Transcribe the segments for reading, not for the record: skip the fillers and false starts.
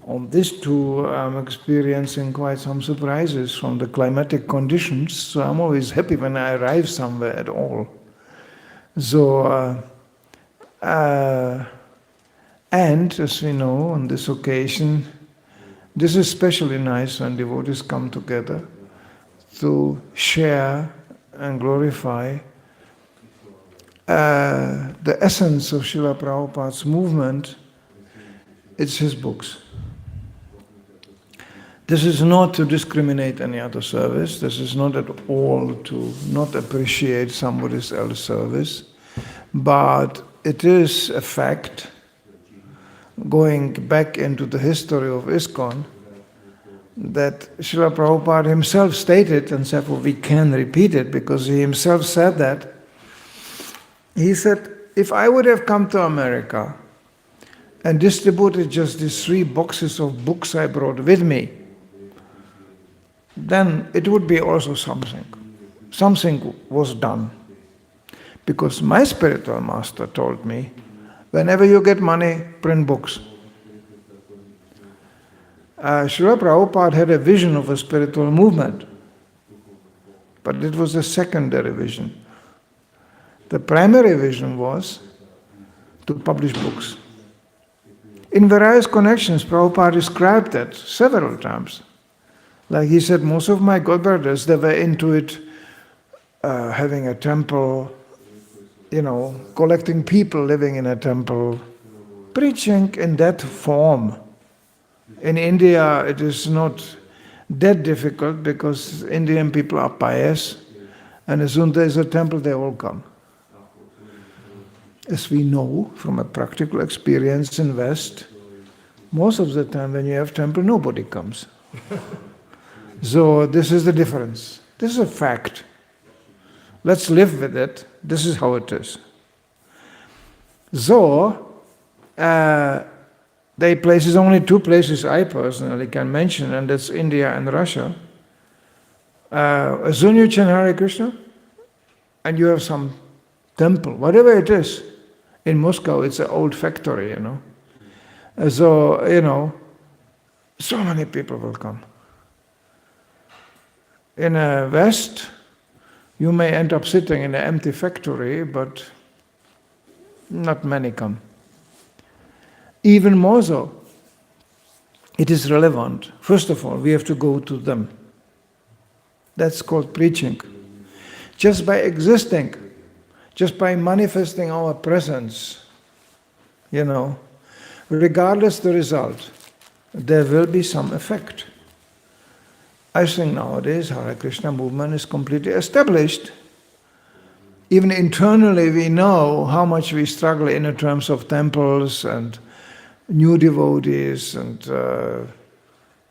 On this too, I'm experiencing quite some surprises from the climatic conditions, so I'm always happy when I arrive somewhere at all. So, and as we know, on this occasion, this is especially nice when devotees come together to share and glorify the essence of Srila Prabhupada's movement. It's his books. This is not to discriminate any other service. This is not at all to not appreciate somebody else's service. But it is a fact, going back into the history of ISKCON, that Srila Prabhupada himself stated, and therefore we can repeat it because he himself said that. He said, if I would have come to America and distributed just these 3 boxes of books I brought with me, then it would be also something. Something was done. Because my spiritual master told me, whenever you get money, print books. Srila Prabhupada had a vision of a spiritual movement, but it was a secondary vision. The primary vision was to publish books. In various connections, Prabhupada described that several times. Like he said, most of my godbrothers, they were into it, having a temple, collecting people living in a temple, preaching in that form. In India, it is not that difficult because Indian people are pious, and as soon as there is a temple, they all come. As we know from a practical experience in West, most of the time when you have temple, nobody comes. So this is the difference. This is a fact. Let's live with it. This is how it is. So, there are places, only 2 places I personally can mention, and that's India and Russia. As soon as you chant Hare Krishna, and you have some temple, whatever it is. In Moscow, it's an old factory, So, so many people will come. In the West, you may end up sitting in an empty factory, but not many come. Even more so, it is relevant. First of all, we have to go to them. That's called preaching. Just by existing, just by manifesting our presence, regardless the result, there will be some effect. I think nowadays Hare Krishna movement is completely established. Even internally we know how much we struggle in terms of temples and new devotees, and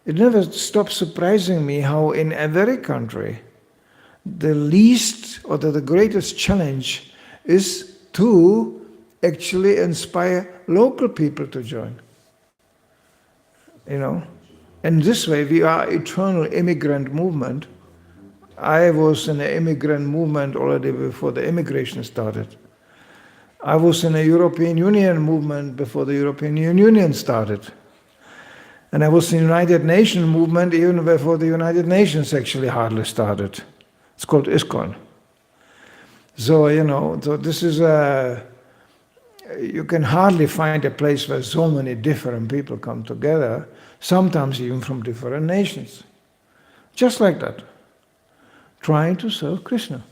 it never stops surprising me how in every country the least or the greatest challenge is to actually inspire local people to join. In this way, we are eternal immigrant movement. I was in the immigrant movement already before the immigration started. I was in a European Union movement before the European Union started. And I was in the United Nations movement even before the United Nations actually hardly started. It's called ISKCON. So, so this is you can hardly find a place where so many different people come together, sometimes even from different nations. Just like that. Trying to serve Krishna.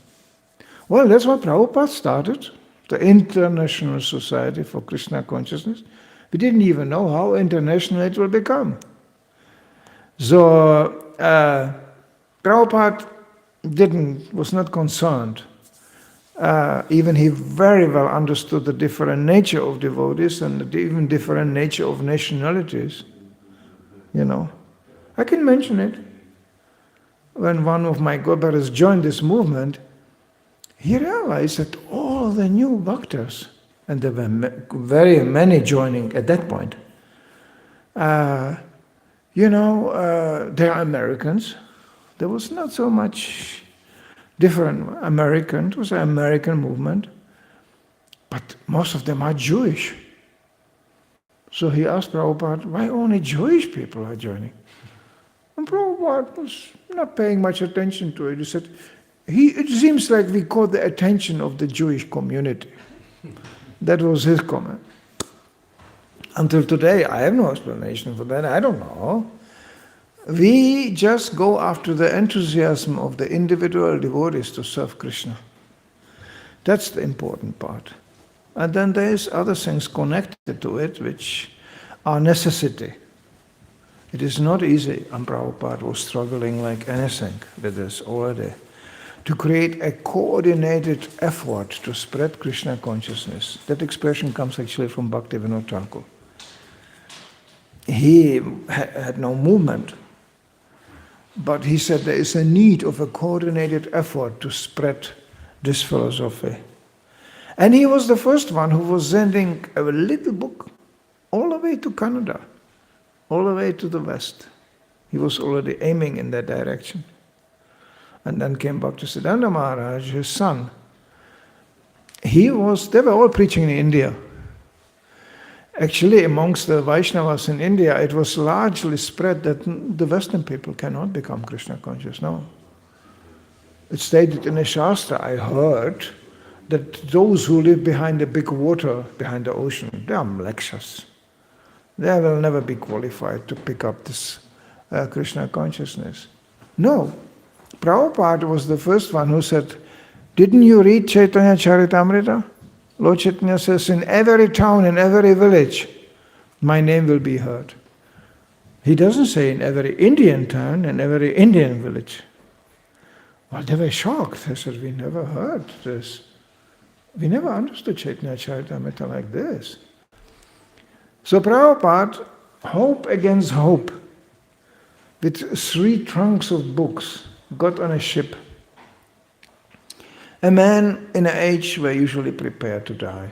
Well, that's what Prabhupada started, the International Society for Krishna Consciousness. We didn't even know how international it will become. So, Prabhupada was not concerned. Even he very well understood the different nature of devotees and the even different nature of nationalities. I can mention it. When one of my godbrothers joined this movement, he realized that all the new bhaktas, and there were very many joining at that point, they are Americans. There was not so much different American. It was an American movement, but most of them are Jewish. So he asked Prabhupada, why only Jewish people are joining? And Prabhupada was not paying much attention to it. He said, it seems like we caught the attention of the Jewish community. That was his comment. Until today, I have no explanation for that. I don't know. We just go after the enthusiasm of the individual devotees to serve Krishna. That's the important part. And then there's other things connected to it which are necessity. It is not easy, and Prabhupada was struggling like anything with this already, to create a coordinated effort to spread Krishna consciousness. That expression comes actually from Bhaktivinoda Thakur. He had no movement, but he said there is a need of a coordinated effort to spread this philosophy. And he was the first one who was sending a little book all the way to Canada, all the way to the West. He was already aiming in that direction. And then came Bhaktisiddhanta Maharaj, his son. They were all preaching in India. Actually, amongst the Vaishnavas in India, it was largely spread that the Western people cannot become Krishna conscious. No. It's stated in a Shastra, I heard, that those who live behind the big water, behind the ocean, they are mlekshas. They will never be qualified to pick up this Krishna consciousness. No. Prabhupada was the first one who said, didn't you read Chaitanya Charitamrita? Lord Chaitanya says, in every town, in every village, my name will be heard. He doesn't say in every Indian town, in every Indian village. Well, they were shocked. They said, we never heard this. We never understood Chaitanya Charitamrita like this. So Prabhupada, hope against hope, with 3 trunks of books, got on a ship. A man in an age where usually prepared to die.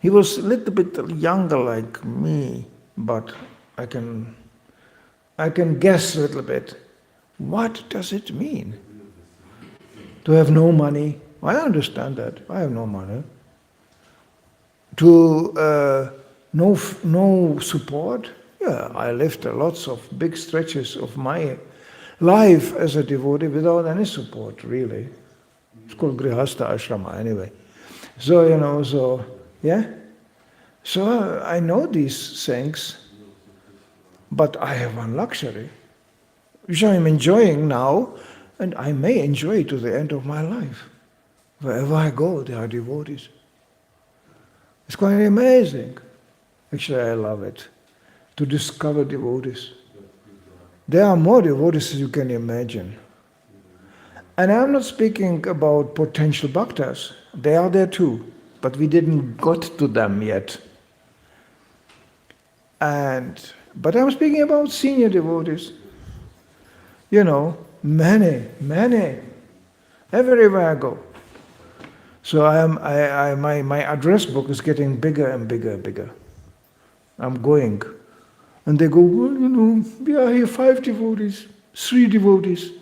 He was a little bit younger like me, but I can guess a little bit. What does it mean? To have no money? I understand that. I have no money. To no support? Yeah, I lived lots of big stretches of my life as a devotee without any support, really. It's called Grihastha Ashrama anyway. So, yeah. So I know these things, but I have one luxury, which I am enjoying now, and I may enjoy to the end of my life. Wherever I go, there are devotees. It's quite amazing. Actually, I love it, to discover devotees. There are more devotees as you can imagine. And I'm not speaking about potential bhaktas. They are there too, but we didn't got to them yet. But I'm speaking about senior devotees. Many, everywhere I go. So my address book is getting bigger and bigger and bigger. I'm going. And they go, well, we are here 5 devotees, 3 devotees.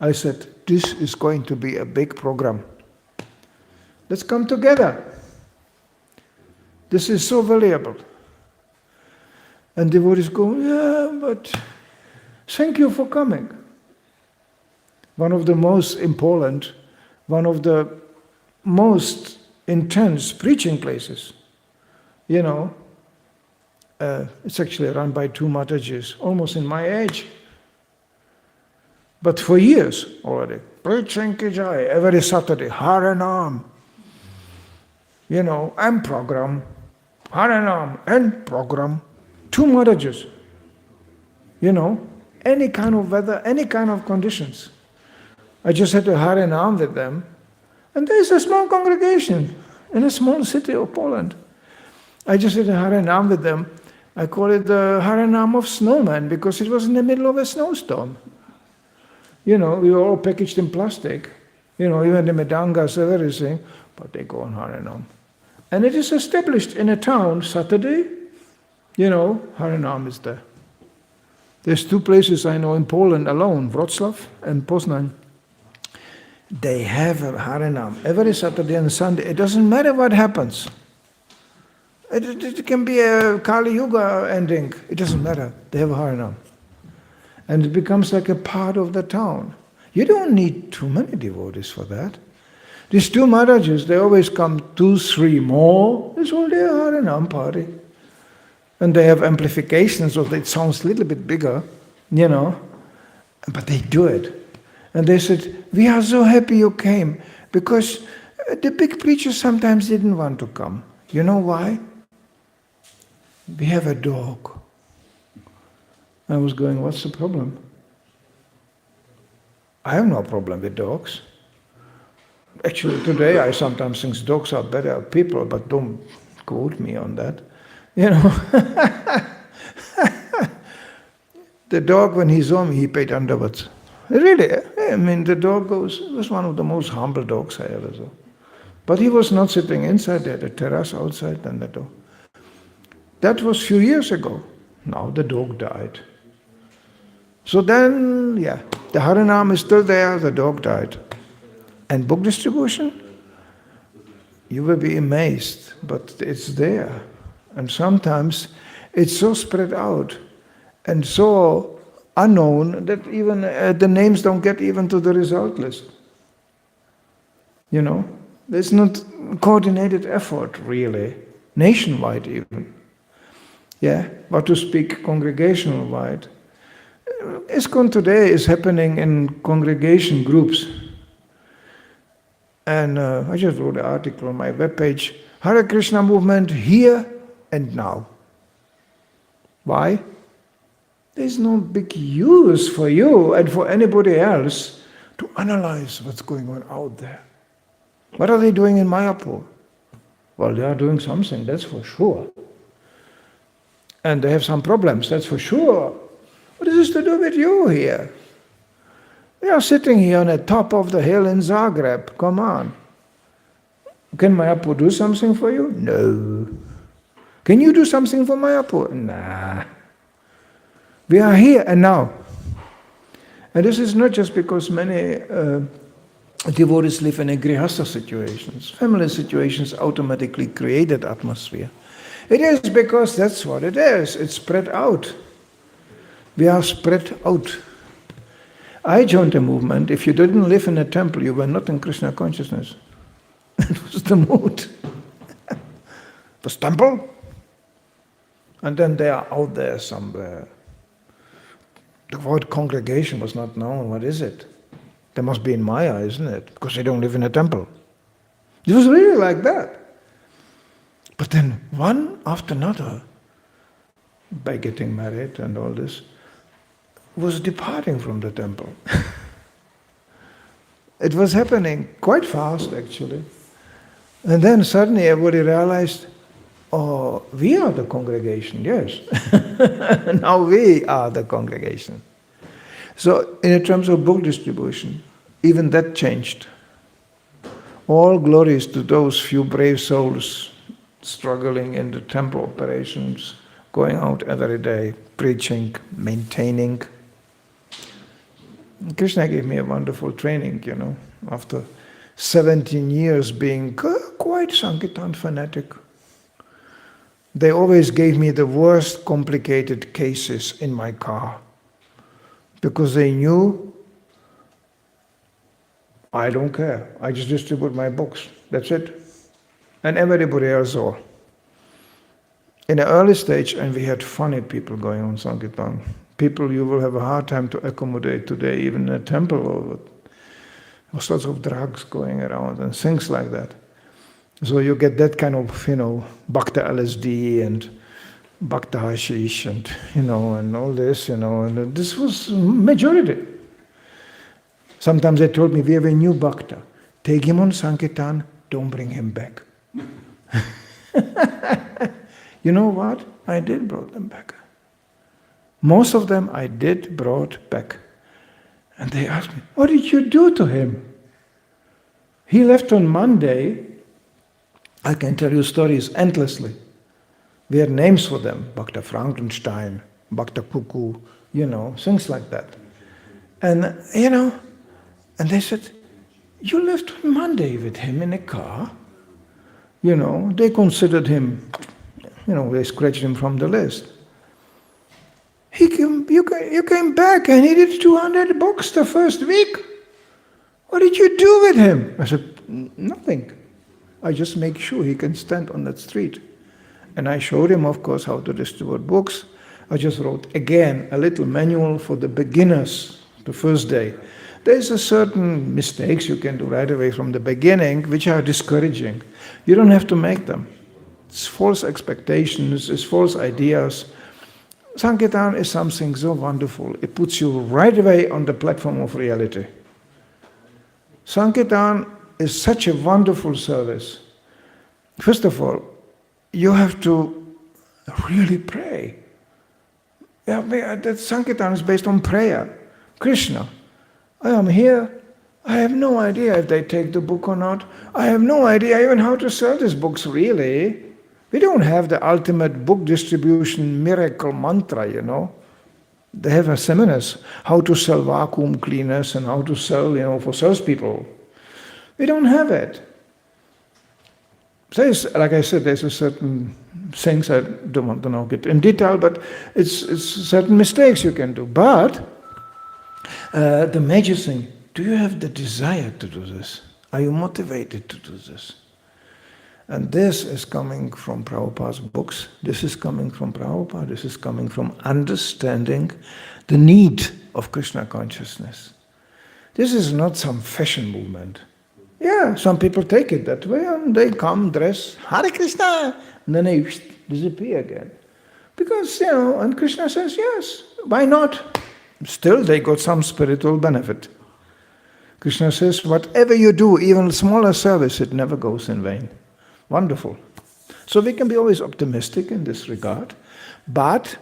I said, this is going to be a big program. Let's come together. This is so valuable. And devotees go, yeah, but thank you for coming. One of the most important, one of the most intense preaching places. It's actually run by 2 Matajis, almost in my age. But for years already, preaching Kijai every Saturday, Haranam, and program, Haranam and program, 2 Maharajs, any kind of weather, any kind of conditions. I just had to Haranam with them, and there is a small congregation in a small city of Poland. I just had to Haranam with them. I call it the Haranam of snowman because it was in the middle of a snowstorm. We were all packaged in plastic, even the medangas, everything, but they go on Haranam. And it is established in a town, Saturday, Haranam is there. There's 2 places I know in Poland alone, Wrocław and Poznań. They have a Haranam every Saturday and Sunday. It doesn't matter what happens. It can be a Kali Yuga ending. It doesn't matter. They have Harinam. And it becomes like a part of the town. You don't need too many devotees for that. These two Maharajas, they always come 2, 3 more. It's all their Harinam party. And they have amplifications, so it sounds a little bit bigger, but they do it. And they said, we are so happy you came, because the big preachers sometimes didn't want to come. You know why? We have a dog. I was going, what's the problem? I have no problem with dogs. Actually, today I sometimes think dogs are better people, but don't quote me on that. The dog, when he saw me, he paid underwards. Really, the dog was one of the most humble dogs I ever saw. But he was not sitting inside there, the terrace outside and the dog. That was a few years ago. Now the dog died. So then, the Harinam is still there, the dog died. And book distribution? You will be amazed, but it's there. And sometimes it's so spread out and so unknown that even the names don't get even to the result list. There's not coordinated effort really, nationwide even. But to speak congregational wide. ISKCON today is happening in congregation groups. And I just wrote an article on my webpage, Hare Krishna movement here and now. Why? There's no big use for you and for anybody else to analyze what's going on out there. What are they doing in Mayapur? Well, they are doing something, that's for sure. And they have some problems, that's for sure. What is this to do with you here? We are sitting here on the top of the hill in Zagreb. Come on. Can Mayapur do something for you? No. Can you do something for Mayapur? Nah. We are here and now. And this is not just because many devotees live in grihastha situations. Family situations automatically create that atmosphere. It is because that's what it is. It's spread out. We are spread out. I joined the movement. If you didn't live in a temple, you were not in Krishna consciousness. That was the mood. It was temple. And then they are out there somewhere. The word congregation was not known. What is it? They must be in Maya, isn't it? Because they don't live in a temple. It was really like that. But then one after another, by getting married and all this, was departing from the temple. It was happening quite fast, actually. And then suddenly everybody realized, oh, we are the congregation, yes. Now we are the congregation. So in terms of book distribution, even that changed. All glories to those few brave souls struggling in the temple operations, going out every day, preaching, maintaining. Krishna gave me a wonderful training, after 17 years being quite Sankirtan fanatic. They always gave me the worst complicated cases in my car because they knew I don't care. I just distribute my books. That's it. And everybody else saw. In the early stage, and we had funny people going on Sankirtan. People you will have a hard time to accommodate today, even in a temple. There was lots of drugs going around and things like that. So you get that kind of, Bhakta LSD and Bhakta Hashish and, and all this, and this was majority. Sometimes they told me, we have a new Bhakta. Take him on Sankirtan, don't bring him back. You know what? I did brought them back. Most of them I did brought back. And they asked me, what did you do to him? He left on Monday. I can tell you stories endlessly. We had names for them, Bhakta Frankenstein, Bhakta Cuckoo, things like that. And, and they said, you left on Monday with him in a car. They considered him They scratched him from the list. You came back and he did 200 books the first week. What did you do with him? I said, nothing. I just make sure he can stand on that street. And I showed him, of course, how to distribute books. I just wrote, again, a little manual for the beginners, the first day. There's a certain mistakes you can do right away from the beginning, which are discouraging. You don't have to make them. It's false expectations, it's false ideas. Sankirtan is something so wonderful. It puts you right away on the platform of reality. Sankirtan is such a wonderful service. First of all, you have to really pray. That Sankirtan is based on prayer. Krishna, I am here. I have no idea if they take the book or not. I have no idea even how to sell these books really. We don't have the ultimate book distribution miracle mantra, They have seminars, how to sell vacuum cleaners and how to sell, for salespeople. We don't have it. Like I said, there's a certain things I don't want to get in detail, but it's certain mistakes you can do. But the major thing, do you have the desire to do this? Are you motivated to do this? And this is coming from Prabhupada's books. This is coming from Prabhupada. This is coming from understanding the need of Krishna consciousness. This is not some fashion movement. Yeah, some people take it that way and they come, dress, Hare Krishna, and then they disappear again. Because, and Krishna says, yes, why not? Still, they got some spiritual benefit. Krishna says, whatever you do, even smaller service, it never goes in vain. Wonderful. So we can be always optimistic in this regard. But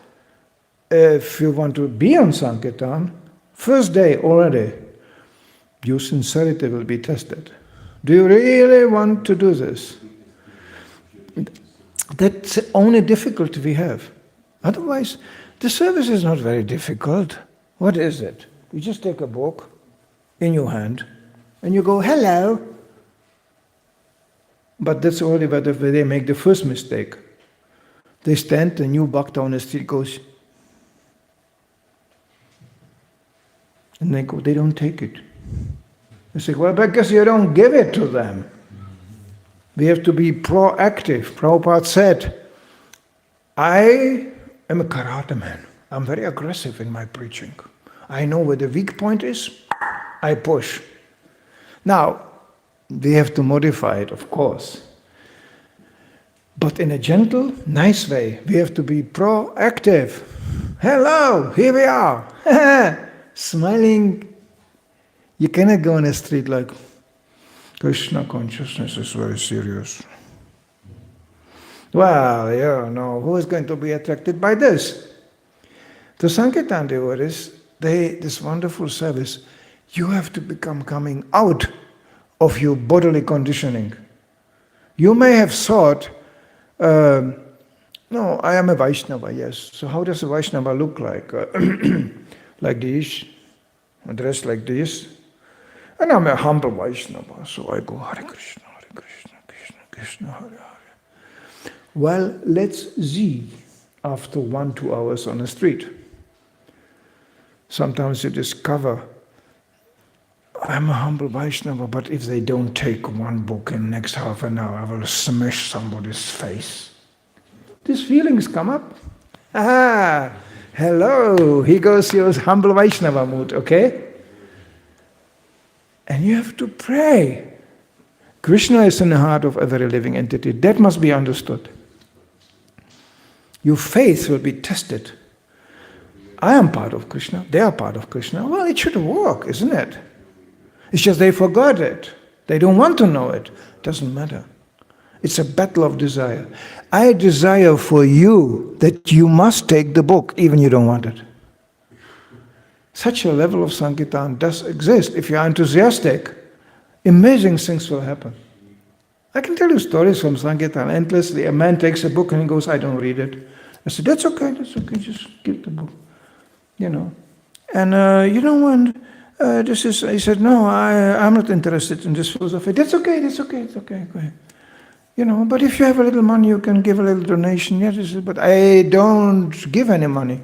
if you want to be on Sankirtan, first day already, your sincerity will be tested. Do you really want to do this? That's the only difficulty we have. Otherwise, the service is not very difficult. What is it? You just take a book in your hand and you go, hello. But that's only where they make the first mistake. They stand, the new bhakta on the street goes, and they don't take it. They say, well, because you don't give it to them. We have to be proactive. Prabhupada said, I am a karate man. I'm very aggressive in my preaching. I know where the weak point is, I push. Now, we have to modify it, of course. But in a gentle, nice way. We have to be proactive. Hello, here we are. Smiling. You cannot go on the street like, Krishna consciousness is very serious. Well, who is going to be attracted by this? The Sankirtan devotees, this wonderful service, you have to become coming out of your bodily conditioning. You may have thought, no, I am a Vaishnava, yes. So how does a Vaishnava look like? Like this, dressed like this. And I'm a humble Vaishnava, so I go Hare Krishna, Krishna, Krishna, Hare Hare. Well, let's see after 1-2 hours on the street. Sometimes you discover, I'm a humble Vaishnava, but if they don't take one book in the next half an hour, I will smash somebody's face. These feelings come up. Hello, here goes your humble Vaishnava mood, okay? And you have to pray. Krishna is in the heart of every living entity. That must be understood. Your faith will be tested. I am part of Krishna, they are part of Krishna. Well, it should work, isn't it? It's just they forgot it. They don't want to know it. Doesn't matter. It's a battle of desire. I desire for you that you must take the book, even you don't want it. Such a level of Sankirtan does exist. If you are enthusiastic, amazing things will happen. I can tell you stories from Sankirtan endlessly. A man takes a book and he goes, I don't read it. I said, that's okay, just give the book. And when he said, no, I'm not interested in this philosophy. That's okay, go ahead. But if you have a little money, you can give a little donation. Yes, he said, but I don't give any money.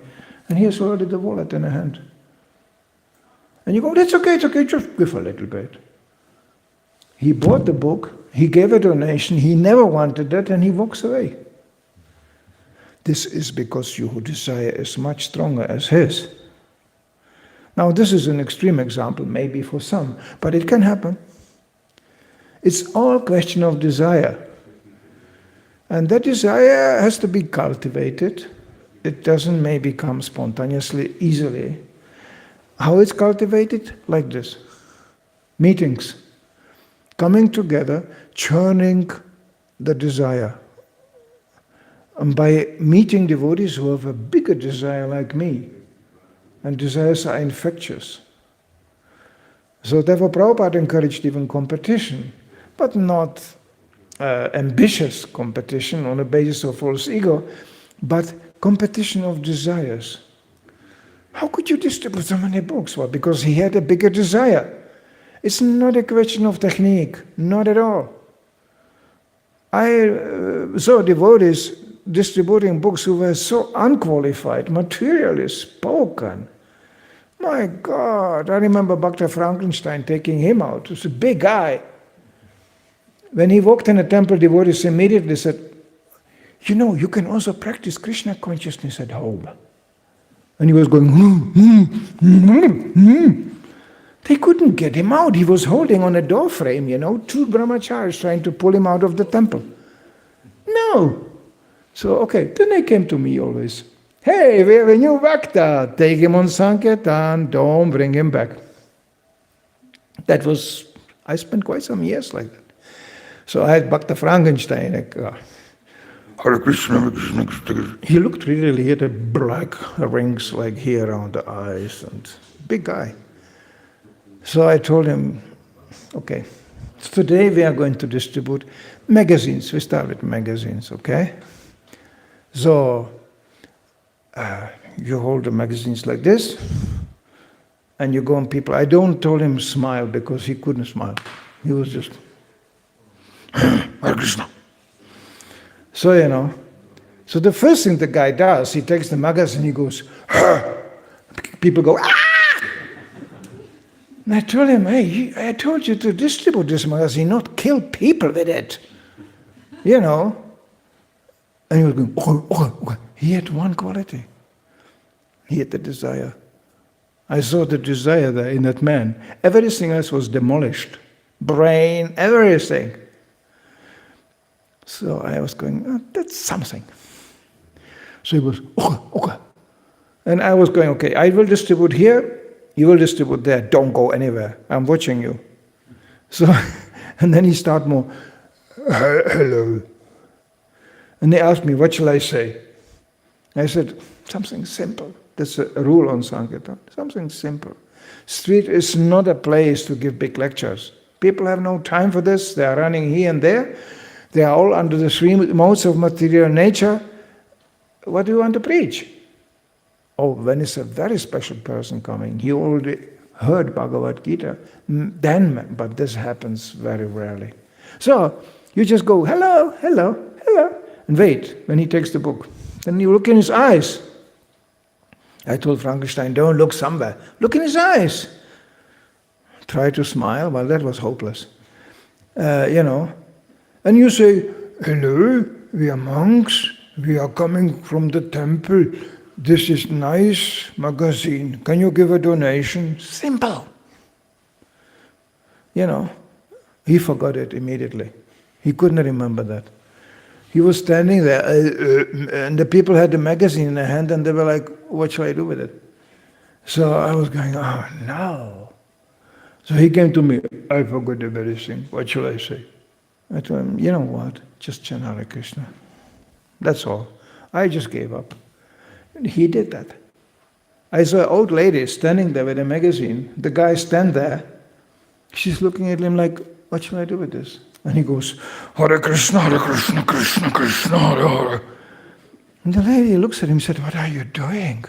And here's already the wallet in a hand. And you go, it's okay, just give a little bit. He bought the book, he gave a donation, he never wanted that, and he walks away. This is because your desire is much stronger as his. Now, this is an extreme example, maybe for some, but it can happen. It's all a question of desire. And that desire has to be cultivated. It doesn't maybe come spontaneously, easily. How it's cultivated? Like this. Meetings. Coming together, churning the desire. And by meeting devotees who have a bigger desire like me, and desires are infectious. So therefore Prabhupada encouraged even competition, but not ambitious competition on the basis of false ego, but competition of desires. How could you distribute so many books? Well, because he had a bigger desire. It's not a question of technique, not at all. I saw devotees distributing books who were so unqualified, materially spoken. My God, I remember Bhakta Frankenstein taking him out. He was a big guy. When he walked in a temple, devotees immediately said, you can also practice Krishna consciousness at home. And he was going, They couldn't get him out. He was holding on a door frame, two brahmacharis trying to pull him out of the temple. No. So, okay, then they came to me always. Hey, we have a new Bhakta. Take him on Sankirtan. Don't bring him back. I spent quite some years like that. So I had Bhakta Frankenstein. Hare Krishna, Hare Krishna, Krishna Krishna. He looked really, he had a black rings like here around the eyes and big guy. So I told him, okay, today we are going to distribute magazines. We start with magazines, okay? So you hold the magazines like this, and you go on people. I don't told him smile because he couldn't smile. He was just, Hare Krishna. So, so the first thing the guy does, he takes the magazine, he goes, people go, ah! And I told him, hey, I told you to distribute this magazine, not kill people with it. And he was going, okay. He had one quality. He had the desire. I saw the desire there in that man. Everything else was demolished. Brain, everything. So I was going, that's something. So he was, okay. And I was going, okay, I will distribute here, you will distribute there, don't go anywhere, I'm watching you. So, and then he started more, hello. And they asked me, what shall I say? I said, something simple. That's a rule on Sankirtan, something simple. Street is not a place to give big lectures. People have no time for this, they are running here and there. They are all under the three modes of material nature. What do you want to preach? Oh, when it's a very special person coming, he already heard Bhagavad Gita, then, but this happens very rarely. So, you just go, hello, hello, hello, and wait when he takes the book. Then you look in his eyes. I told Frankenstein, don't look somewhere. Look in his eyes. Try to smile, well, that was hopeless. And you say, hello, we are monks, we are coming from the temple, this is nice magazine, can you give a donation? Simple. He forgot it immediately. He couldn't remember that. He was standing there, and the people had the magazine in their hand, and they were like, what shall I do with it? So I was going, oh no. So he came to me, I forgot everything, what shall I say? I told him, you know what, just chant Hare Krishna. That's all. I just gave up. And he did that. I saw an old lady standing there with a magazine. The guy stand there. She's looking at him like, what shall I do with this? And he goes, Hare Krishna, Krishna Krishna, Hare Hare. And the lady looks at him and said, what are you doing?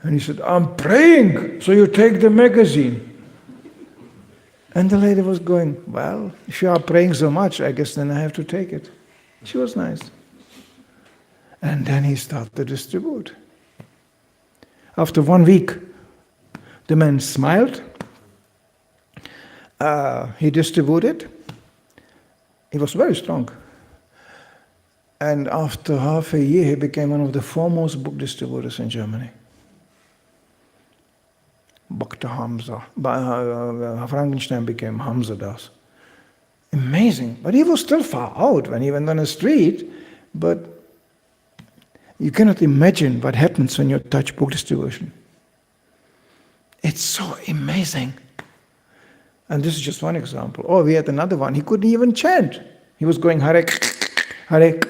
And he said, I'm praying. So you take the magazine. And the lady was going, well, if you are praying so much, I guess then I have to take it. She was nice. And then he started to distribute. After 1 week, the man smiled. He distributed. He was very strong. And after half a year, he became one of the foremost book distributors in Germany. Bhakta Hamza. Frankenstein became Hamza Das. Amazing. But he was still far out when he went on the street. But you cannot imagine what happens when you touch book distribution. It's so amazing. And this is just one example. Oh, we had another one. He couldn't even chant. He was going Hare, Hare,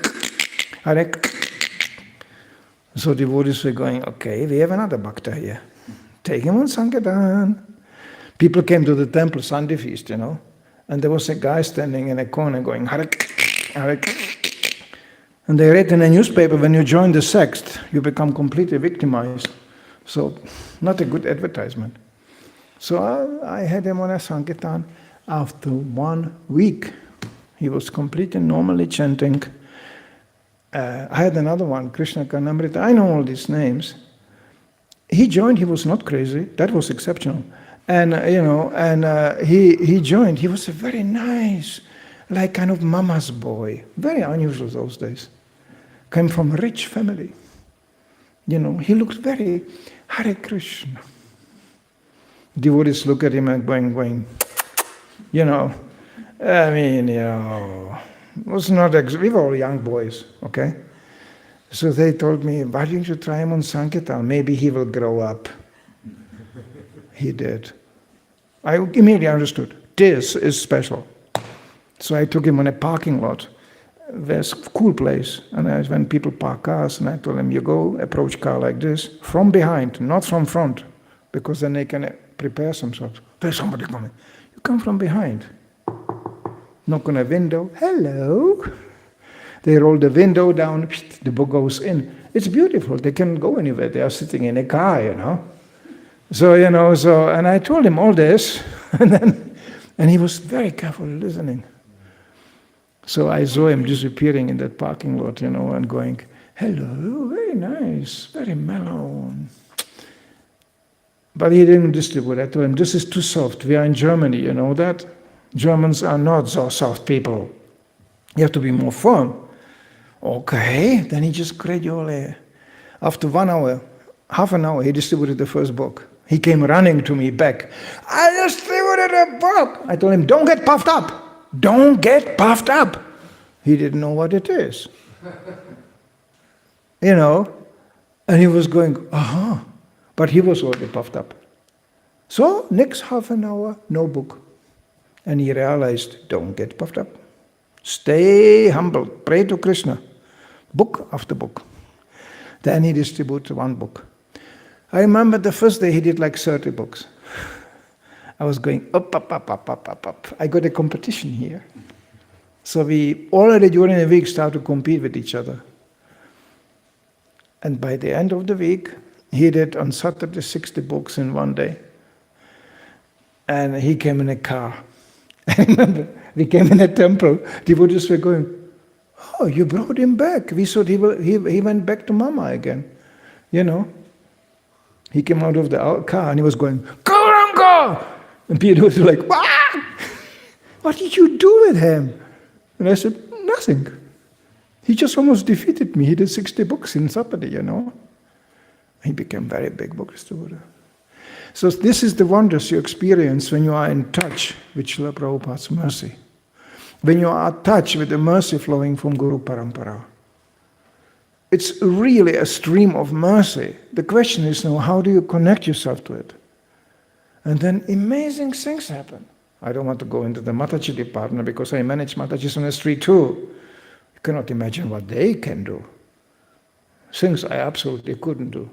Hare. So devotees were going, okay, we have another bhakta here. Take him on Sankirtan. People came to the temple Sunday feast, and there was a guy standing in a corner going Hare, Hare. And they read in a newspaper, when you join the sect, you become completely victimized. So, not a good advertisement. So I had him on a Sankirtan. After 1 week, he was completely normally chanting. I had another one, Krishna Karnamrita. I know all these names. He joined, he was not crazy. That was exceptional. And, he joined. He was a very nice, like kind of mama's boy. Very unusual those days. Came from a rich family. He looked very Hare Krishna. Devotees look at him and going, it was not, we were all young boys, okay? So they told me, why don't you try him on Sankirtan? Maybe he will grow up. He did. I immediately understood, this is special. So I took him on a parking lot. There's a cool place. And when people park cars, and I told him, you go approach car like this, from behind, not from front, because then they can prepare themselves. There's somebody coming. You come from behind. Knock on a window. Hello. They roll the window down. The book goes in. It's beautiful. They can't go anywhere. They are sitting in a car, So, and I told him all this. And he was very careful listening. So I saw him disappearing in that parking lot, and going, hello, very nice, very mellow. But he didn't distribute. I told him, this is too soft. We are in Germany, you know that? Germans are not so soft people. You have to be more firm. Okay, then he just gradually, after 1 hour, half an hour, he distributed the first book. He came running to me back. I distributed a book. I told him, don't get puffed up. Don't get puffed up. He didn't know what it is. And he was going, But he was already puffed up. So, next half an hour, no book. And he realized, don't get puffed up. Stay humble. Pray to Krishna. Book after book. Then he distributed 1 book. I remember the first day he did like 30 books. I was going up. I got a competition here. So we already during the week started to compete with each other. And by the end of the week, he did on Saturday 60 books in 1 day. And he came in a car. I remember, we came in a temple. Devotees were going, oh, you brought him back. We thought he went back to Mama again. He came out of the car and he was going, Gauranga! And Peter was like, what did you do with him? And I said, nothing. He just almost defeated me. He did 60 books in Saturday, He became very big book distributor. So this is the wonders you experience when you are in touch with Srila Prabhupada's mercy. When you are in touch with the mercy flowing from Guru Parampara. It's really a stream of mercy. The question is now, how do you connect yourself to it? And then amazing things happen. I don't want to go into the Mataji department because I manage Matajis on the street too. You cannot imagine what they can do. Things I absolutely couldn't do.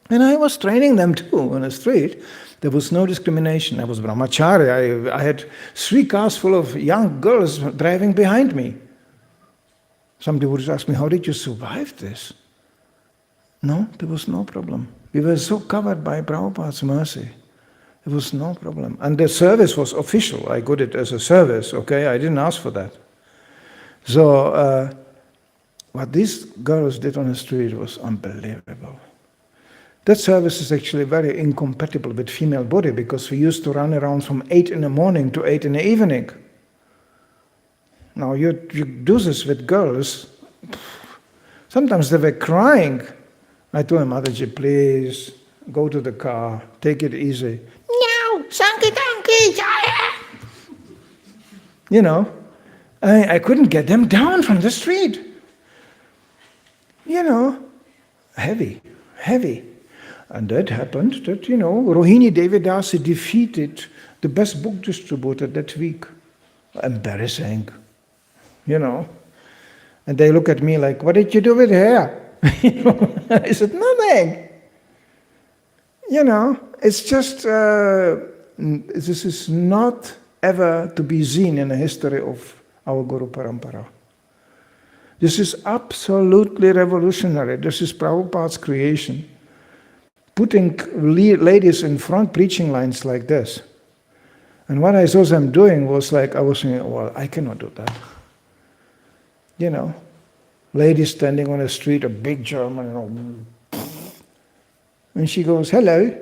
And I was training them too on the street. There was no discrimination. I was brahmachari. I had 3 cars full of young girls driving behind me. Somebody would ask me, how did you survive this? No, there was no problem. We were so covered by Prabhupada's mercy. It was no problem. And the service was official. I got it as a service, okay? I didn't ask for that. So, what these girls did on the street was unbelievable. That service is actually very incompatible with female body because we used to run around from 8 in the morning to 8 in the evening. Now you do this with girls. Sometimes they were crying. I told them, Mataji, please go to the car, take it easy. No, Sankirtan ki jaya. You know, I couldn't get them down from the street. You know, heavy. And that happened that, Rohini Devidasi defeated the best book distributor that week. Embarrassing, And they look at me like, what did you do with her? I said, nothing. It's just, this is not ever to be seen in the history of our Guru Parampara. This is absolutely revolutionary. This is Prabhupada's creation. Putting ladies in front preaching lines like this. And what I saw them doing was like, I was saying, well, I cannot do that. Ladies standing on the street, a big German, and she goes, hello,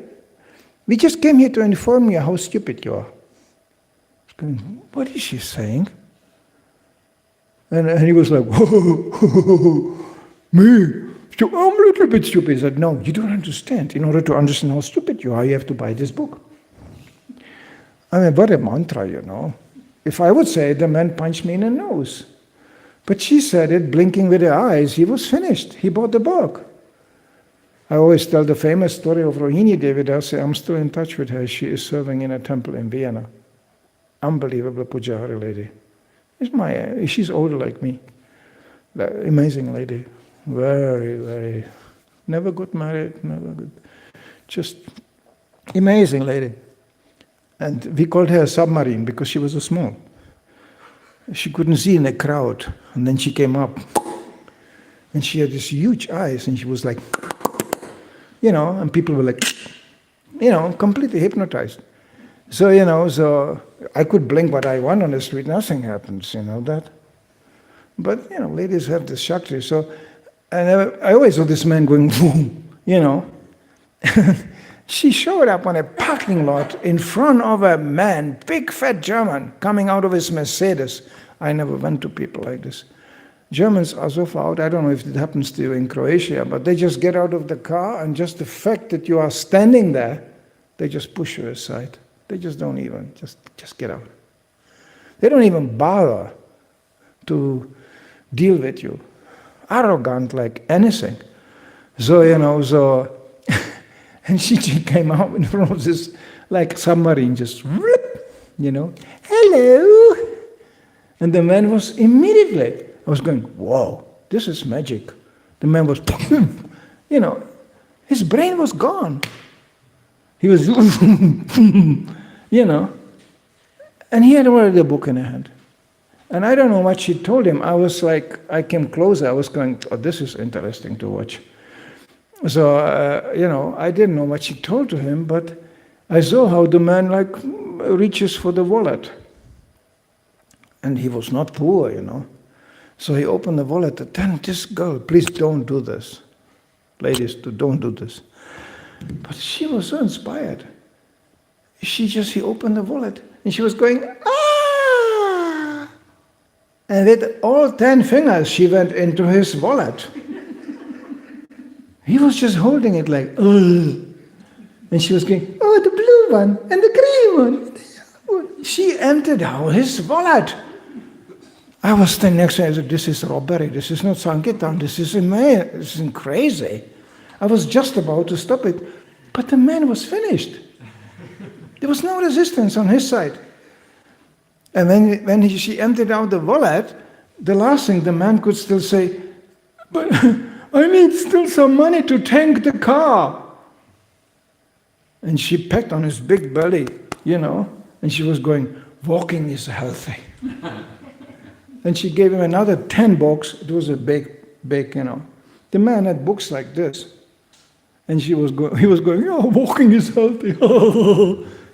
we just came here to inform you how stupid you are. I was going, what is she saying? And he was like, whoa, me? I'm a little bit stupid. He said, no, you don't understand. In order to understand how stupid you are, you have to buy this book. I mean, what a mantra, If I would say it, the man punched me in the nose. But she said it, blinking with her eyes. He was finished. He bought the book. I always tell the famous story of Rohini Devidasi. I'm still in touch with her. She is serving in a temple in Vienna. Unbelievable Pujari lady. She's older like me. Amazing lady. Very, very, never got married, just amazing lady. And we called her a submarine because she was so small. She couldn't see in a crowd. And then she came up. And she had these huge eyes and she was like, and people were like, completely hypnotized. So, so I could blink what I want on the street, nothing happens, that. But, ladies have this Shakti. So, and I always saw this man going, boom, She showed up on a parking lot in front of a man, big fat German, coming out of his Mercedes. I never went to people like this. Germans are so far out, I don't know if it happens to you in Croatia, but they just get out of the car and just the fact that you are standing there, they just push you aside. They just don't even, just get out. They don't even bother to deal with you. Arrogant like anything. So, and she came out in front of this, like submarine, just whoop, hello. And the man was immediately, I was going, whoa, this is magic. The man was, his brain was gone. He was, and he had already the book in hand. And I don't know what she told him. I was like, I came closer, I was going, oh, this is interesting to watch. So, I didn't know what she told to him, but I saw how the man reaches for the wallet. And he was not poor, So he opened the wallet and then this girl, please don't do this. Ladies, don't do this. But she was so inspired. He opened the wallet and she was going, ah! And with all 10 fingers, she went into his wallet. He was just holding it like, ugh. And she was going, oh, the blue one, and the green one, and the yellow one. She emptied out his wallet. I was standing next to her, I said, this is robbery, this is not Sankirtan, this is crazy. I was just about to stop it, but the man was finished. There was no resistance on his side. And when she emptied out the wallet, the last thing the man could still say, but I need still some money to tank the car. And she pecked on his big belly, and she was going, walking is healthy. And she gave him another 10 books. It was a big, The man had books like this. And he was going, walking is healthy.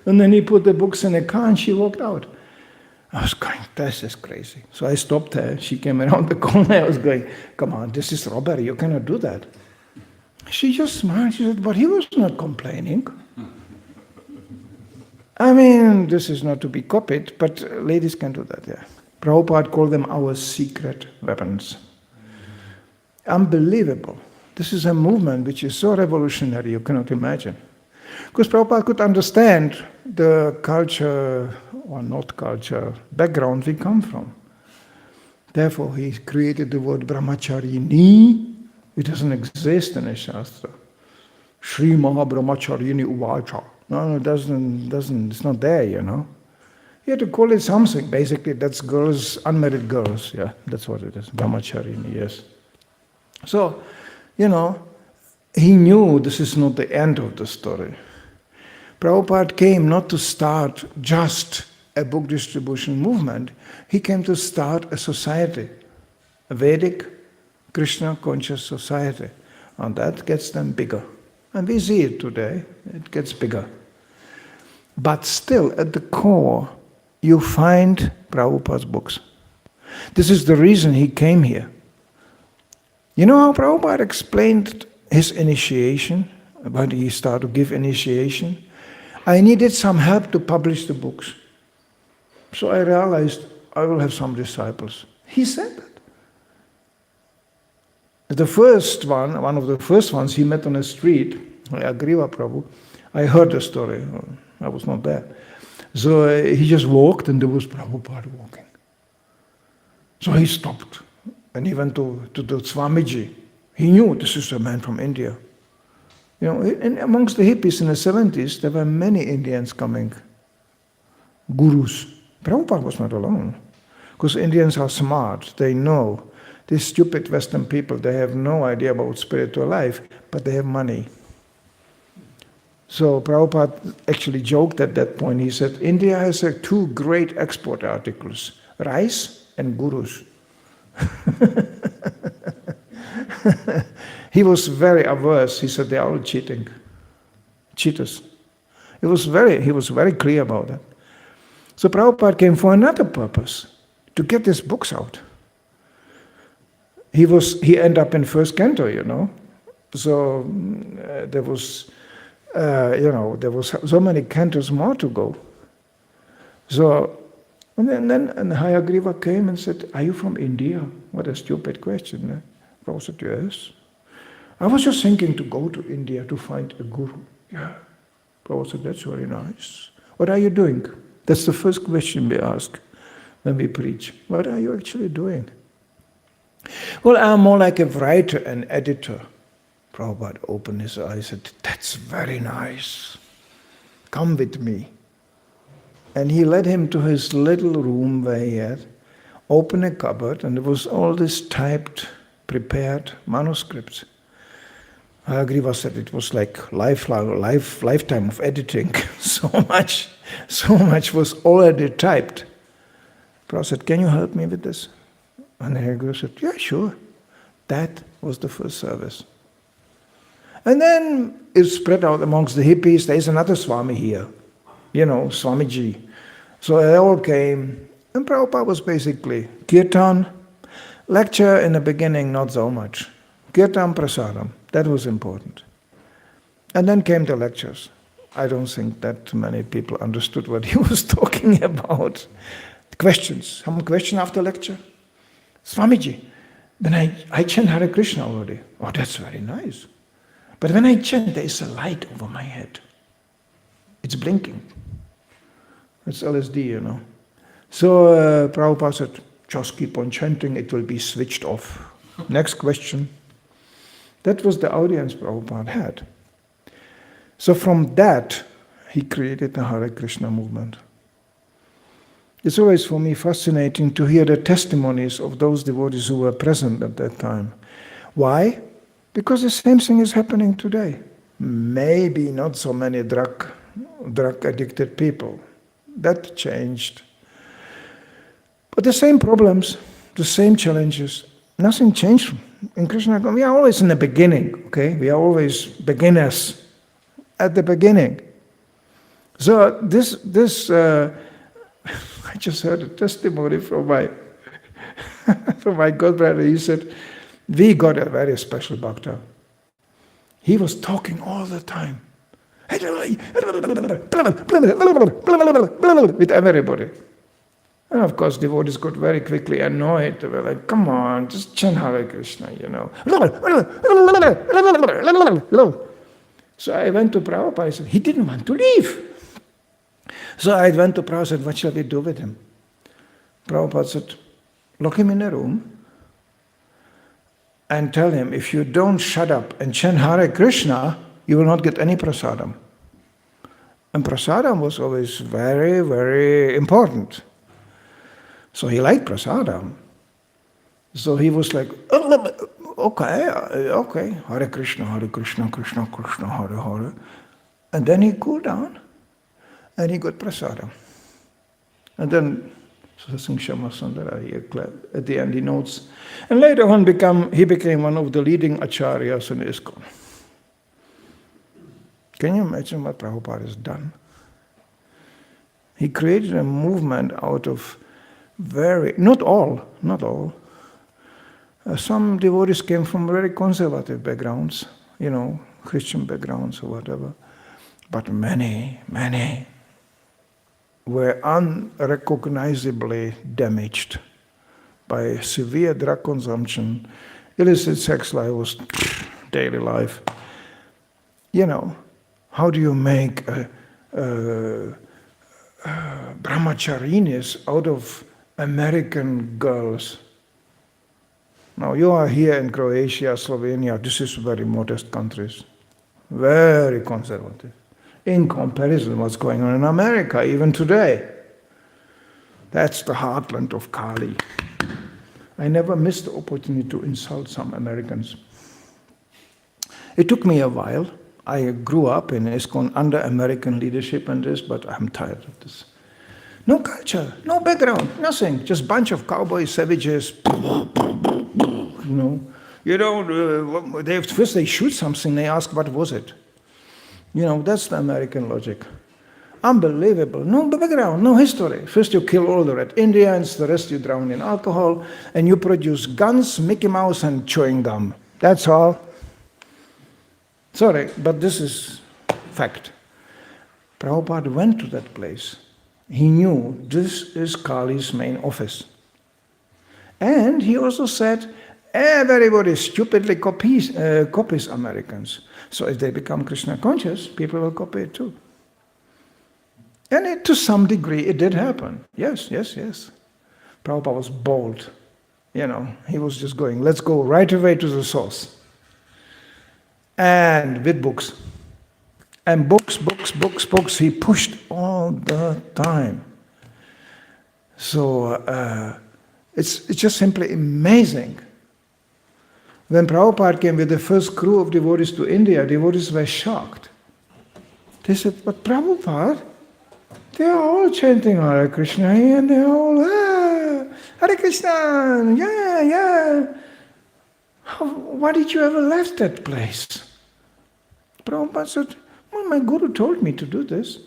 And then he put the books in a car and she walked out. I was going, this is crazy. So I stopped her. She came around the corner. I was going, come on, this is robbery. You cannot do that. She just smiled. She said, but he was not complaining. I mean, this is not to be copied, but ladies can do that, yeah. Prabhupada called them our secret weapons. Unbelievable. This is a movement which is so revolutionary, you cannot imagine. Because Prabhupada could understand the culture, or not culture, background we come from. Therefore, he created the word brahmacharini. It doesn't exist in a shastra. Shri Maha Brahmacharini Uvacha. No, it doesn't, it's not there, you know. You have to call it something. Basically, that's girls, unmarried girls. Yeah, that's what it is. Brahmacharini, yes. So, you know, he knew this is not the end of the story. Prabhupada came not to start just a book distribution movement. He came to start a society, a Vedic, Krishna conscious society. And that gets them bigger. And we see it today. It gets bigger. But still, at the core, you find Prabhupada's books. This is the reason he came here. You know how Prabhupada explained his initiation, when he started to give initiation? I needed some help to publish the books. So I realized I will have some disciples. He said that. The first one of the first ones he met on the street, Agriva Prabhu, I heard the story. I was not there. So he just walked and there was Prabhupada walking. So he stopped and he went to the Swamiji. He knew this is a man from India. You know, and amongst the hippies in the 70s, there were many Indians coming, gurus. Prabhupada was not alone. Because Indians are smart, they know. These stupid Western people, they have no idea about spiritual life, but they have money. So Prabhupada actually joked at that point. He said, India has two great export articles, rice and gurus. He was very averse. He said, they are all cheating. Cheaters. He was very clear about that. So Prabhupada came for another purpose, to get his books out. He ended up in first canto, you know. So there was so many cantos more to go. So, and then Hayagriva came and said, are you from India? What a stupid question. Eh? Prabhupada said, yes. I was just thinking to go to India to find a guru. Yeah. Prabhupada said, that's very nice. What are you doing? That's the first question we ask when we preach. What are you actually doing? Well, I'm more like a writer and editor. Prabhupada opened his eyes and said, that's very nice. Come with me. And he led him to his little room where he had opened a cupboard and there was all this typed, prepared manuscripts. Agriva said it was like lifetime of editing. so much was already typed. Prabhupada said, can you help me with this? And Agriva said, yeah, sure. That was the first service. And then it spread out amongst the hippies. There is another Swami here, you know, Swamiji. So they all came, and Prabhupada was basically Kirtan, lecture in the beginning, not so much. Kirtan Prasadam, that was important. And then came the lectures. I don't think that many people understood what he was talking about. Questions. Some question after lecture? Swamiji, then I chant Hare Krishna already. Oh, that's very nice. But when I chant, there is a light over my head. It's blinking. It's LSD, you know. So Prabhupada said, just keep on chanting, it will be switched off. Next question. That was the audience Prabhupada had. So from that, he created the Hare Krishna movement. It's always for me fascinating to hear the testimonies of those devotees who were present at that time. Why? Because the same thing is happening today. Maybe not so many drug addicted people. That changed. But the same problems, the same challenges, nothing changed. In Krishna, we are always in the beginning, okay? We are always beginners at the beginning. So I just heard a testimony from my from my godbrother. He said, we got a very special bhakta. He was talking all the time. With everybody. And of course, devotees got very quickly annoyed. They were like, come on, just chant Hare Krishna, you know. So I went to Prabhupada. I said, he didn't want to leave. So I went to Prabhupada and said, what shall we do with him? Prabhupada said, lock him in a room and tell him, if you don't shut up and chant Hare Krishna, you will not get any prasadam. And prasadam was always very, very important. So he liked prasadam. So he was like, okay, Hare Krishna, Krishna Krishna, Hare Hare. And then he cooled down and he got prasadam. And then Satsang Shama Sundara, at the end he notes. And later on he became one of the leading acharyas in ISKCON. Can you imagine what Prabhupada has done? He created a movement out of not all. Some devotees came from very conservative backgrounds, Christian backgrounds or whatever. But many were unrecognizably damaged by severe drug consumption. Illicit sex life was daily life. How do you make brahmacharinis out of American girls? Now you are here in Croatia, Slovenia, this is very modest countries, very conservative. In comparison what's going on in America, even today. That's the heartland of Kali. I never missed the opportunity to insult some Americans. It took me a while. I grew up in ISKCON under American leadership and this, but I'm tired of this. No culture, no background, nothing. Just bunch of cowboy savages. First they shoot something, they ask what was it. That's the American logic. Unbelievable. No background, no history. First you kill all the red Indians, the rest you drown in alcohol, and you produce guns, Mickey Mouse, and chewing gum. That's all. Sorry, but this is fact. Prabhupada went to that place. He knew this is Kali's main office. And he also said, everybody stupidly copies Americans. So if they become Krishna conscious, people will copy it too. And to some degree it did happen. Yes. Prabhupada was bold. He was just going, let's go right away to the source. And with books. And books, he pushed all the time. So it's just simply amazing. When Prabhupada came with the first crew of devotees to India, devotees were shocked. They said, but Prabhupada, they are all chanting Hare Krishna and they are all, Hare Krishna, yeah. Why did you ever left that place? Prabhupada said, well, my guru told me to do this.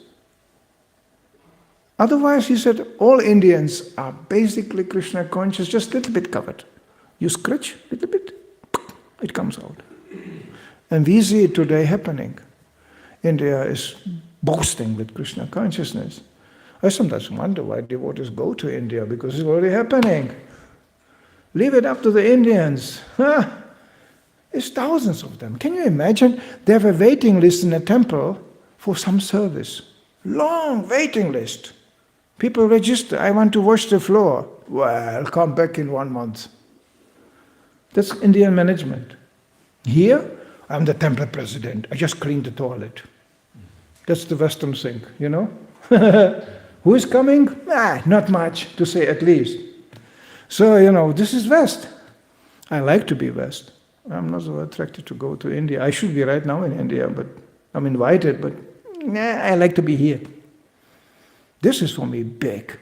Otherwise, he said, all Indians are basically Krishna conscious, just a little bit covered. You scratch a little bit, it comes out. And we see it today happening. India is boasting with Krishna consciousness. I sometimes wonder why devotees go to India, because it's already happening. Leave it up to the Indians. There's thousands of them. Can you imagine? They have a waiting list in a temple for some service. Long waiting list. People register, I want to wash the floor. Well, come back in 1 month. That's Indian management. Here, I'm the temple president. I just clean the toilet. That's the Western thing, Who is coming? Not much, to say at least. So, this is West. I like to be West. I'm not so attracted to go to India. I should be right now in India, but I'm invited, but I like to be here. This is for me big.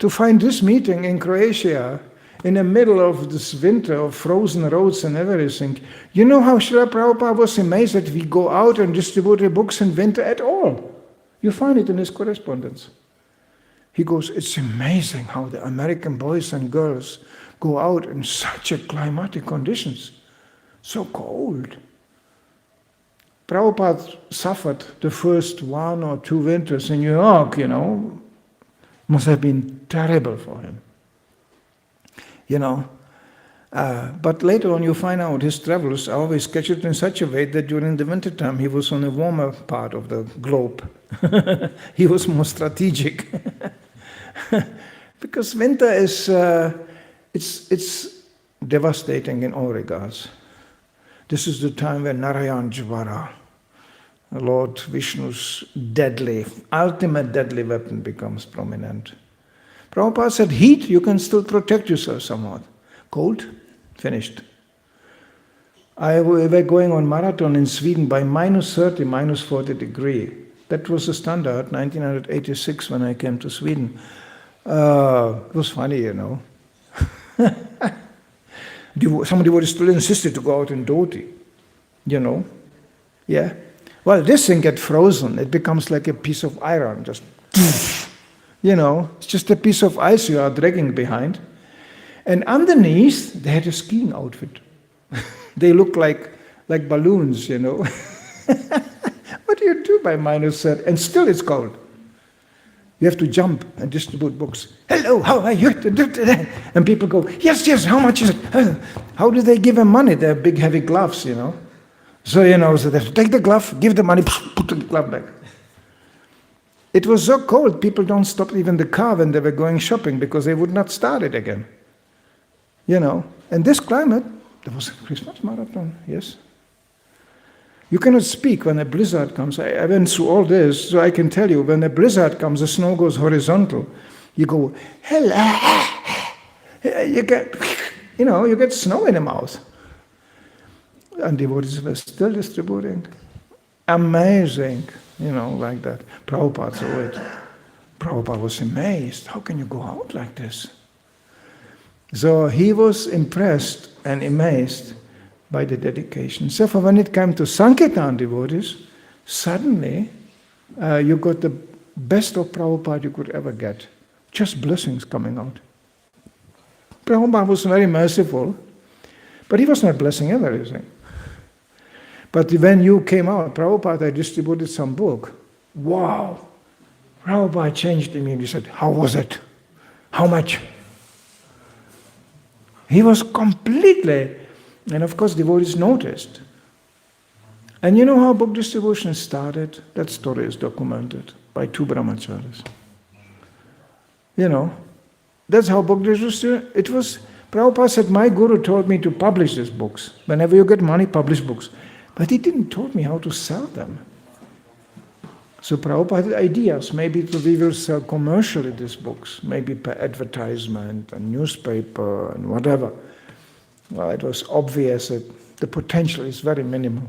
To find this meeting in Croatia, in the middle of this winter of frozen roads and everything. You know how Srila Prabhupada was amazed that we go out and distribute the books in winter at all. You find it in his correspondence. He goes, it's amazing how the American boys and girls go out in such a climatic conditions. So cold. Prabhupada suffered the first 1 or 2 winters in New York, Must have been terrible for him. But later on you find out his travels are always scheduled in such a way that during the winter time he was on the warmer part of the globe. He was more strategic. Because winter is, it's devastating in all regards. This is the time when Narayan Jvara, Lord Vishnu's ultimate deadly weapon becomes prominent. Prabhupada said, heat, you can still protect yourself somewhat. Cold, finished. We were going on marathon in Sweden by -30, -40 degree. That was the standard, 1986 when I came to Sweden. It was funny, Some devotees still insisted to go out in dhoti, Yeah. Well, this thing gets frozen. It becomes like a piece of iron, just, it's just a piece of ice you are dragging behind. And underneath, they had a skiing outfit. They look like balloons, What do you do by -30? And still it's cold. You have to jump and distribute books. Hello, how are you? And people go, yes, how much is it? How do they give them money? They have big heavy gloves, So, so they have to take the glove, give the money, put the glove back. It was so cold, people don't stop even the car when they were going shopping because they would not start it again. And this climate, there was a Christmas marathon, yes. You cannot speak when a blizzard comes. I went through all this, so I can tell you, when a blizzard comes, the snow goes horizontal. You go, hello. You get snow in the mouth. And devotees were still distributing. Amazing, like that. Prabhupada saw it. Prabhupada was amazed. How can you go out like this? So he was impressed and amazed by the dedication. So for when it came to Sankirtan devotees, suddenly you got the best of Prabhupada you could ever get. Just blessings coming out. Prabhupada was very merciful, but he was not blessing everything. But when you came out, Prabhupada distributed some book. Wow! Prabhupada changed immediately. He said, how was it? How much? He was completely, and of course devotees noticed. And you know how book distribution started? That story is documented by 2 brahmacharis. That's how book distribution, it was, Prabhupada said, my guru told me to publish these books. Whenever you get money, publish books. But he didn't tell me how to sell them. So Prabhupada had ideas, maybe we will sell commercially these books, maybe per advertisement and newspaper and whatever. Well, it was obvious that the potential is very minimal.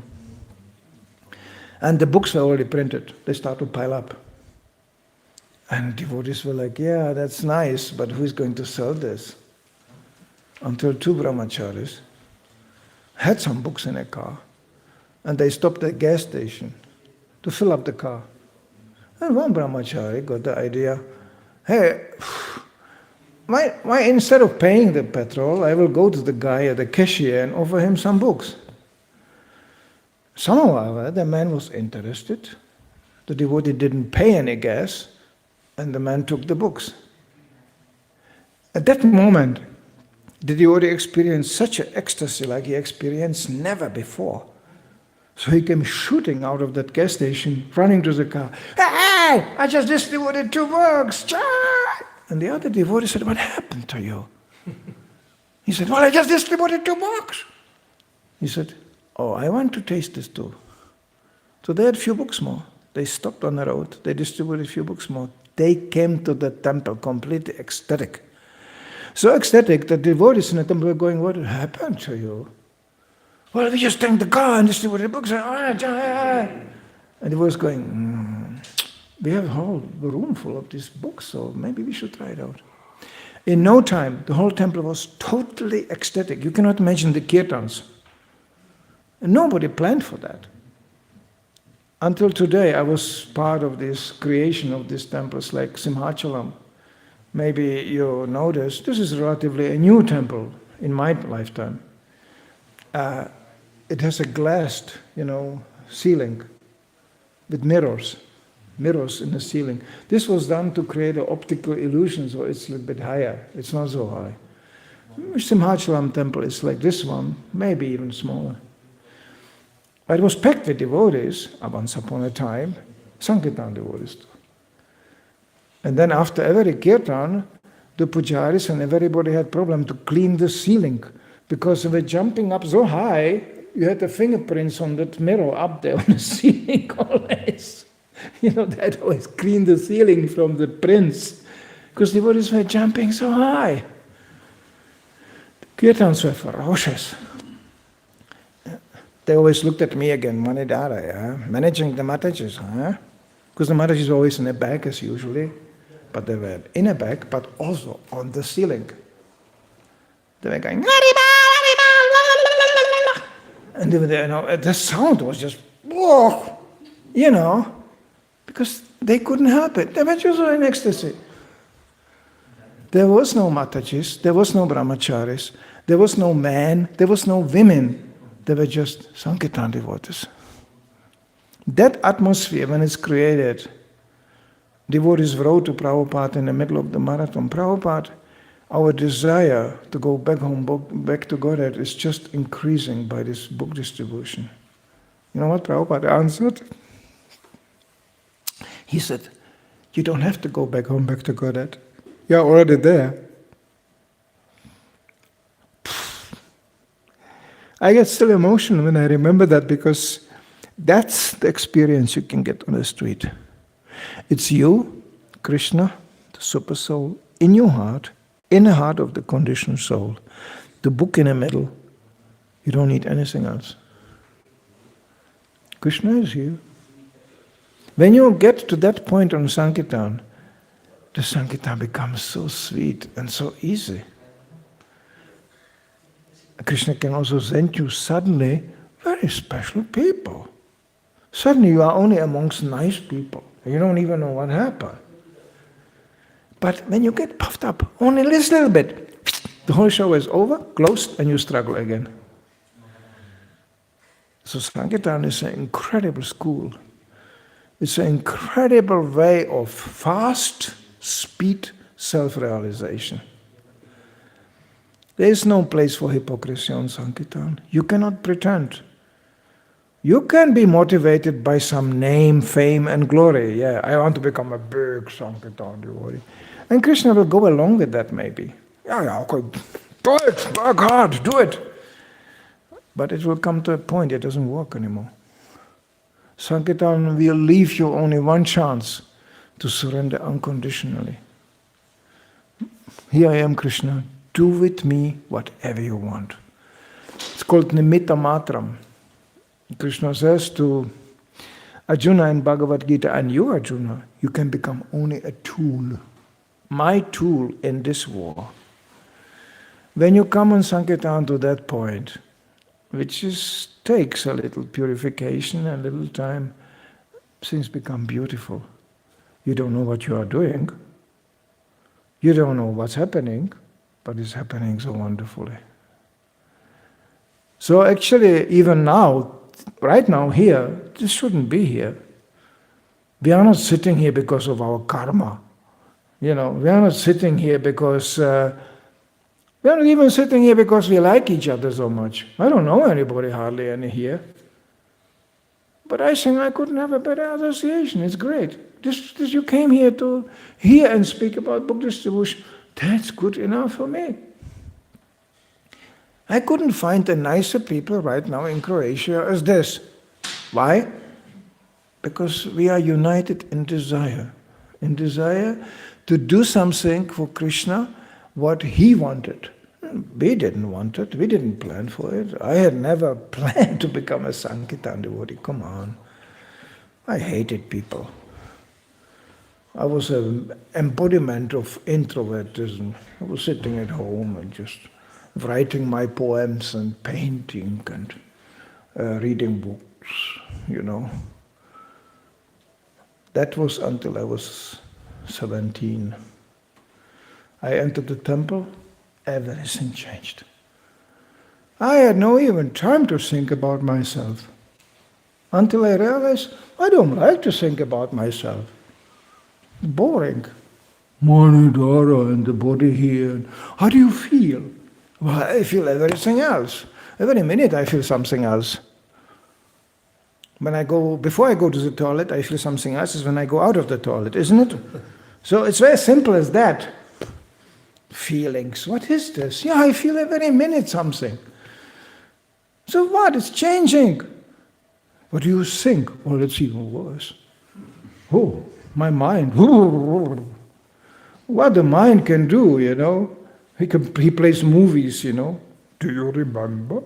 And the books were already printed. They started to pile up. And devotees were like, yeah, that's nice, but who's going to sell this? Until 2 brahmacharis had some books in a car, and they stopped at a gas station to fill up the car. And one brahmachari got the idea, hey, why instead of paying the petrol, I will go to the guy at the cashier and offer him some books. Somehow the man was interested. The devotee didn't pay any gas, and the man took the books. At that moment, the devotee experienced such an ecstasy like he experienced never before. So he came shooting out of that gas station, running to the car. Hey, I just distributed 2 books. And the other devotee said, what happened to you? He said, well, I just distributed 2 books. He said, oh, I want to taste this too. So they had a few books more. They stopped on the road. They distributed a few books more. They came to the temple completely ecstatic. So ecstatic that the devotees in the temple were going, what happened to you? Well, we just tanked the car and distributed books. And he was going, we have a whole room full of these books, so maybe we should try it out. In no time, the whole temple was totally ecstatic. You cannot imagine the kirtans. And nobody planned for that. Until today, I was part of this creation of these temples like Simhachalam. Maybe you noticed, this is relatively a new temple in my lifetime. It has a glassed, ceiling with mirrors in the ceiling. This was done to create an optical illusion, so it's a little bit higher. It's not so high. Simhachalam temple is like this one, maybe even smaller. But it was packed with devotees once upon a time, Sankirtan devotees too. And then after every kirtan, the pujaris and everybody had problem to clean the ceiling because they were jumping up so high, you had the fingerprints on that mirror up there on the ceiling always. They had always cleaned the ceiling from the prints because devotees were jumping so high. The kirtans were ferocious. They always looked at me again, Manidar, managing the Matajis, because the Matajis were always in a bag as usually, but they were in a bag, but also on the ceiling. They were going, and the sound was just, because they couldn't help it. They were just in ecstasy. There was no Matajis, there was no brahmacharis, there was no man, there was no women. They were just Sankirtan devotees. That atmosphere, when it's created, devotees wrote to Prabhupada in the middle of the marathon, Prabhupada, our desire to go back home, back to Godhead is just increasing by this book distribution. You know what Prabhupada answered? He said, you don't have to go back home, back to Godhead. You're already there. I get still emotional when I remember that because that's the experience you can get on the street. It's you, Krishna, the super soul, in your heart, in the heart of the conditioned soul. The book in the middle, you don't need anything else. Krishna is here. When you get to that point on Sankirtan, the Sankirtan becomes so sweet and so easy. Krishna can also send you suddenly very special people. Suddenly you are only amongst nice people. You don't even know what happened. But when you get puffed up, only this little bit, the whole show is over, closed, and you struggle again. So Sankirtan is an incredible school. It's an incredible way of fast speed self-realization. There is no place for hypocrisy on Sankirtan. You cannot pretend. You can be motivated by some name, fame, and glory. Yeah, I want to become a big Sankirtan devotee. And Krishna will go along with that maybe. Yeah, okay, do it, work hard, do it. But it will come to a point it doesn't work anymore. Sankirtan will leave you only one chance to surrender unconditionally. Here I am, Krishna. Do with me whatever you want. It's called Nimitta Matram. Krishna says to Arjuna in Bhagavad Gita, and you, Arjuna, you can become only a tool. My tool in this war. When you come on Sankirtan to that point, which takes a little purification and a little time, things become beautiful. You don't know what you are doing. You don't know what's happening, but it's happening so wonderfully. So actually, even now, right now here, this shouldn't be here. We are not sitting here because of our karma. We are not sitting here because, we are not even sitting here because we like each other so much. I don't know anybody, hardly any here. But I think I couldn't have a better association. It's great. This you came here to hear and speak about book distribution. That's good enough for me. I couldn't find a nicer people right now in Croatia as this. Why? Because we are united in desire. In desire to do something for Krishna, what he wanted. We didn't want it, we didn't plan for it. I had never planned to become a Sankirtan devotee, come on. I hated people. I was an embodiment of introvertism. I was sitting at home and just writing my poems and painting and reading books, That was until I was 17. I entered the temple, everything changed. I had no even time to think about myself. Until I realized, I don't like to think about myself. Boring. Manidar and the body here. How do you feel? Well, I feel everything else. Every minute I feel something else. Before I go to the toilet, I feel something else is when I go out of the toilet, isn't it? So it's very simple as that. Feelings. What is this? Yeah, I feel every minute something. So what? It's changing. What do you think? Well, it's even worse. Oh, my mind. What the mind can do, He plays movies, Do you remember?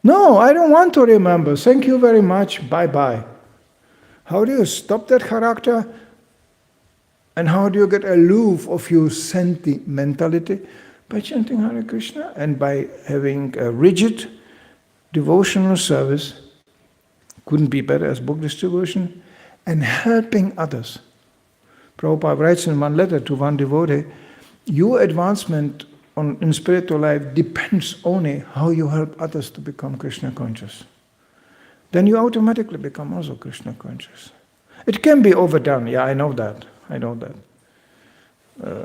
No, I don't want to remember. Thank you very much. Bye-bye. How do you stop that character? And how do you get aloof of your sentimentality? By chanting Hare Krishna and by having a rigid devotional service, couldn't be better as book distribution, and helping others. Prabhupada writes in one letter to one devotee, your advancement in spiritual life depends only how you help others to become Krishna conscious. Then you automatically become also Krishna conscious. It can be overdone, yeah, I know that.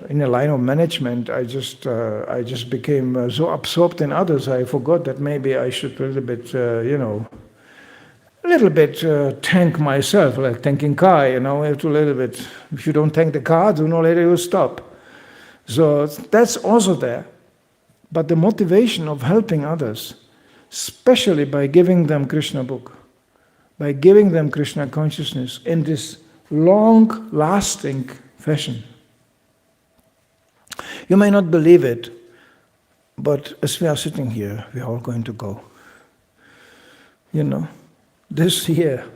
In the line of management, I just became so absorbed in others, I forgot that maybe I should a little bit thank myself, like thanking car, if you don't thank the car, sooner or later you stop. So that's also there. But the motivation of helping others, especially by giving them Krishna book, by giving them Krishna consciousness in this long-lasting fashion. You may not believe it, but as we are sitting here, we are all going to go. This year.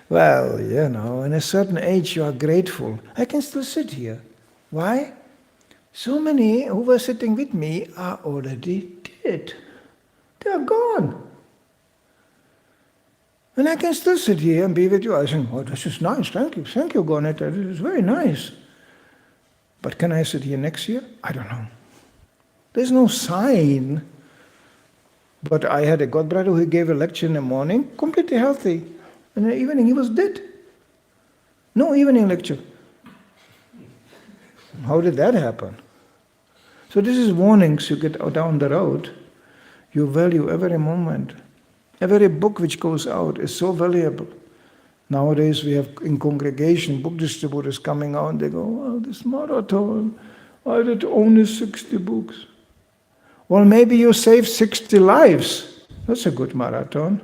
Well, in a certain age you are grateful. I can still sit here. Why? So many who were sitting with me are already dead. They are gone. And I can still sit here and be with you. I think, oh, this is nice. Thank you, Goneta. This is very nice. But can I sit here next year? I don't know. There's no sign. But I had a godbrother who gave a lecture in the morning, completely healthy. And in the evening he was dead. No evening lecture. How did that happen? So this is warnings you get down the road. You value every moment. Every book which goes out is so valuable. Nowadays we have in congregation book distributors coming out and they go, well, this marathon, I did only 60 books. Well, maybe you saved 60 lives. That's a good marathon.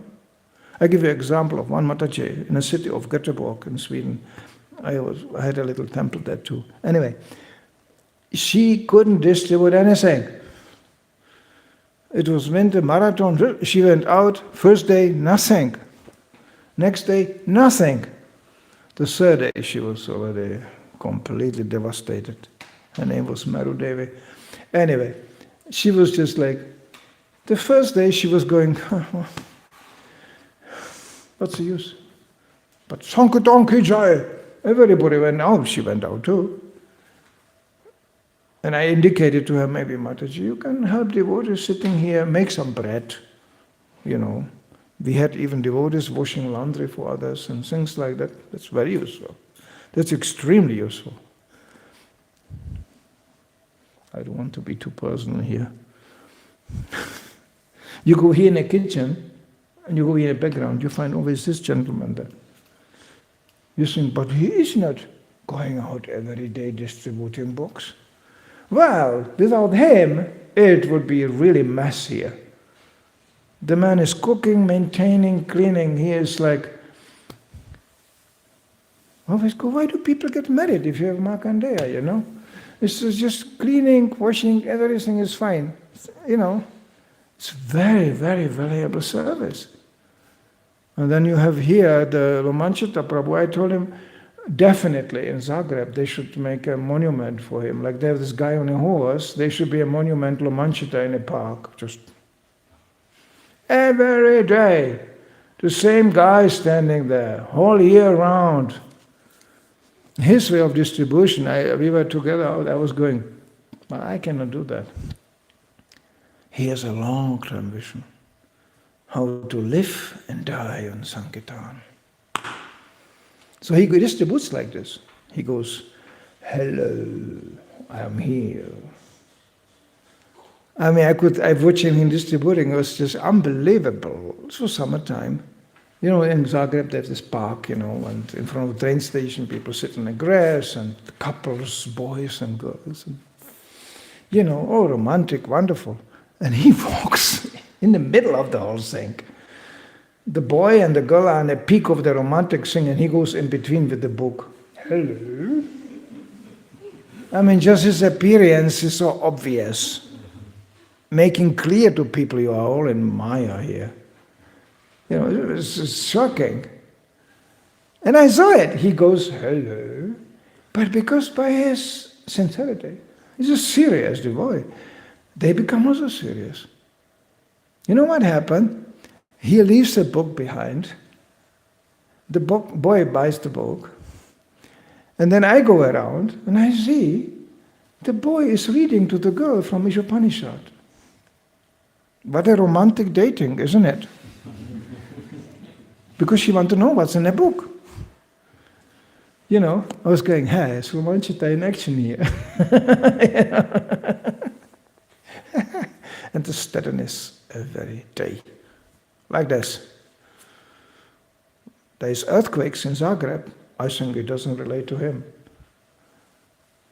I give you an example of one Mataji in the city of Göteborg in Sweden. I had a little temple there too. Anyway, she couldn't distribute anything. It was winter marathon. She went out, first day, nothing. Next day, nothing. The third day, she was already completely devastated. Her name was Maru Devi. Anyway, she was just like, the first day she was going, what's the use? But Sankirtan ki jai. Everybody went out. She went out too. And I indicated to her, maybe Mataji, you can help devotees sitting here, make some bread. We had even devotees washing laundry for others and things like that. That's very useful. That's extremely useful. I don't want to be too personal here. You go here in the kitchen, and you go here in the background, you find always this gentleman there. You think, but he is not going out every day distributing books. Well, without him, it would be really messier. The man is cooking, maintaining, cleaning. He is like, always go, why do people get married if you have Markandeya, It's just cleaning, washing, everything is fine. It's very, very valuable service. And then you have here the Lomanchita Prabhu. I told him, definitely in Zagreb they should make a monument for him. Like they have this guy on a horse, there should be a monument Lomanchita in a park. Just every day The same guy standing there, whole year round. His way of distribution, we were together, I was going, well, I cannot do that. He has a long-term vision. How to live and die on Sankirtan. So he distributes like this. He goes, hello, I am here. I mean, I watched him distributing, it was just unbelievable. It was summertime. You know, in Zagreb there's this park, you know, and in front of the train station people sit on the grass, and couples, boys and girls. And, you know, oh, romantic, wonderful. And he walks in the middle of the whole thing. The boy and the girl are on the peak of the romantic thing, and he goes in between with the book. Hello. I mean, just his appearance is so obvious, making clear to people you are all in Maya here. You know, it's shocking. And I saw it. He goes, hello. But because by his sincerity, he's a serious devotee, they become also serious. You know what happened? He leaves the book behind. The boy buys the book. And then I go around and I see the boy is reading to the girl from Ishopanishad. What a romantic dating, isn't it? Because she wants to know what's in the book. You know, I was going, hey, it's Romanchita in action here. And the steadiness every day. Like this. There's earthquakes in Zagreb. I think it doesn't relate to him.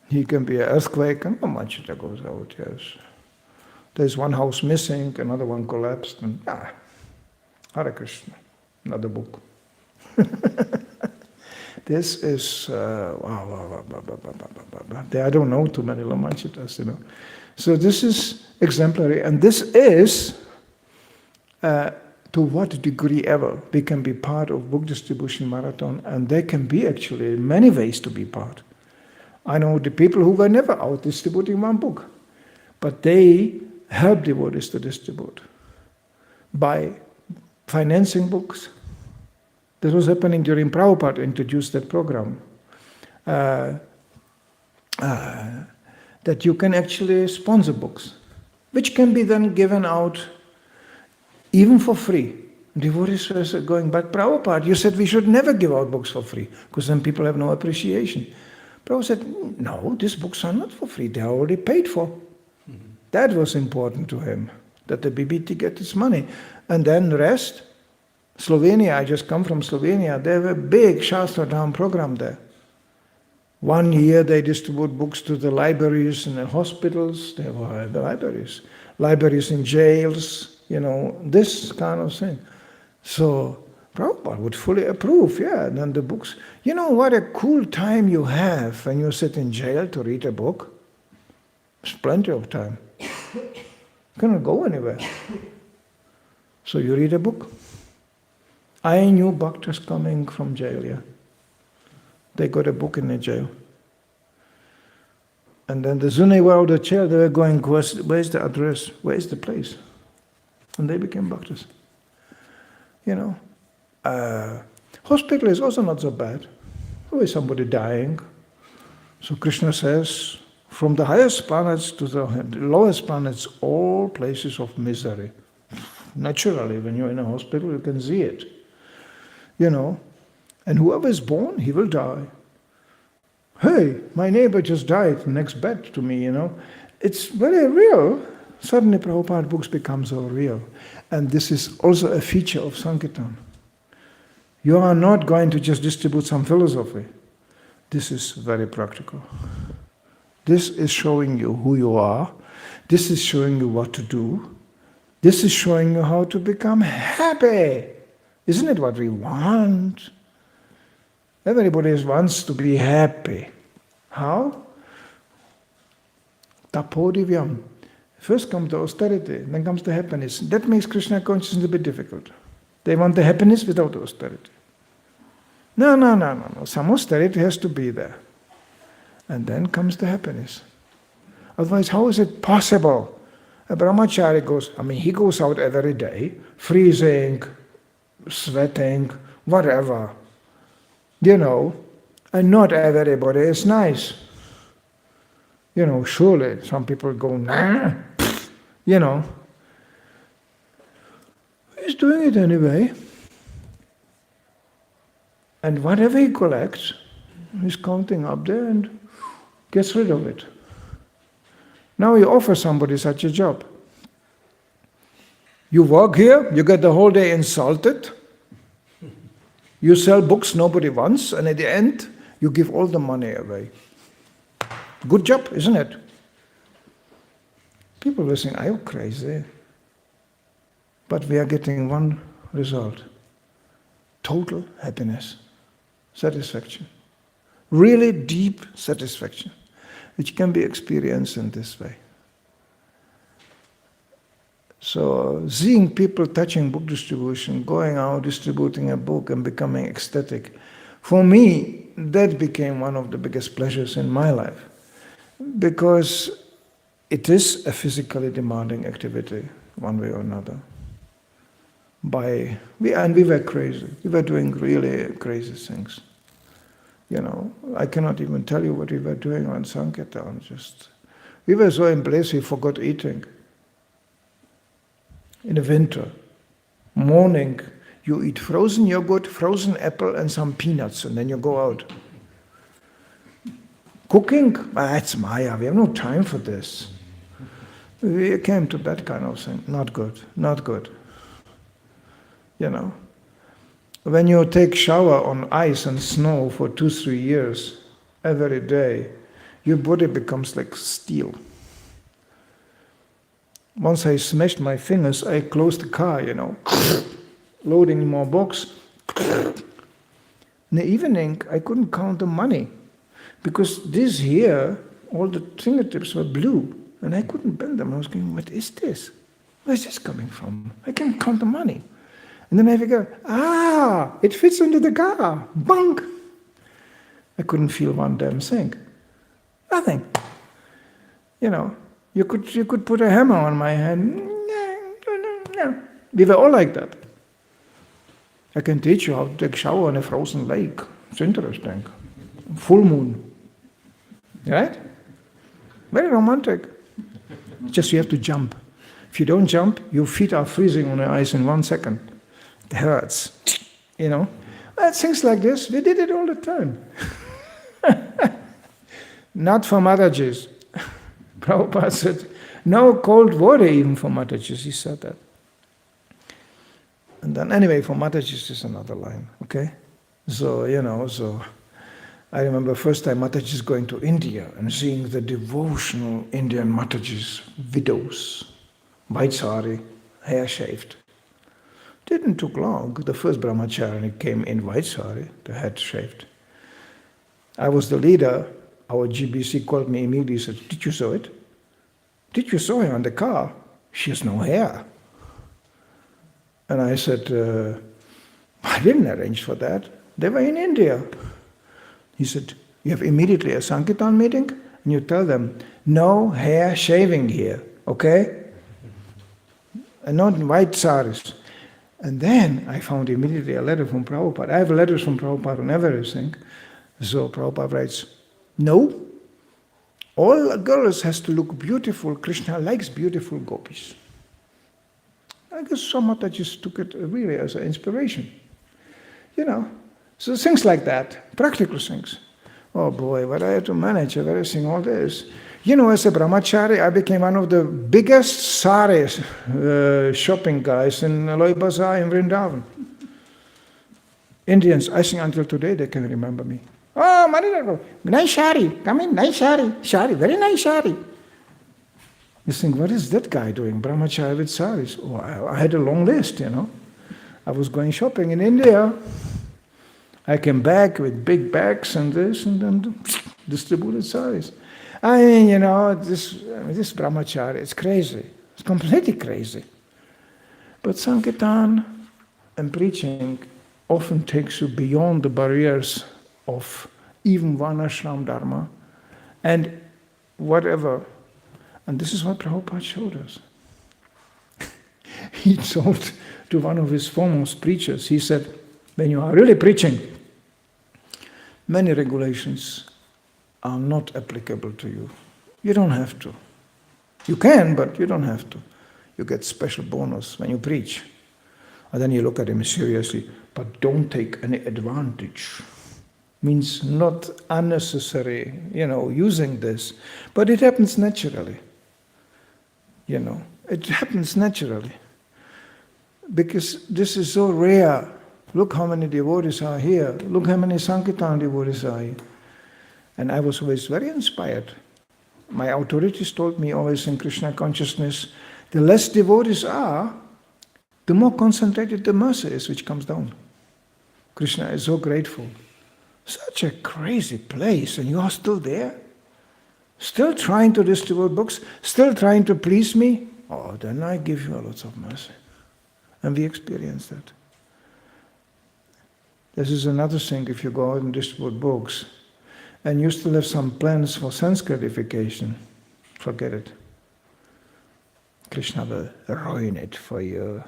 He can be an earthquake, and Romanchita goes out, yes. There's one house missing, another one collapsed, and Hare Krishna. Another book. This is, I don't know too many Lamanchitas, you know. So this is exemplary, and this is, to what degree ever, we can be part of book distribution marathon, and there can be actually many ways to be part. I know the people who were never out distributing one book, but they help devotees to distribute by financing books. This was happening during Prabhupada introduced that program. That you can actually sponsor books, which can be then given out even for free. Devotees were going, but Prabhupada, you said we should never give out books for free, because then people have no appreciation. Prabhupada said, no, these books are not for free, they are already paid for. Mm-hmm. That was important to him, that the BBT gets its money. And then the rest, Slovenia, I just come from Slovenia, they have a big Shastra Dham program there. 1 year they distribute books to the libraries in the hospitals, they have the libraries in jails, you know, this kind of thing. So Prabhupada would fully approve, and then the books. You know what a cool time you have when you sit in jail to read a book? There's plenty of time. You cannot go anywhere. So you read a book. I knew bhaktas coming from jail, They got a book in the jail. And then the Zune were out of the jail, they were going, where's the address? Where's the place? And they became bhaktas. You know. Hospital is also not so bad. Always somebody dying. So Krishna says, from the highest planets to the lowest planets, all places of misery. Naturally, when you're in a hospital, you can see it. You know, and whoever is born, he will die. Hey, my neighbor just died, next bed to me, you know. It's very real. Suddenly Prabhupada books become so real. And this is also a feature of Sankirtan. You are not going to just distribute some philosophy. This is very practical. This is showing you who you are. This is showing you what to do. This is showing you how to become happy. Isn't it what we want? Everybody wants to be happy. How? Tapodivyam. First comes the austerity, then comes the happiness. That makes Krishna consciousness a bit difficult. They want the happiness without austerity. No. Some austerity has to be there. And then comes the happiness. Otherwise, how is it possible? A brahmachari goes, he goes out every day, freezing, sweating, whatever. You know, and not everybody is nice. You know, surely some people go, nah, you know. He's doing it anyway. And whatever he collects, he's counting up there and gets rid of it. Now you offer somebody such a job. You work here, you get the whole day insulted. You sell books nobody wants, and at the end, you give all the money away. Good job, isn't it? People will think, are you crazy? But we are getting one result. Total happiness, satisfaction. Really deep satisfaction, which can be experienced in this way. So, seeing people touching book distribution, going out, distributing a book and becoming ecstatic, for me, that became one of the biggest pleasures in my life. Because it is a physically demanding activity, one way or another. And we were crazy. We were doing really crazy things. You know, I cannot even tell you what we were doing on Sankirtan. We were so embraced we forgot eating. In the winter, morning, you eat frozen yogurt, frozen apple and some peanuts, and then you go out. Cooking? That's Maya, we have no time for this. We came to that kind of thing. Not good, not good. You know, when you take shower on ice and snow for 2-3 years, every day, your body becomes like steel. Once I smashed my fingers, I closed the car, you know, loading more books. In the evening, I couldn't count the money, because this here, all the fingertips were blue, and I couldn't bend them. I was going, what is this? Where's this coming from? I can't count the money. And then I figured, it fits into the car. Bunk! I couldn't feel one damn thing. Nothing. You know, you could put a hammer on my hand. No. We were all like that. I can teach you how to take a shower in a frozen lake. It's interesting. Full moon. Right? Very romantic. Just you have to jump. If you don't jump, your feet are freezing on the ice in 1 second. It hurts. You know? Things like this, we did it all the time. Not for Maharajis. Prabhupada said, no cold water even for Maharajis. He said that. And then anyway, for Maharajis is another line, okay? So, you know, I remember first time Maharajis going to India and seeing the devotional Indian Maharajis, widows, white sari, hair shaved. Didn't took long. The first brahmachari came in white sari, the head shaved. I was the leader. Our GBC called me immediately and said, did you saw it? Did you saw her on the car? She has no hair. And I said, I didn't arrange for that. They were in India. He said, you have immediately a Sankirtan meeting and you tell them, no hair shaving here, okay? And not white saris. And then I found immediately a letter from Prabhupada. I have letters from Prabhupada on everything. So Prabhupada writes, no, all girls has to look beautiful. Krishna likes beautiful gopis. I guess some Matajis took it really as an inspiration. You know, so things like that, practical things. Oh boy, what I had to manage everything, all this. You know, as a brahmachari, I became one of the biggest saris shopping guys in Loi Bazaar in Vrindavan. Indians, I think until today they can remember me. Oh, Manidar, nice shari, come in, nice shari, very nice shari. You think, what is that guy doing, brahmachari with saris? Oh, I had a long list, you know. I was going shopping in India. I came back with big bags and this, and then distributed saris. I mean, you know, this brahmachari, it's crazy. It's completely crazy. But Sankirtan and preaching often takes you beyond the barriers of even Varnashram Dharma and whatever. And this is what Prabhupada showed us. He told to one of his foremost preachers. He said, when you are really preaching, many regulations are not applicable to you. You don't have to. You can, but you don't have to. You get special bonus when you preach. And then you look at him seriously, but don't take any advantage. Means not unnecessary, using this. But it happens naturally. It happens naturally. Because this is so rare. Look how many devotees are here. Look how many Sankirtan devotees are here. And I was always very inspired. My authorities told me always in Krishna consciousness, the less devotees are, the more concentrated the mercy is which comes down. Krishna is so grateful. Such a crazy place, and you are still there? Still trying to distribute books? Still trying to please me? Oh, then I give you lots of mercy. And we experience that. This is another thing if you go out and distribute books, and you still have some plans for Sanskarification, forget it. Krishna will ruin it for you.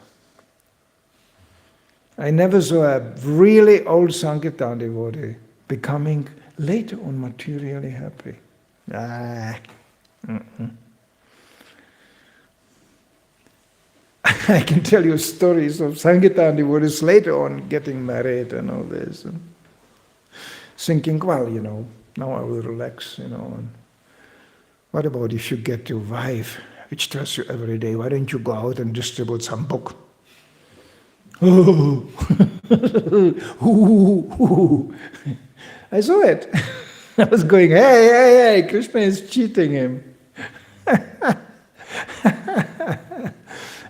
I never saw a really old Sankirtan devotee becoming later on materially happy. I can tell you stories of Sankirtan devotees later on getting married and all this. And thinking, well, now I will relax, And what about if you get your wife, which tells you every day, why don't you go out and distribute some book? Oh, I saw it. I was going, hey, Krishna is cheating him.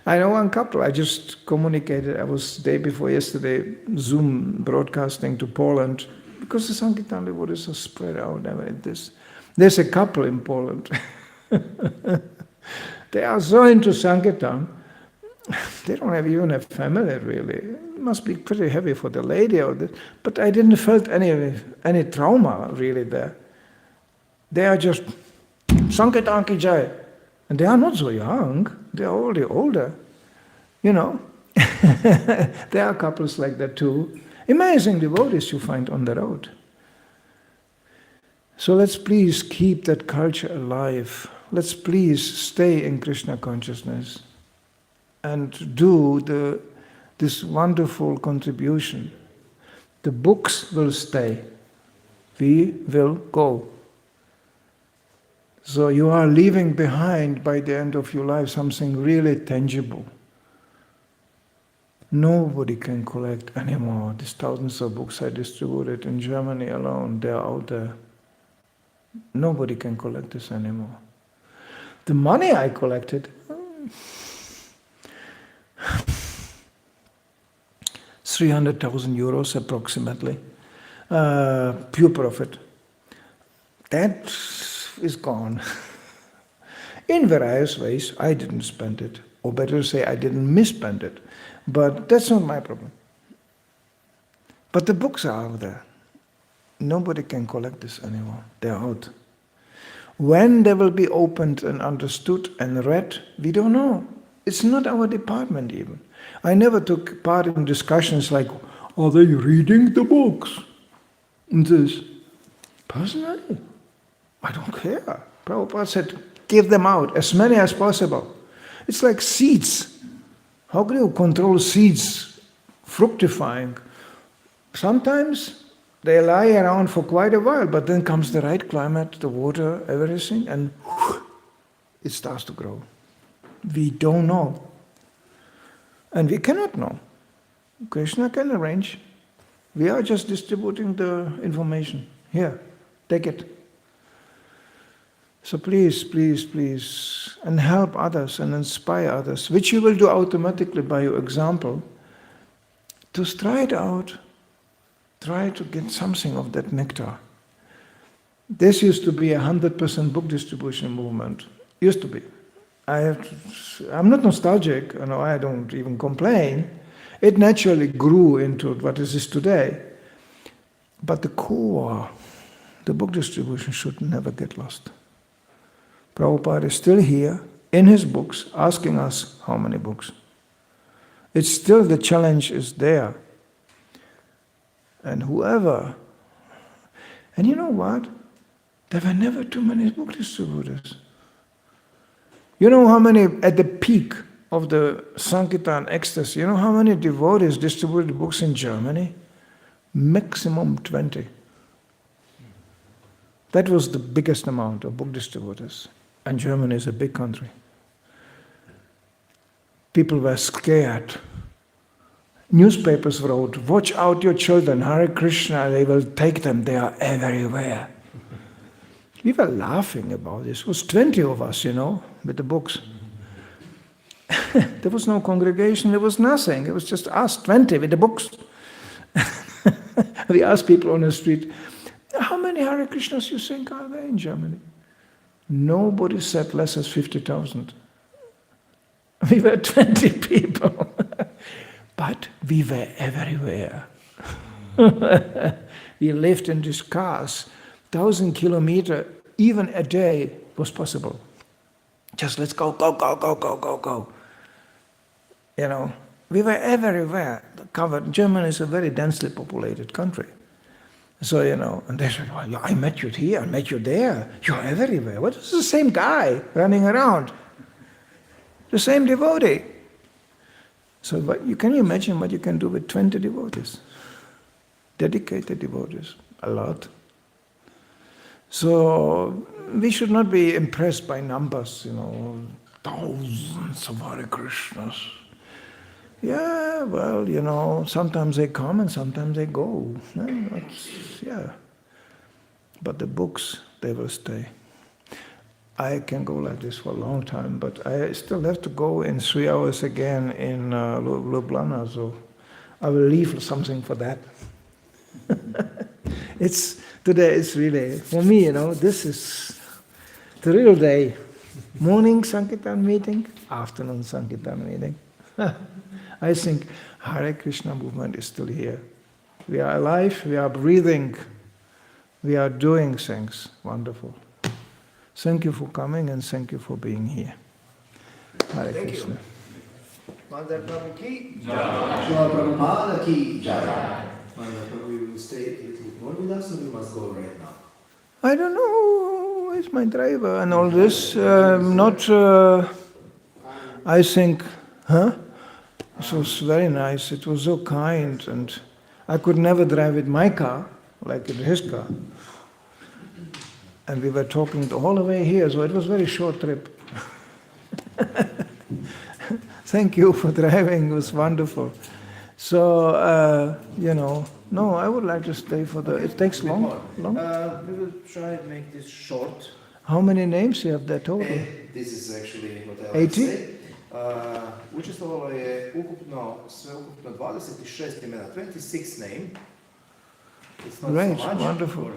I know one couple, I just communicated, I was day before yesterday, Zoom broadcasting to Poland, because the Sankirtan devotees are spread out. There's a couple in Poland. They are so into Sankirtan, they don't even have family really. It must be pretty heavy for the lady, but I didn't felt any trauma really there. They are just Sankirtan ki jai. And they are not so young, they are already older. There are couples like that too. Amazing devotees you find on the road. So let's please keep that culture alive. Let's please stay in Krishna consciousness and do this wonderful contribution. The books will stay. We will go. So you are leaving behind by the end of your life something really tangible. Nobody can collect anymore. These thousands of books I distributed in Germany alone, they are out there. Nobody can collect this anymore. The money I collected, 300,000 euros approximately, pure profit. That is gone. In various ways, I didn't spend it. Or better say, I didn't misspend it. But that's not my problem. But the books are out there. Nobody can collect this anymore. They're out. When they will be opened and understood and read, we don't know. It's not our department even. I never took part in discussions like, are they reading the books? And this. Personally, I don't care. Prabhupada said, give them out, as many as possible. It's like seeds. How can you control seeds fructifying? Sometimes they lie around for quite a while, but then comes the right climate, the water, everything, and it starts to grow. We don't know. And we cannot know. Krishna can arrange. We are just distributing the information. Here, take it. So please, please, please, and help others and inspire others, which you will do automatically by your example, to try it out, try to get something of that nectar. This used to be 100% book distribution movement. Used to be. I'm not nostalgic, I don't even complain. It naturally grew into what it is today. But the core, the book distribution should never get lost. Prabhupada is still here, in his books, asking us how many books. It's still, the challenge is there. And whoever, and you know what? There were never too many book distributors. You know how many, at the peak of the Sankirtan ecstasy, you know how many devotees distributed books in Germany? Maximum 20. That was the biggest amount of book distributors. And Germany is a big country. People were scared. Newspapers wrote, "Watch out your children, Hare Krishna, they will take them, they are everywhere." We were laughing about this. It was 20 of us, with the books. There was no congregation, there was nothing. It was just us, 20 with the books. We asked people on the street, "How many Hare Krishnas you think are there in Germany?" Nobody said less than 50,000. We were 20 people. But we were everywhere. We lived in these cars. 1,000 kilometers, even a day, was possible. Just let's go, go, go, go, go, go, go. We were everywhere covered. Germany is a very densely populated country. So, and they said, "Well, I met you here, I met you there. You're everywhere." What is the same guy running around? The same devotee. So, but can you imagine what you can do with 20 devotees? Dedicated devotees, a lot. So, we should not be impressed by numbers, thousands of Hare Krishnas. Yeah, well, sometimes they come and sometimes they go. Yeah. But the books, they will stay. I can go like this for a long time, but I still have to go in 3 hours again in Ljubljana, so I will leave something for that. Today is really, for me, this is the real day. Morning Sankirtan meeting, afternoon Sankirtan meeting. I think Hare Krishna movement is still here. We are alive, we are breathing, we are doing things. Wonderful. Thank you for coming and thank you for being here. Hare Krishna. Manidar Prabhu ki jai. Srila Prabhupada ki jai. Manidar Prabhu, you will stay a little bit more with us or you must go right now? I don't know, it's my driver and all this. I think, it was very nice, it was so kind, and I could never drive with my car, like in his car. And we were talking all the way here, so it was a very short trip. Thank you for driving, it was wonderful. So, no, I would like to stay for the, it takes long? We will try and make this short. How many names you have there total? This is actually what I like to 80? say. Učestvovalo je sveukupno 26 imena, 26 name. It's not Right, so much wonderful.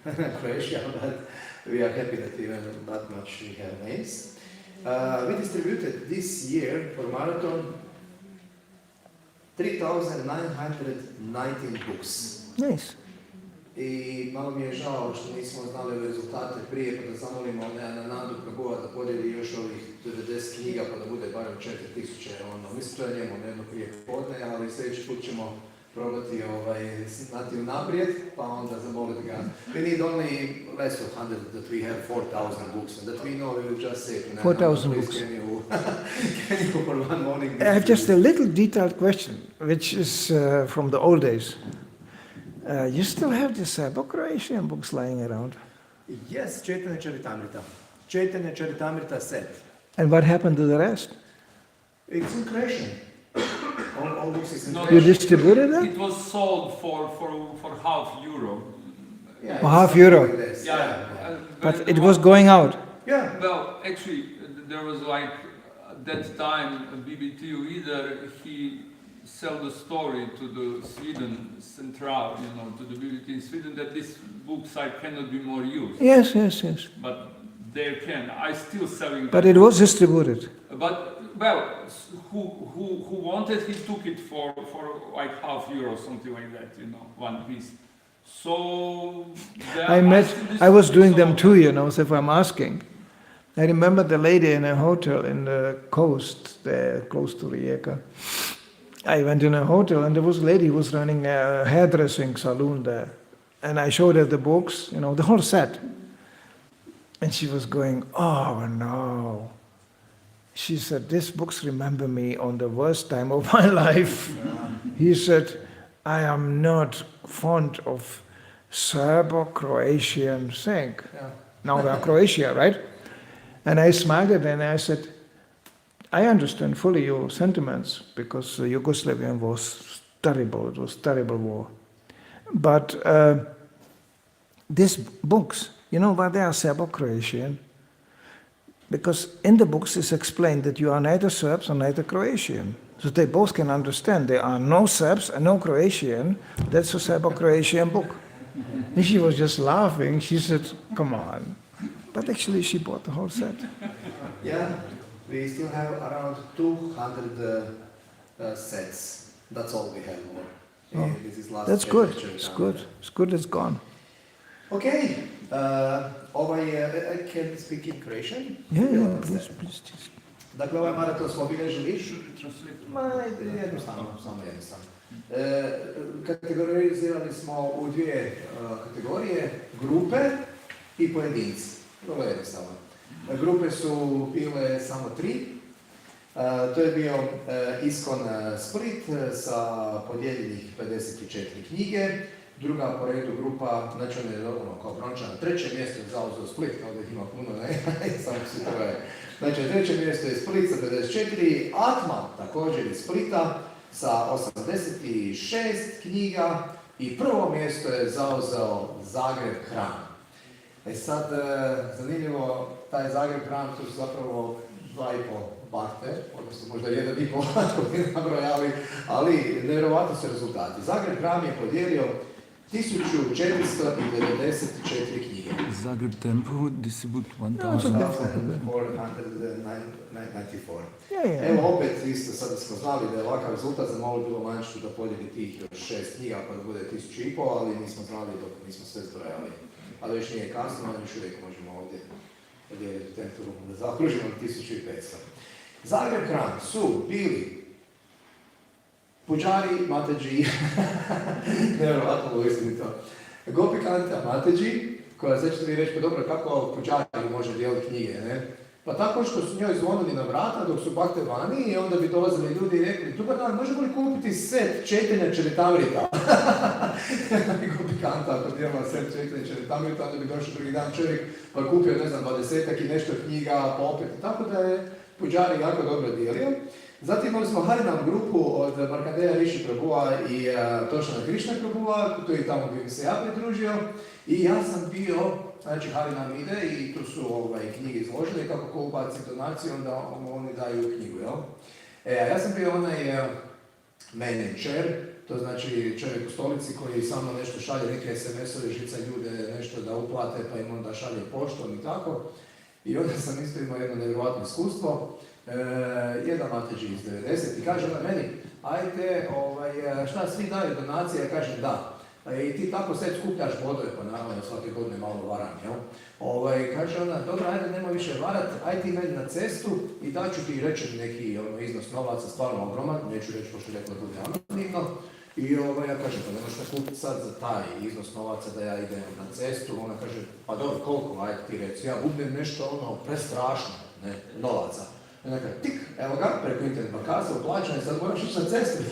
for Croatia, but we are happy that even that much we have names. We distributed this year for marathon 3,919 books. Nice. I malo mi je žao što nismo znali rezultate prije, pa da zamolimo Nandu Prabhuva da podijeli još ovih 90 knjiga pa da bude barem 4.000. Mislim to je njemu jedno prije podne, ali sljedeći put ćemo probati znati unaprijed, pa onda zamoliti ga. We need only less of 100 that we have 4,000 books, and that we know we will just say to 4,000 books. Can you for one morning? I have just a little detailed question, which is from the old days. You still have these book Croatian books lying around. Yes, Chaitanya Charitamrita. Chaitanya Charitamrita set. And what happened to the rest? It's in Croatian. All books is in No, You Croatian. distributed them? It was sold for €0.5. Yeah, Oh, half it's euro. like this. Yeah. But it was going out. Yeah. Well, actually, there was like, at that time, BBTU either he sell the story to the Sweden Central, to the BBT in Sweden, that this book site cannot be more used. Yes. But they can. I still selling. But it was distributed. But well, who wanted, he took it for like €0.5, something like that, one piece. So I was doing them too, so if I'm asking. I remember the lady in a hotel in the coast there, close to Rijeka. I went in a hotel and there was a lady who was running a hairdressing salon there. And I showed her the books, the whole set. And she was going, oh no. She said, these books remember me on the worst time of my life. He said, I am not fond of Serbo-Croatian thing. Yeah. Now we are Croatia, right? And I smiled at her and I said, I understand fully your sentiments because Yugoslavia was terrible, it was a terrible war. But these books, why they are Serbo-Croatian? Because in the books it's explained that you are neither Serbs or neither Croatian. So they both can understand there are no Serbs and no Croatian. That's a Serbo-Croatian book. And she was just laughing. She said, come on. But actually she bought the whole set. Yeah, we still have around 200 sets. That's all we have more. Oh, This is last that's good. lecture It's done. good. It's good it's gone. Okay, I can speak in Croatian? Yeah, please. Dakle, ovaj maraton smo obilježili Translate. jednostavno, samo jednostavno. Kategorizirali smo u dvije kategorije, grupe i pojedinci. Vrlo jednostavno. Grupe su bile samo 3. To je bio Iskon Split sa podijeljenih 54 knjige. Druga po redu grupa, znači on je kao brončana, 3. mjesto je zauzeo Split, kao da ih ima puno, ne? Samo si to je. Znači, 3. mjesto je Split sa 54, Atma također iz Splita sa 86 knjiga i prvo mjesto je zauzeo Zagreb Hram. Sad, zanimljivo, taj Zagreb Hram su zapravo 2,5 bahte, odnosno možda 1,5 ako bi nabrojali, ali nevjerovatni su rezultati. Zagreb Hram je podijelio 1494 knjige. Zagreb Temple distribute 1494. Evo opet isto, sada smo znali da je ovakav rezultat, zamolio bilo Mančiću da podijeli tih još 6 knjiga pa da bude 1500, ali nismo znali dok nismo sve zbrojali. Ali još nije kasno, ali još uvijek možemo ovdje podijeliti Templu da zaokružimo 1500. Zagreb Hram su bili Puđari, Mateđi, nevjerovatno u istinito, Gopikanta Mateđi, koja sad ćete mi reći, pa dobro, kako Puđari može dijeliti knjige, ne? Pa tako što su njoj zvonili na vrata dok su bakte vani i onda bi dolazili ljudi i rekli, dobar dan, možemo li kupiti set četenja Čeritamrita? Gopikanta, ako dijelila set četenja Čeritamrita, onda bi došao drugi dan čovjek pa kupio, 20-ak i nešto knjiga, pa opet. Tako da je Puđari jako dobro dijelio. Zatim imali smo Harinam grupu od Markandeja Rishi Prabhuva i Toshana Krishna Prabhuva, to je tamo gdje bi se ja pridružio. I ja sam bio, znači Harinam ide i tu su knjige izložili, kako ko ubaci donaciju, onda oni daju knjigu, jel? Ja sam bio onaj menadžer, to znači čovjek u stolici koji samo nešto šalje, neke SMS-ove, žica ljude, nešto da uplate, pa im onda šalje poštom i tako. I onda sam isto imao jedno nevjerojatno iskustvo. Jedan Mateđi iz 90 i kaže ona meni, ajde, šta svi daju donacije, ja kažem da. I ti tako sad skupljaš bodove, pa naravno svake godine malo varam, jel? Kaže ona, dobro, ajde, nema više varat, ajde ti meni na cestu i daću ti reći neki iznos novaca, stvarno ogroman, neću reći pošto je rekla bude anonimno. I ja kažem, pa nemaš me kupiti sad za taj iznos novaca da ja idem na cestu. Ona kaže, pa dobro, koliko, ajde ti reci, ja budem nešto prestrašno, ne, novaca. I neka tik, evo ga, preko internet bankarstva, uplaćan i sad moraš ići na cestu.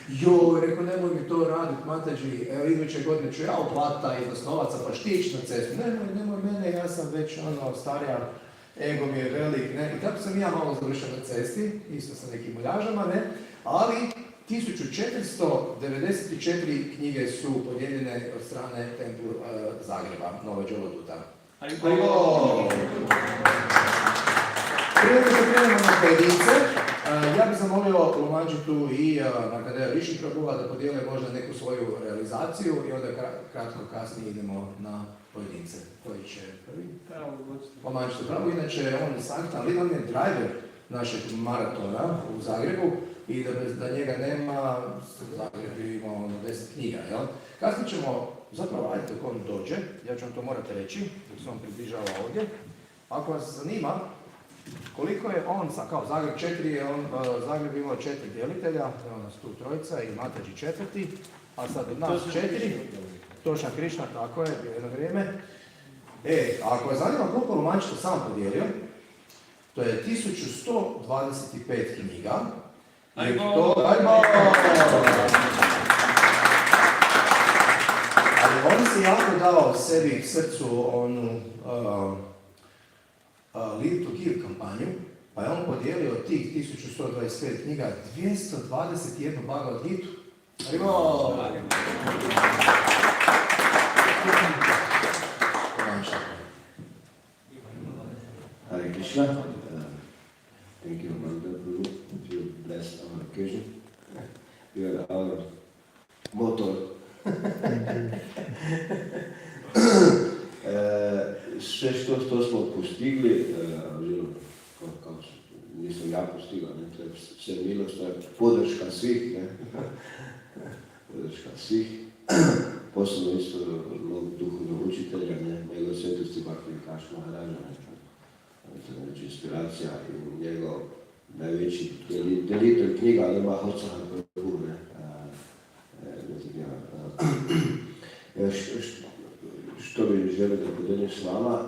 Joj, rekao, nemoj mi to radit, Mateđi, evo iduće godine ću ja uplatiti taj iznos novaca, pa šti ići na cestu. Nemoj mene, ja sam već starija, ego mi je velik, ne. I tako sam ja malo završao na cesti, isto sa nekim muljažama, ne. Ali 1494 knjige su podijeljene od strane Templu Zagreba, Nove Đoloduta. Prije nego što krenemo na pojedince, ja bih zamolio Lomančitu i Markandeja Rishi Prabhuva da podijele možda neku svoju realizaciju i onda kratko kasnije idemo na pojedince. Koji će prvi? Lomančitu Prabhu, inače on je Sankirtan, ali on je driver našeg maratona u Zagrebu i da njega nema, Zagreb je imao 10 knjiga, jel? Kasnije ćemo, zapravo ajde dok on dođe, ja ću vam to morati reći, dok se on približava ovdje. Ako vas zanima, Koliko je on, kao Zagreb 4, Zagreb imao 4 djelitelja, evo nas tu trojica i Matađi četvrti, a sad od nas 4, Toša Krišna, tako je, bio jedno vrijeme. Ako je zanima koliko Romančko sam podijelio, to je 1125 knjiga. Ajmo! Ali on se jako dao sebi srcu onu Live to Give kampanju, pa je on podijelio od tih 1125 knjiga 221 Bhagavad Gitu. Ajmo! Hare Krishna. Thank you, Manidar, prabhu, that you blessed our occasion. You are our motor. Sve što smo postigli, kao nisam ja postigla, to je sve milost, to je podrška svih, podrška svih, posebno isto mog duhovnog učitelja, njegov svetosti Bhakti Vikas Maharaja, znači inspiracija i njegov najveći delitelj knjiga ima Sankirtan prabhu, što bi želio da podelim s vama,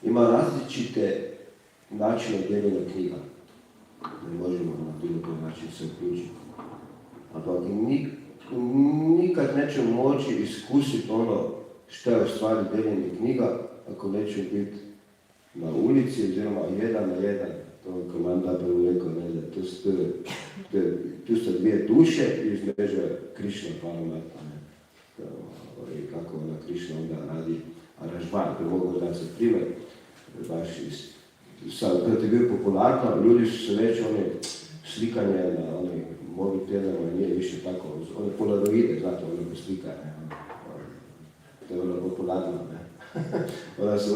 ima različite načine deljenja knjiga. Ne možemo na bilo koji način se uključiti. Ampak nikad nećemo moći iskusiti ono što je u stvari deljenje knjiga ako neće biti na ulici, oziroma jedan na jedan. To je Manidar prvo rekao, da tu su dvije duše između Krišna i Paramatma. I kako ona Krišna onda radi aranžman, koji mogu dati za primjer, baš sad, kada je bio popularno, ljudi su se već slikanje na onih mobitelama, nije više tako, one polaroide, znate, ono slikanje, to je ono popularno, Ona se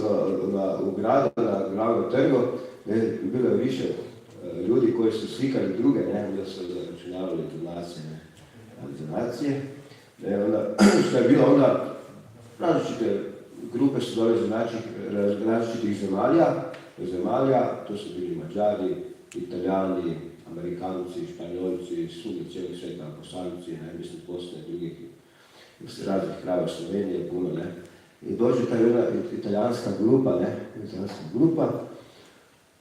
u gradu, na glavnom trgu, bilo je više ljudi koji su slikali druge, onda su zaračunavali donacije. Što je bilo onda, različite grupe su dole različitih zemalja, to su bili Mađari, Italijani, Amerikanci, Španjolci, svugdje cijelog svijeta, Bosanci, mislim poslije drugih raznih krajeva Slovenije, puno, I dođe ta jedna italijanska grupa,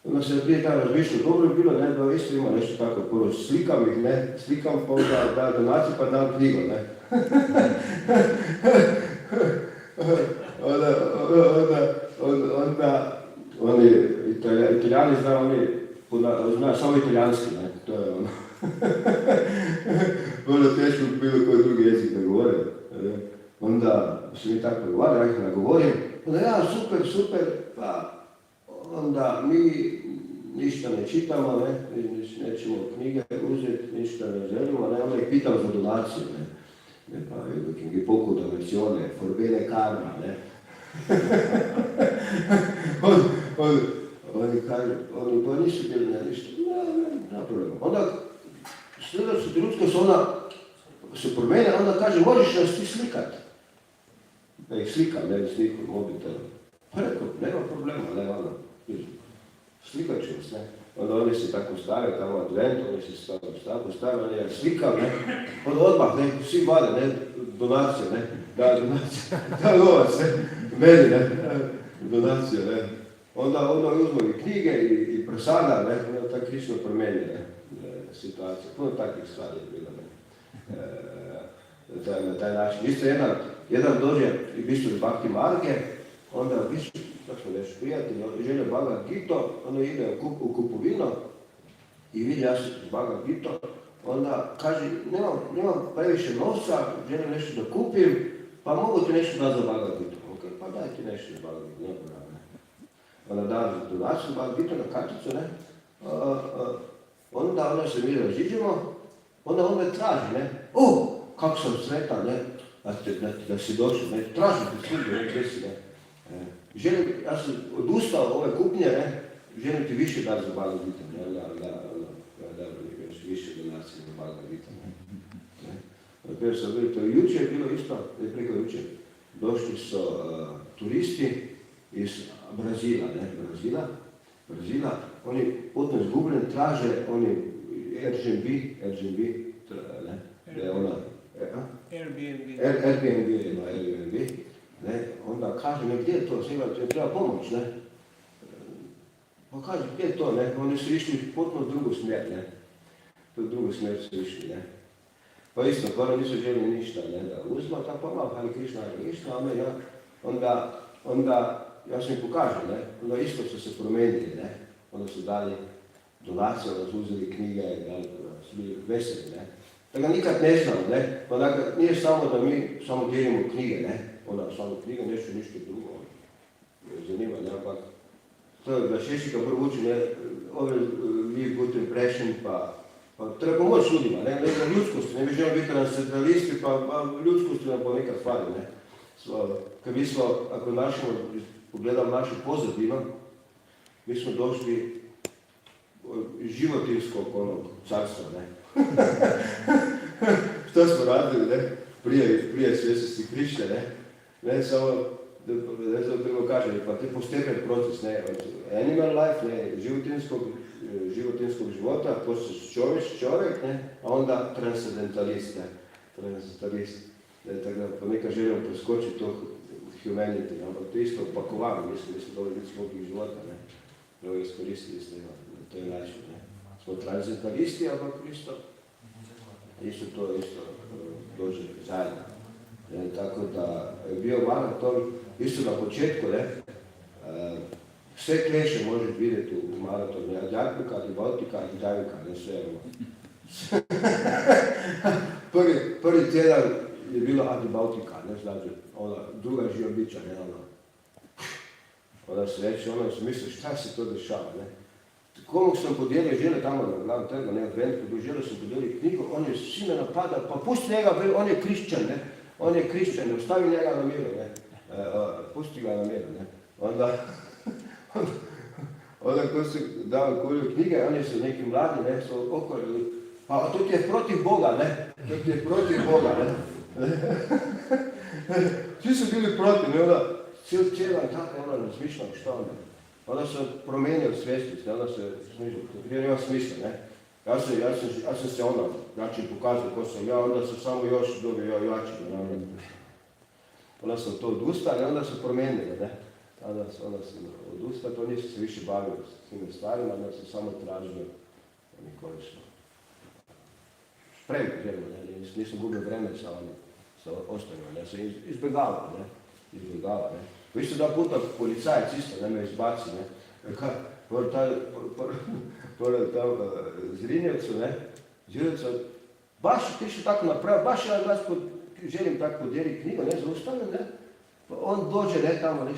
onda se prije taj razmišljao, dobro je bilo, da isto ima nešto tako, prvo slikam ih, slikam pa onda da donaciju pa dam knjigu, Onda oni Italijani znaju samo italijanski, to je ono. Vrlo teško bilo koji drugi jezik da govore. Onda se mi tako pregovarali, ja ih nagovorim, onda ja super, pa onda mi ništa ne čitamo, nećemo knjige uzeti, ništa ne želimo, onda ih pitam za donaciju, pa dok im poco donazione, for bene karma, Oni kažu, oni pa nisu bili ništa, nema problema. Onda sljedeći trenutku se ona se promene, onda kaže, možeš nas ti slikati? Da ih slikam, slikam mobitelom. Pa rekao, nema problema, slikat ću vas, Onda oni se tako stave, tamo advent, oni se stave, oni ja slikam, Onda odmah, svi vade, donacije, da novac, meni, donacija, Onda uzmo i knjige i prosada, onda tako Krišna promeni situacija. Puno takvih stvari je bilo, na taj način. Isto jedan dođe i bistu iz Bhakti Marge, onda bistu, tako smo nešto prijatelji, želio Bhagavad Gita, onda ide u kupovinu i vidi ja se iz Bhagavad Gita, onda kaže, nemam previše novca, želim nešto da kupim, pa mogu ti nešto dati za Bhagavad Gita. Ok, pa daj ti nešto za Bhagavad Gita, onda dam donaciju Bhagavad Gita na karticu, onda se mi raziđemo, onda on me traži, kako sam sretan, da si došao, tražim ti svugdje, gdje si, Želim, ja sam odustao ove kupnje, želim ti više dati za Bhagavad Gita, da više donacije za Bhagavad Gita. Prije sam vidio, to jučer je bilo isto, preko jučer, došli su turisti iz Brazila, Brazila, oni potom izgubljeni traže, oni Airbnb, ne, da je ona, Airbnb, ne, onda kaže mi gdje je to, treba pomoć, ne. Pa kaže, gdje je to, ne, oni su išli potpuno drugu smjer, ne, u drugu smjer su išli, ne. Pa isto, kada nisu želi ništa, ne, da uzma, tako pa malo, Hare Krishna, ja, onda ja sam im pokažem, ne, onda isto su se promenili, ne, onda su dali donacije, onda su uzeli knjige, su bili veseli, ne. Da ga nikad ne znamo, ne, pa da nije samo da mi samo dijelimo knjige, ne, onda samo knjige, nešto drugo, zanima, ne, ampak to je, da šešika prvo uči, ne, ove leave good impression, pa treba pomoći ljudima, ne za ljudskosti, ne bi želimo biti transcendentalisti, pa ljudskosti nam po nekad fali, ne. Kad mi smo, ako pogledam našu pozadinu, mi smo došli životinskog carstva, ne. Što smo radili, ne, prije svjesnosti Krišne, ne, samo, ne znam prvo kažem, pa te postepen proces, ne, animal life, ne, životinskog života, poslije čovjek, ne, a onda transcendentalist, ne, tako da ponekad želimo preskočiti to humanity, ampak to isto opakovano, mislim dobro biti svog života, ne, da ovo iskoristili ste, na to je način, ne. Smo transcendentalisti, ampak isto to dođe zajedno. Tako da je bio maraton, isto na početku, ne, sve kleše možeš vidjeti u maratonu, Adjatmika, Adibautika i Dajvika, ne sve. Prvi tjedan je bilo Adibautika, ne znači, ona druga živa bića, ne, ona se reče, ona se misli šta se to dešava, ne. Komu sam podijelio žele tamo na glavnom trgu, ne, u žele sam podijelio knjigu, on je svime napada, pa pusti njega, on je krišćan, ne, ne, ostavi njega na miru, ne, pusti ga na miru, ne, onda ko su dao kolju knjige, oni su neki mladi, ne, su okorili, pa to ti je protiv Boga, ne, svi su bili protiv, ne, onda cijela tako, ona razmišljala što onda. Onda sam promijenio svjesnost, onda se smišljao, to nema smisla, ne. Ja sam se onda način pokazao ko sam ja, onda sam samo još dobio jači, ne. Onda sam to odustao i onda sam promijenio, ne. Onda sam odustao, to nisam se više bavio s tim stvarima, onda sam samo tražio koji smo spremni, ne. Nisam gubio vremena sa ostalima, ne. Sam izbjegavao, ne. Isto da puta policajac isto, ne, me izbaci, ne. Pored Zrinjevcu, ne, baš ti što tako napravio, baš ja glas želim tako podijeliti knjigu, ne, zaustavljam, ne. On dođe, ne, tamo, ne,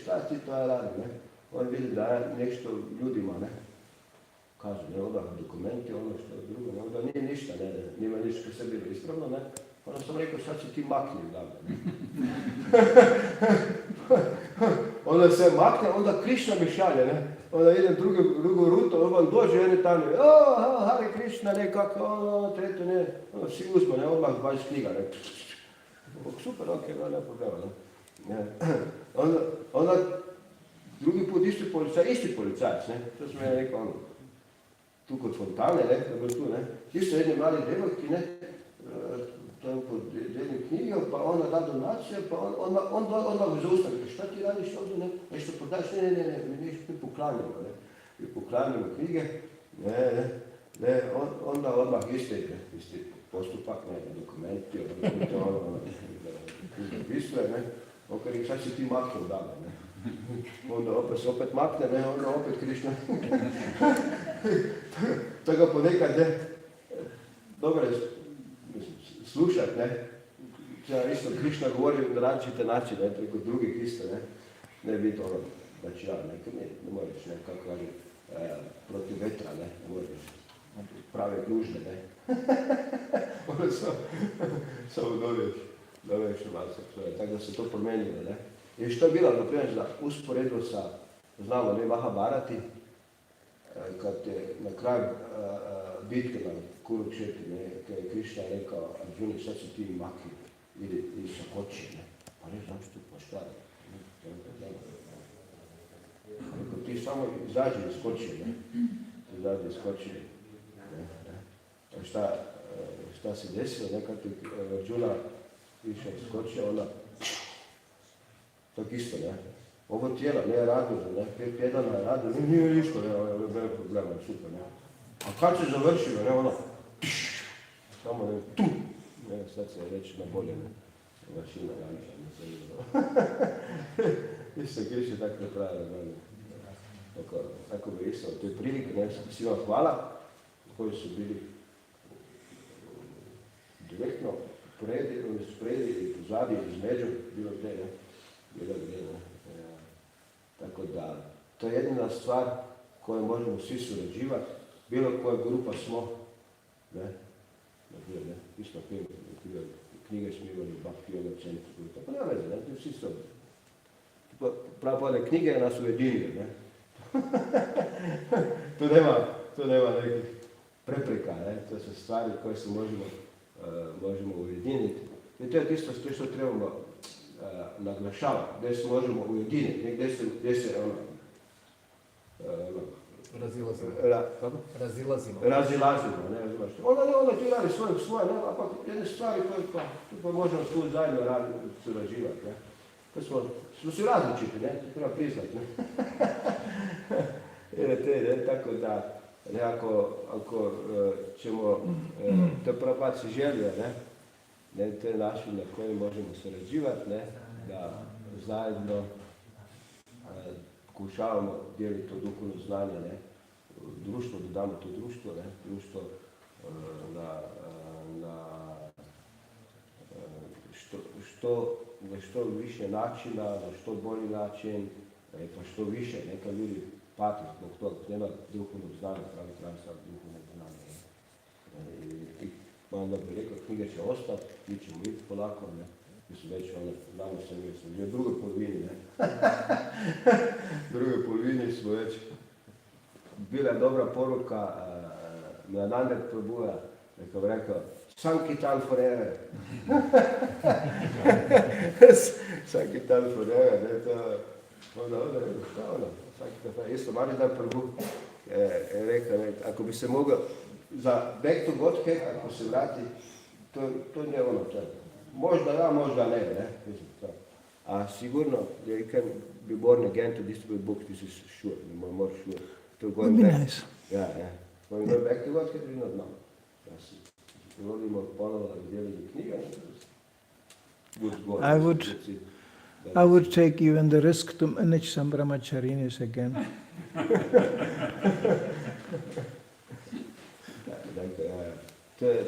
šta ti to radi, ne. On vidi da je nešto ljudima, ne. Kaže, ne, onda dokumenti, ono što drugo, ne, onda nije ništa, ne, nima ništa što se bilo ispravno, ne. Onda sam rekao, sad će ti makni, da, ne. Onda se makne, onda Krišna mi šalje, ne. Onda idem drugu rutu, on dođe, jedne tamo, Hare Krišna, ne, kako, treto, ne, ono, svi uzme, ne, odmah 20 knjiga, ne. Super, ok, nema problema, ne. Onda drugi put isti policajac, ne, to sam ja rekao, ono, tu kod fontane, ne, da tu, ne, isto jedne mali devojki, ne, tamo pod jednim knjigom, pa ona da donacije, pa onda me zaustavi, šta ti radiš ovdje, ne, nešto prodaješ, ne, mi poklanjamo, ne, mi poklanjamo knjige, ne, onda odmah isti postupak, ne, dokumenti, ono, pisuje, ne, okaj, sad si ti maknuo dalje, ne, onda opet makne, ne, onda opet Krišna, tako ponekad, ne, dobro je, slušat, ne, ja isto Krišna govori na različite načine, preko drugih isto, ne biti ono, da ću ja, ne moraš, ne, kako kaže, protiv vetra, ne moraš, prave dužne, ne, ono samo doveš vas, tako da se to promenilo, ne. I što je bilo, na primjer, za usporedbu sa, znamo, ne, Mahabharati, kad je na kraju bitke na Kurukšetru, ne, kad je Krišna rekao, Arjuni, sad se ti makni, idi sa koči, ne, pa ne znam što, pa šta, Rekao, ti samo izađi i skoči, ne? Izađi i skoči. A šta se desilo, nekad ti Arjuna više skočio, ona tak isto, ne? Ovo tijela ne radi, ne? 5 tjedana radi, nije ništa, ne? Ovo je velik problem, super, ne? A kad se završilo, ne? Ono, samo ne, tu! Ne, sad se reći na bolje, ne? Mašina radi, ne se vidio. Isto Kriši tako ne pravi, ne? Tako bi isto, to je prilike, ne? Svima hvala, koji su bili direktno spredi i pozadi, između, bilo gdje, ne? Bilo gdje, ne? Tako da, to je jedina stvar koju možemo svi surađivati, bilo koja grupa smo, ne? Isto knjige smo imali, Bhakti Yoga Centru, pa nema veze, ne? Svi su pravo knjige nas ujedinio, ne? Tu nema nekih prepreka, ne? To su stvari koje se možemo ujediniti. I to je isto što trebamo naglašavati, gdje se možemo ujediniti, gdje se razilazimo, ne znaš. Onda ti radi svoje, ne, pa jedne stvari koje pa možemo tu zajedno surađivati, ne. To smo si različiti, ne, to treba priznati, ne. Tako da, ne, ako ćemo, to Prabhupada si želio, ne, to je način na koji možemo surađivati, ne, da zajedno pokušavamo dijeliti to duhovno znanje, ne, društvo, da damo to društvo, ne, društvo na što više načina, na što bolji način, pa što više, neka ljudi pati zbog toga, nema duhovnog znanja, pravi treba sad duhovnog znanja. I onda bi rekao, knjiga će ostati, mi ćemo iti polako, ne, mi su već znamo se mi smo u drugoj polovini, ne. U drugoj polovini smo već, bila je dobra poruka Manidar prabhuja, neka bi rekao, Sankirtan forever. Sankirtan forever, ne, to, onda, šta ono, Sankirtan forever, isto Manidar prabhu je rekao, ne, ako bi se mogao, za back to Godhead, ako se vrati, to ne ono, to je, možda ja, možda ne, mislim, to. A sigurno, you can be born again to distribute books, this is sure, more sure. To going back. Nice. Yeah. Going back to Godhead, we not know. Volimo ponovo da dijelimo knjiga. I would take even the risk to manage some brahmacharinis again. To je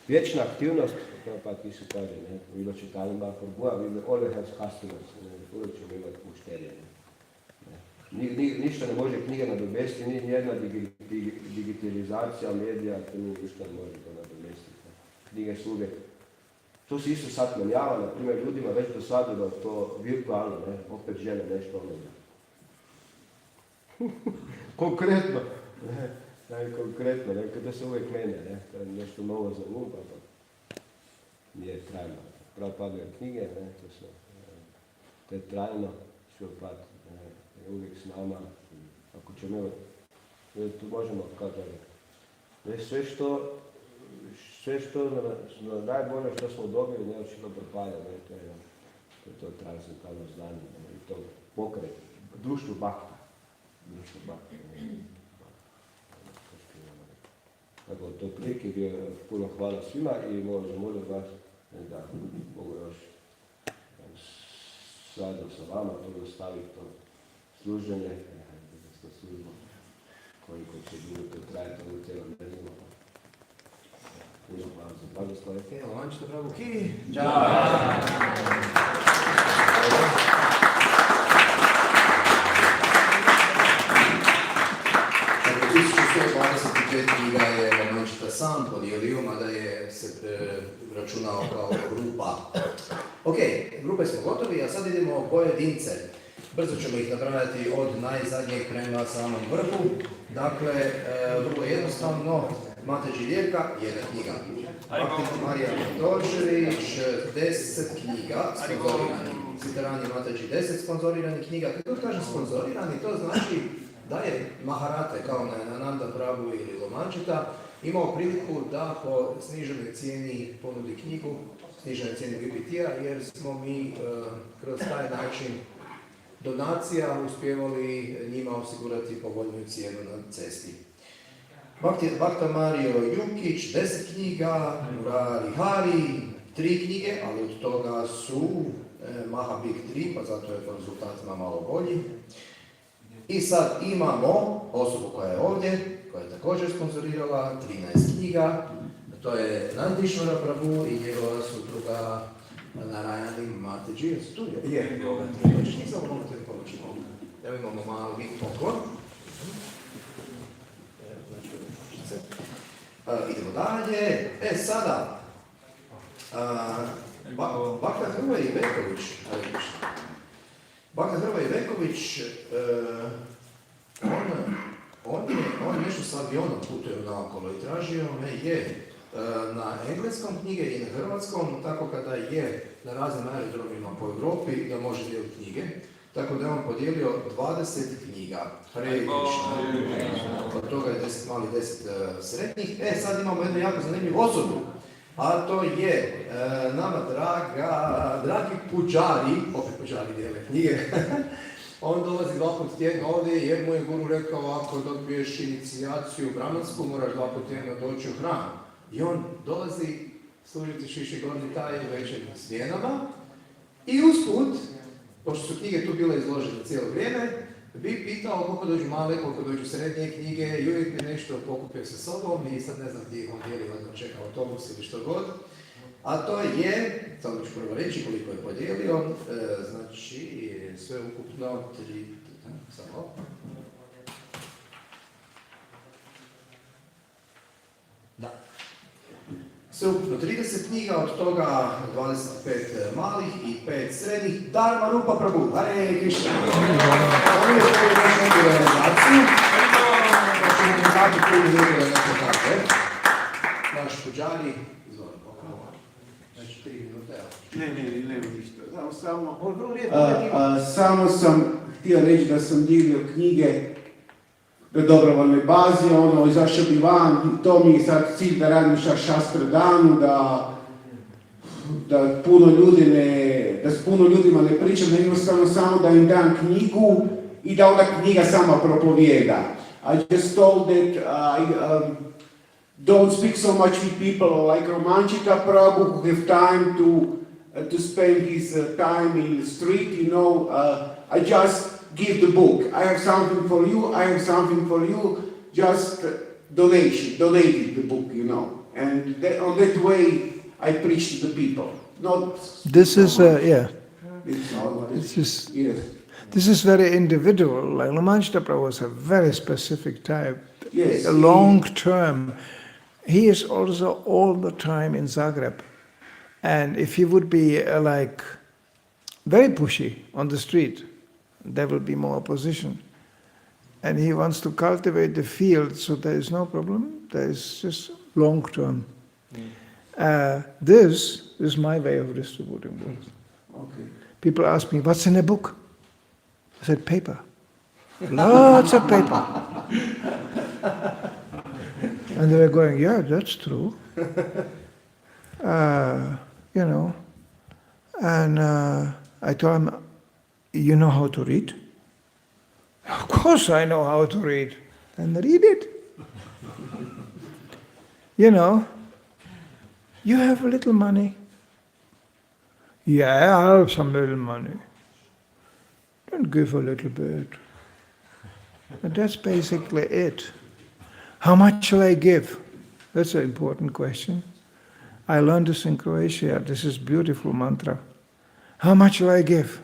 vječna aktivnost, to pa ti se kaže, ne, bilo čitalima Prabhuja, we always have customers, uvijek ćemo imati mušterije. Ništa ne može knjiga nadomestiti, ni jedna digitalizacija medija, to ništa ne može to nadomestiti. Knjige su uvijek. To se isto sad manjava, na primjer, ljudima već dosadilo to virtualno, ne, opet žele nešto ono. Konkretno, da se uvijek menja, ne, to je nešto novo za um, pa nije trajno. Prabhupada knjige, ne, to je trajno, Prabhupada je uvijek s nama, ako ćemo imati, tu možemo kazati, sve što najbolje što smo dobili, ne očito Prabhupada, to je to transcendentalno znanje, i to pokret, društvo Bhakti. Tako, to prilike bio puno hvala svima i molim vas da mogu još zajedno sa vama to nastaviti to služenje, to službo koliko će bilo to trajati ovo cijelo nedeljno. Puno hvala za blagoslove. Evo, vam ćete pravo ki. Dakle, 1125 knjiga je Manidar sam podijelio, mada je se računao kao grupa. Ok, grupe smo gotovi, a sad idemo pojedince. Brzo ćemo ih nabrajati od najzadnjeg prema samom vrhu. Dakle, vrlo jednostavno, Mateđi Lijevka, jedna knjiga. Marija Točević, 10 knjiga, Sitarani Mataji 10 sponzoriranih knjiga. Kad god kažem sponzorirani, to znači da je Maharate, kao Nanda Prabhu ili Lomančita, imao priliku da po sniženoj cijeni ponudi knjigu, sniženoj cijeni BBT-a, jer smo mi kroz taj način donacija uspjevali njima osigurati povoljniju cijenu na cesti. Bhakta Mario Jukić, 10 knjiga, Murari Hari, 3 knjige, ali od toga su Mahabig 3, pa zato je po rezultatima malo bolji. I sad imamo osobu koja je ovdje, koja je također sponzorirala 13 knjiga. To je Nandishvara Prabhu i njegova supruga Narayani Mataji. Tu je ovoga trebaš, nisam mogu te pomoći mogu. Evo imamo mali poklon. Idemo dalje. Sada, Bhakta Hrvoje Veković, Bhakta Hrvoje Veković, on nešto s avionom putuje naokolo i tražio me je na engleskom knjige i na hrvatskom, tako kada je na raznim aerodromima po Europi da može dijeliti knjige. Tako da je on podijelio 20 knjiga. Hare Krishna. Od toga je 10 malih, 10 srednjih. Sad imamo jednu jako zanimljivu osobu. A to je nama dragi Puđari, opet Puđari dijele knjige. On dolazi 2 puta tjedno ovdje jer mu je guru rekao ako dobiješ inicijaciju brahmansku moraš 2 puta tjedno doći u hram. I on dolazi služiti Šiši Gorni taj večernjim smjenama i usput, pošto su knjige tu bile izložene cijelo vrijeme, bi pitao koliko dođu male, koliko dođu srednje knjige i uvijek bi nešto pokupio sa sobom i sad ne znam gdje on dijeli, ne čeka autobus ili što god. A to je, sad ću prvo reći koliko je podijelio, znači sve ukupno 3, samo. Da. Sve ukupno 30 knjiga, od toga 25 malih i 5 srednjih. Dharma Rupa Prabhu, Hare Krishna. Ovo je svoju još neku realizaciju. Znači, ne znate koji je nekada neko tako. Naš Puđari, izvolim, znači 3 minute. Ne, ništa. Samo sam htio reći da sam dijelio knjige na dobrovoljnoj bazi, izašao bi van, i to mi je sad cilj da radim šastra danu, da s puno ljudima ne pričam, nego jednostavno samo da im dam knjigu i da onda knjiga sama propovijeda. I just told that I don't speak so much with people like Romanchita Prabhu who have time to spend his time in the street, I just give the book. I have something for you, just donated the book, And on that way, I preach to the people. This is, yes. This is very individual. Like Lamanchita Prabhu was a very specific type, Yes, long term. He is also all the time in Zagreb. And if he would be like very pushy on the street, there will be more opposition. And he wants to cultivate the field, so there is no problem. There is just long term. This is my way of distributing books. Okay. People ask me, what's in a book? I said, paper. Lots of paper. And they were going, yeah, that's true. And I told him, you know how to read? Of course I know how to read. And read it. You have a little money. Yeah, I have some little money. Don't give a little bit. And that's basically it. How much shall I give? That's an important question. I learned this in Croatia. This is beautiful mantra. How much shall I give?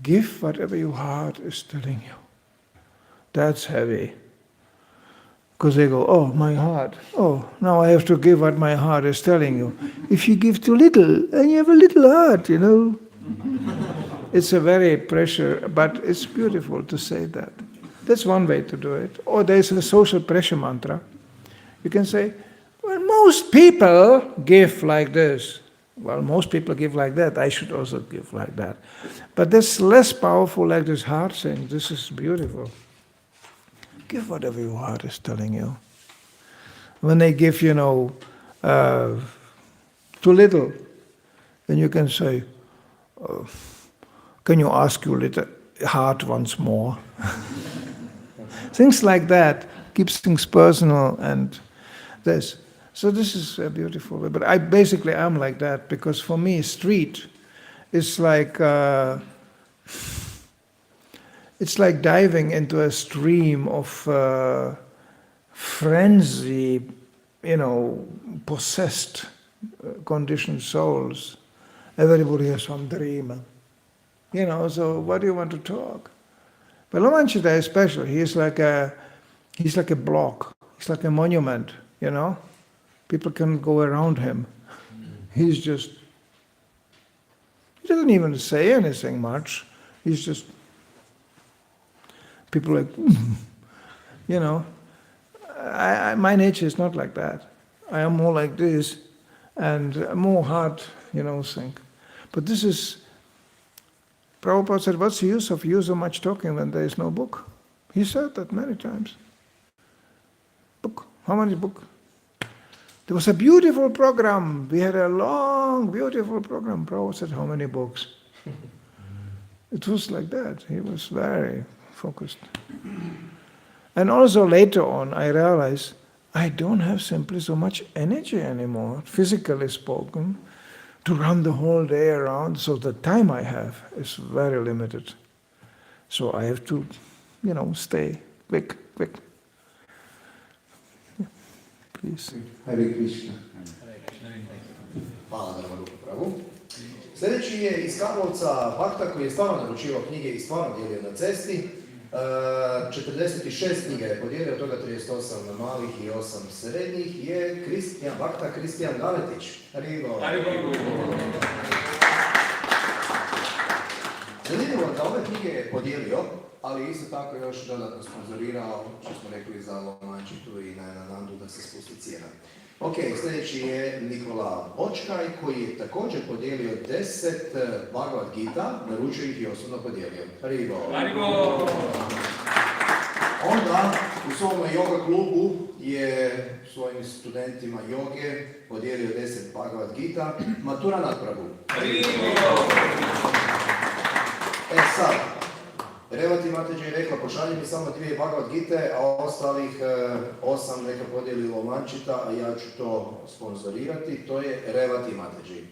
Give whatever your heart is telling you. That's heavy. Because they go, oh, my heart. Oh, now I have to give what my heart is telling you. If you give too little, then you have a little heart, It's a very pressure, but it's beautiful to say that. That's one way to do it. Or there's a social pressure mantra. You can say, well, most people give like this. Well, most people give like that. I should also give like that. But that's less powerful like this heart thing. This is beautiful. Give whatever your heart is telling you. When they give, too little, then you can say, can you ask your little heart once more? Things like that keeps things personal and this. So this is a beautiful way. But I basically am like that because for me, street is like it's like diving into a stream of frenzy, possessed, conditioned souls. Everybody has some dream. So what do you want to talk? But Lamanchita is special. He's like a block. He's like a monument, People can go around him. He doesn't even say anything much. He's just, people like, my nature is not like that. I am more like this and more hard, think. But this is, Prabhupada said, what's the use of you so much talking when there is no book? He said that many times. Book. How many books? There was a beautiful program. We had a long, beautiful program. Prabhupada said, how many books? It was like that. He was very focused. And also later on, I realized I don't have simply so much energy anymore, physically spoken, to run the whole day around. So the time I have is very limited. So I have to, stay quick. Please. Hare Krishna. Hvala da vam prabhu. Sljedeći je iz Karlovca Bakta koji je stvarno naručivao knjige i stvarno dijelio na cesti. 46 knjiga je podijelio, od toga 38 malih i 8 srednjih, je Bakta Kristijan Galetić. Haribo! Zanimljivo da ove knjige je podijelio, ali isto tako još dodatno sponzorirao, što smo rekli za Lomančitu i Nandu da se spusti cijena. Ok, sljedeći je Nikola Očkaj koji je također podijelio 10 Bhagavad Gita, naručio ih i osobno podijelio. Haribo! Onda u svom yoga klubu je svojim studentima joge podijelio 10 Bhagavad Gita, matura nad prabhu. Sad, Revati Mateđa je rekla, pošalji mi samo 2 Bhagavad Gite, a ostalih 8 neka podijeli Lomančita, a ja ću to sponzorirati. To je Revati Mateđi.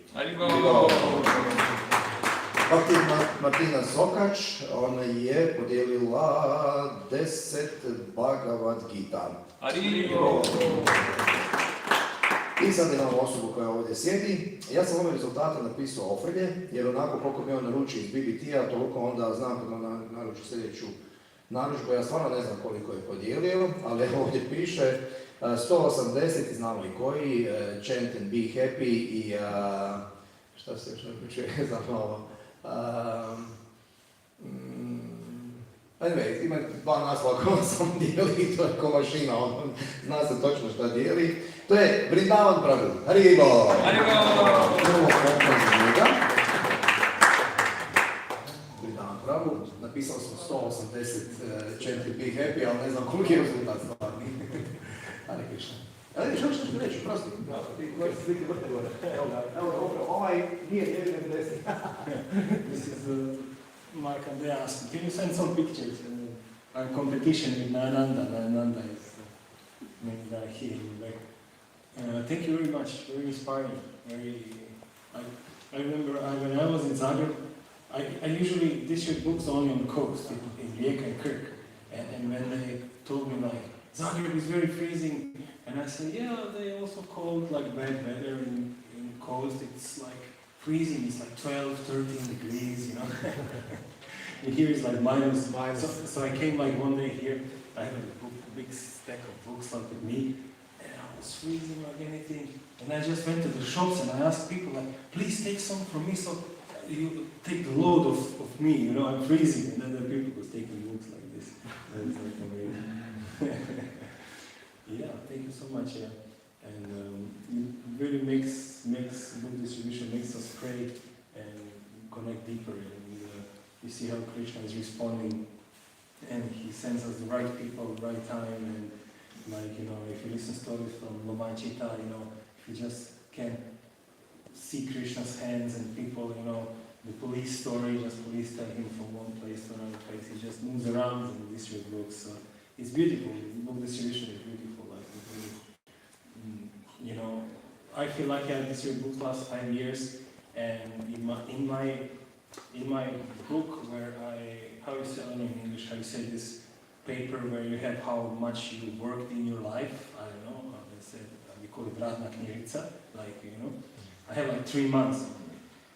Martina Zokač, ona je podijelila 10 Bhagavad Gita. I sad imamo osobu koja ovdje sjedi. Ja sam ove rezultate napisao ofrlje, jer onako koliko mi on naruči iz BBT-a, toliko onda znam kad on naruči sljedeću narudžbu. Ja stvarno ne znam koliko je podijelio, ali ovdje piše 180, znamo i koji, Chant and Be Happy i šta se još naručuje, zapravo. Anyway, ima 2 naslova koja sam dijeli, to je ko mašina, on zna se točno šta dijeli. To je Vrindavan prabhu. Haribo! Vrindavan prabhu. Napisao sam 180 Chant and Be Happy, ali ne znam koliko je rezultat stvarni. Hare Krishna. Ali što ćeš reći, prosti? Slike vrte gore. Evo, ovaj nije lijevim nego desni. This is Mark Andrea asking, can you send some pictures? Our competition with Ananda. Ananda is Manidar here. Thank you very much. Very inspiring. I remember when I was in Zagreb, I usually distribute books only on the coast in Rijeka and Krk. And when they told me like Zagreb is very freezing, and I said, yeah, they also called like bad weather in coast. It's like freezing. It's like 12, 13 degrees, And here it's like minus. So I came like one day here. I had a big stack of books like with me, and I was freezing like anything. And I just went to the shops and I asked people like, please take some from me, so you take the load of me. I'm freezing. And then the people was taking books like this. Yeah, thank you so much. Yeah. and it really makes book distribution makes us pray and connect deeper, and you see how Krishna is responding, and he sends us the right people, the right time, and like, if you listen stories from Lomanchita, if you just can see Krishna's hands and people, the police story, police take him from one place to another place, he just moves around and distributes books, so it's beautiful, book distribution is beautiful, like, I feel like I distributed books last 5 years, and in my book where how you say, I don't know in English, how you say this paper where you have how much you worked in your life, I don't know, how they say, we call it radna knjižica, like, I have like 3 months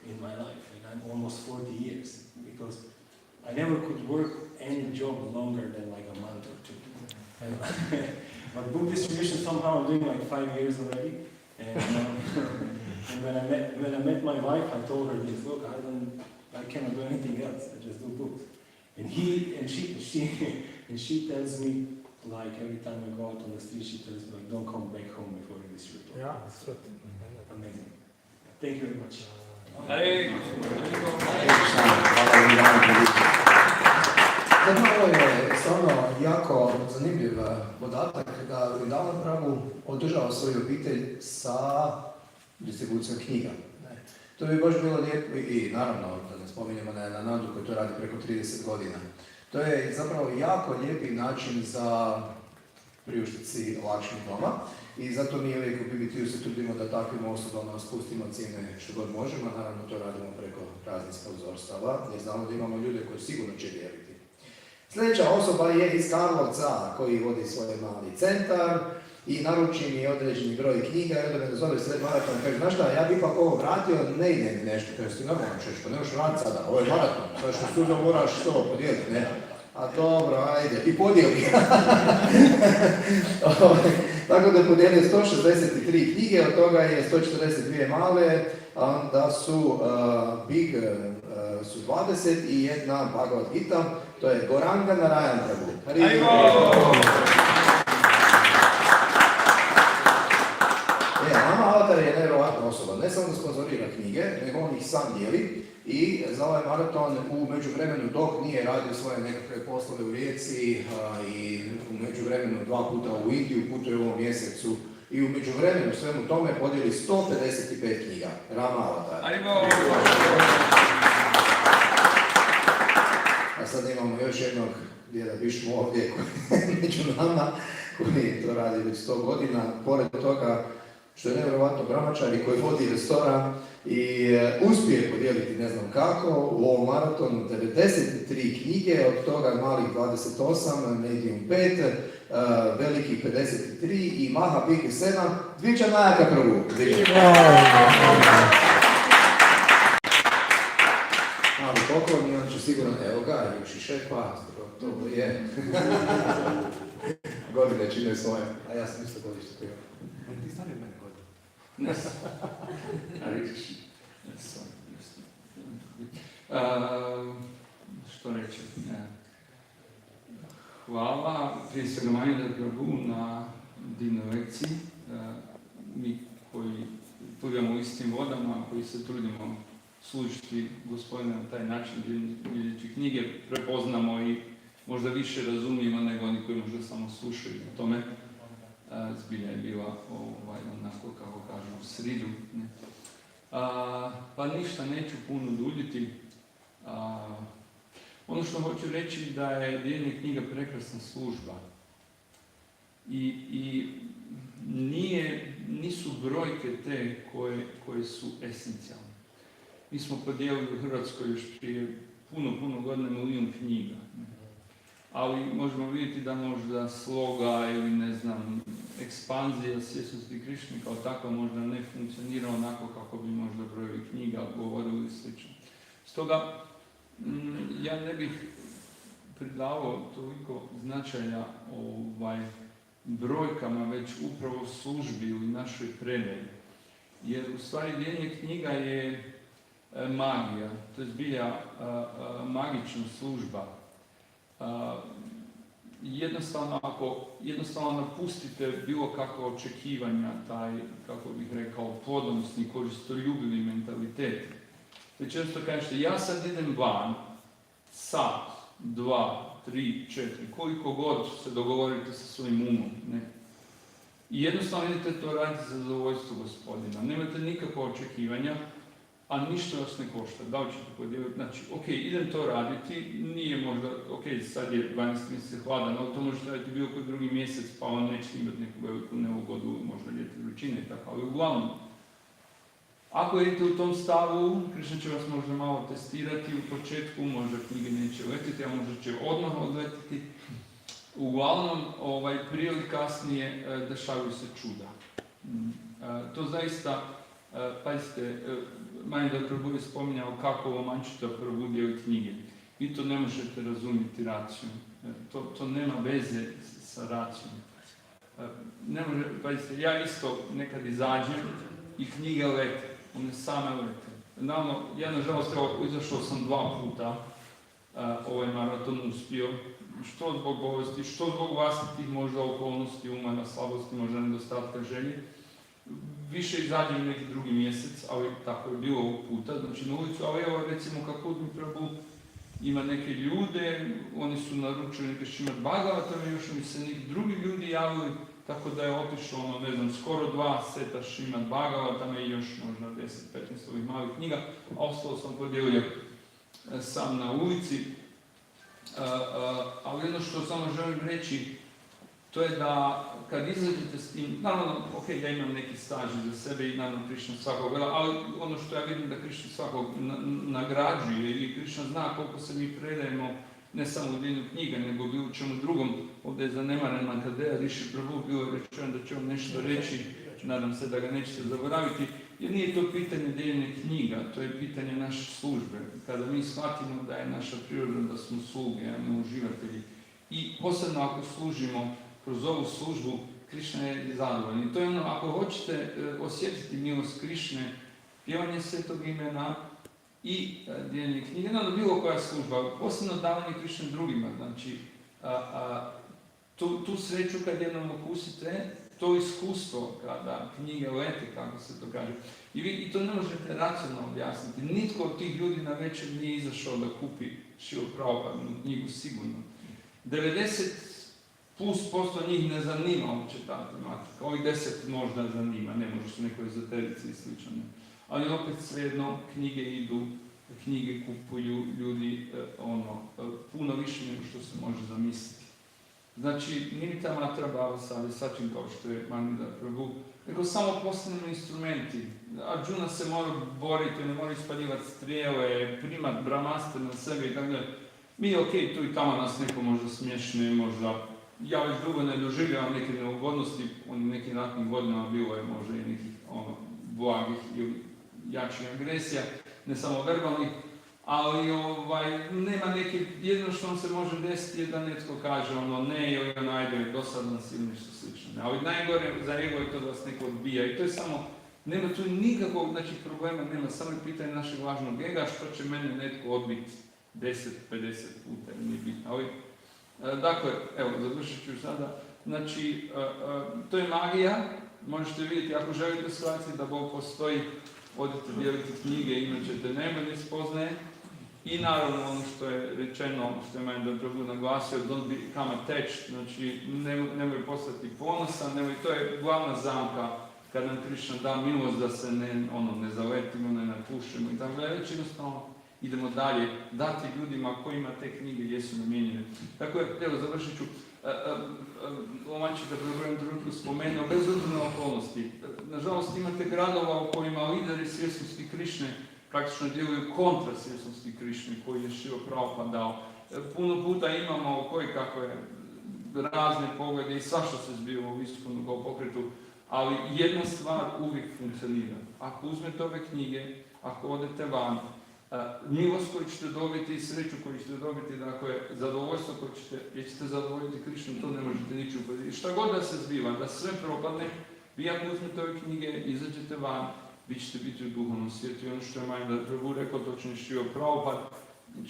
in my life, and I'm almost 40 years, because I never could work any job longer than like a month or 2. But book distribution, somehow I'm doing like 5 years already, and, and when I met my wife, I told her this, look, I cannot do anything else, I just do books. And she tells me, like, every time I go out on the street, she tells me, like, don't come back home before you distribute. Yeah, that's right. Amazing. Thank you very much. Zapravo je stvarno jako zanimljiv podatak da Vrindavan Prabhu održava svoju obitelj sa distribucijom knjiga. To bi baš bilo lijepo i naravno da ne spominjemo na Nandu koji to radi preko 30 godina. To je zapravo jako lijepi način za priuštiti si lakšnih doma i zato mi uvijek u BBT-u se trudimo da takvim osobama spustimo cijene što god možemo, naravno to radimo preko raznih sponzorstava jer znamo da imamo ljude koji sigurno će dijeliti. Sljedeća osoba je iz Karlovca koji vodi svoj mali centar i naruči mi određeni broj knjiga i onda me dozove sred maraton i kaže, znaš šta, ja bih ipak ovo vratio, ne ide mi nešto, kaže ti normalno češ, pa ne možeš vratiti sada, ovo je maraton, sad što sudo moraš to podijeliti, ne? A dobro, ajde, i podijeli. Tako da podijelio 163 knjige, od toga je 142 male, a onda su Big su 20 i jedna Bhagavad Gita, to je Goranga Narayan Prabhu. Mama Avatar je nevjerovatna osoba, ne samo da sponzorira knjige, nego on ih sam dijeli i za ovaj maraton u međuvremenu dok nije radio svoje nekakve poslove u Rijeci i u međuvremenu 2 puta u Indiju, putuje u ovom mjesecu i u međuvremenu svemu tome podijeli 155 knjiga. Rama Avatar. A sad imamo još jednog djeda Višnu ovdje koji među nama, koji to radi već 100 godina. Pored toga što je nevjerovatno brahmačar i koji vodi restoran i uspije podijeliti ne znam kako u ovom maratonu 93 knjige, od toga malih 28, medium 5, velikih 53 i maha big 7, Dviča Najaka Prabhu. Mali poklon i on će sigurno, evo ga, još i šepa, to je. Godine čine svoje, a ja sam isto godište krivo. Ti stari mene godine. Ne. Što reći? Hvala prije svega Manidar Prabhu na divnoj lekciji. Mi koji plivamo u istim vodama, koji se trudimo služiti Gospodina na taj način, vidjeći knjige, prepoznamo i možda više razumijemo nego oni koji možda samo slušaju o tome. Zbilja je bila onako, kako kažem, u sridu. Ne? Pa ništa, neću puno duljiti. Ono što hoću reći da je dijeljenje knjiga prekrasna služba. I nisu brojke te koje su esencijalne. Mi smo podijelili u Hrvatskoj još prije puno godina 1 milijun knjiga. Ali možemo vidjeti da možda sloga ili ne znam, ekspanzija svjesnosti Krišne kao takva možda ne funkcionira onako kako bi možda brojevi knjiga govorili i sl. Stoga ja ne bih pridavao toliko značaja brojkama, već upravo službi u našoj predaji. Jer u stvari dijeljenje knjiga je magija, to je zbilja magična služba. jednostavno napustite bilo kakva očekivanja, taj, kako bih rekao, plodonosni, koristoljubivi mentalitet. I često kažete, ja sad idem van, sat, 2, 3, 4, koliko god se dogovorite sa svojim umom, ne? I jednostavno idete to raditi za zadovoljstvo Gospodina. Nemate nikakva očekivanja, a ništa vas ne košta. Da li ćete podijeliti? Znači, ok, idem to raditi, nije možda, ok, sad je 12 mjesec hladan, ali to možete raditi bilo koji drugi mjesec, pa on nećete imati neku veliku neugodu, možda ljeti vrućine i tako, ali uglavnom, ako idete u tom stavu, Krišna će vas možda malo testirati u početku, možda knjige neće letiti, a možda će odmah odletiti. Uglavnom, prije ili kasnije dešavaju se čuda. To zaista, pazite, Manidar prabhu je spominjao kako Lomančita prabhu dijeli knjige. Vi to ne možete razumjeti racijom. To nema veze sa racijom. Ne može, pazite, ja isto nekad izađem i knjige lete. One same lete. Naravno, ja nažalost izašao sam 2 puta ovaj maraton uspio. Što zbog bolesti, što zbog vlastitih možda okolnosti, umana, slabosti, možda nedostatka želje. Više izađem neki drugi mjesec, ali tako je bilo ovog puta, znači na ulicu, ali evo recimo kako mi prabhu ima neke ljude, oni su naručili neke Šrimad Bhagavatam, još mi se neki drugi ljudi javili, tako da je otišao, ne znam, skoro 2 seta Šrimad Bhagavatama i još možda 10-15 ovih malih knjiga, a ostalo sam podijelio sam na ulici. Ali jedno što samo želim reći, to je da kad izađete s tim, naravno, ok, ja imam neki staž za sebe i naravno Krišna svakog gleda, ali ono što ja vidim da Krišna svakog nagrađuje i Krišna zna koliko se mi predajemo, ne samo u djelju knjiga, nego bilo u čemu drugom. Ovdje je zanemaren Mankadeja, Riši Prabhu, bilo je rečeno da će vam nešto reći, nadam se da ga nećete zaboraviti, jer nije to pitanje dijeljenja knjiga, to je pitanje naše službe. Kada mi shvatimo da je naša priroda da smo sluge, a ne uživatelji, i posebno ako služimo kroz ovu službu, Krišna je zadovoljna. I to je ono, ako hoćete osjetiti milost Krišne, pjevanje svetog imena i dijeljenje knjige, naravno bilo koja služba, posebno davanje Krišne drugima, znači tu sreću kad jednom okusite, to iskustvo kada knjige lete, kako se to kaže. I to ne možete racionalno objasniti. Nitko od tih ljudi na večer nije izašao da kupi Šrilu Prabhupadinu knjigu sigurno. 90% njih ne zanima uopće ta tematika. Ovih 10 možda zanima, ne možda su nekoj ezoterici i slično. Ali opet svejedno knjige idu, knjige kupuju ljudi puno više nego što se može zamisliti. Znači, nije ta matra bava sada sačin kao što je Manidar prabhu, nego samo postanemo instrumenti. Arjuna se mora boriti, ne mora ispaljivati strijele, primat brahmastra na sebe i tako dalje. Mi, ok, tu i tamo nas neko možda smiješne, možda, ja već dugo ne doživljavam neke neugodnosti, u nekim ratnim godinama bilo je možda i nekih blagih ili jačih agresija, ne samo verbalnih, ali nema neke, jedino što vam se može desiti je da netko kaže ne ili ajde, dosadan si ili nešto slično. Ali najgore za ego je to da vas neko odbija i to je samo, nema tu nikakvog problema, nema, samo je pitanje našeg važnog ega, što će mene netko odbiti 10-50 puta, nije bitno. Ali, dakle, evo, završit ću sada. Znači, to je magija, možete vidjeti, ako želite shvatiti da Bog postoji, odite dijeliti knjige, imat ćete najbolje spoznaje. I naravno ono što je rečeno, što je Manidar prabhu naglasio, don't become attached, znači nemoj postati ponosan, to je glavna zamka kad nam Krišna da milost da se ne zaletimo, ne napušimo i tako da već jednostavno idemo dalje, dati ljudima kojima te knjige jesu namijenjene. Dakle, evo završit ću, Lomančita prabhu trenutku spomenuo, bez obzira na okolnosti. Nažalost imate gradova u kojima lideri svjesnosti Krišne praktično djeluju kontra svjesnosti Krišne koji je Šrila Prabhupada dao. Puno puta imamo kakve razne poglede i svašta se zbiva u Iskonu kao pokretu, ali jedna stvar uvijek funkcionira. Ako uzmete ove knjige, ako odete van, milost koju ćete dobiti i sreću koju ćete dobiti, dakle, zadovoljstvo koje ćete zadovoljiti Krišnu, to ne možete nići upaditi. Šta god da se zbiva, da sve propadne, vi ako uzmete ove knjige, izađete van, vi ćete biti u duhovnom svijetu. I ono što je Manidar prabhu rekao, točno je Šrila Prabhupada,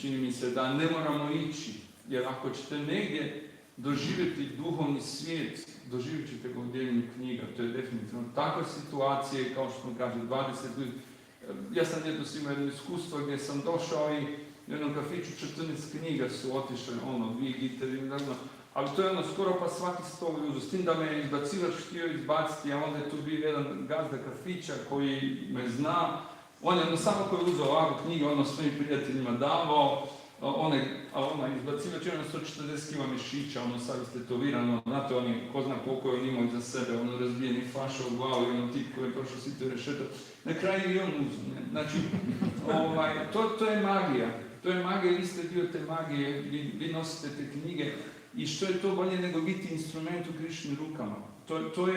čini mi se da ne moramo ići, jer ako ćete negdje doživjeti duhovni svijet, doživjet ćete ga u dijeljenju knjiga, to je definitivno takva situacija, kao što vam kaže, 20 ljudi. Ja sam ljetos imao jedno iskustvo gdje sam došao i u jednom kafiću 14 knjiga su otišle, 2 gitare, ali to je skoro pa svaki stol uzu. S tim da me izbacivač htio izbaciti, a onda je tu bio jedan gazda kafića koji me zna. On je samo koji je uzeo ovakvu knjigu, svojim prijateljima davao, izbacivač je 140 kg mišića, sad istetovirano, znate, ko zna koliko je on imao iza sebe, razbijeni faša u glavu i tip koji je prošao sito i rešeto. Na kraju i on uzme. Znači, to je magija. To je magija, vi ste dio te magije, vi nosite te knjige. I što je to bolje nego biti instrument u Krišnim rukama? To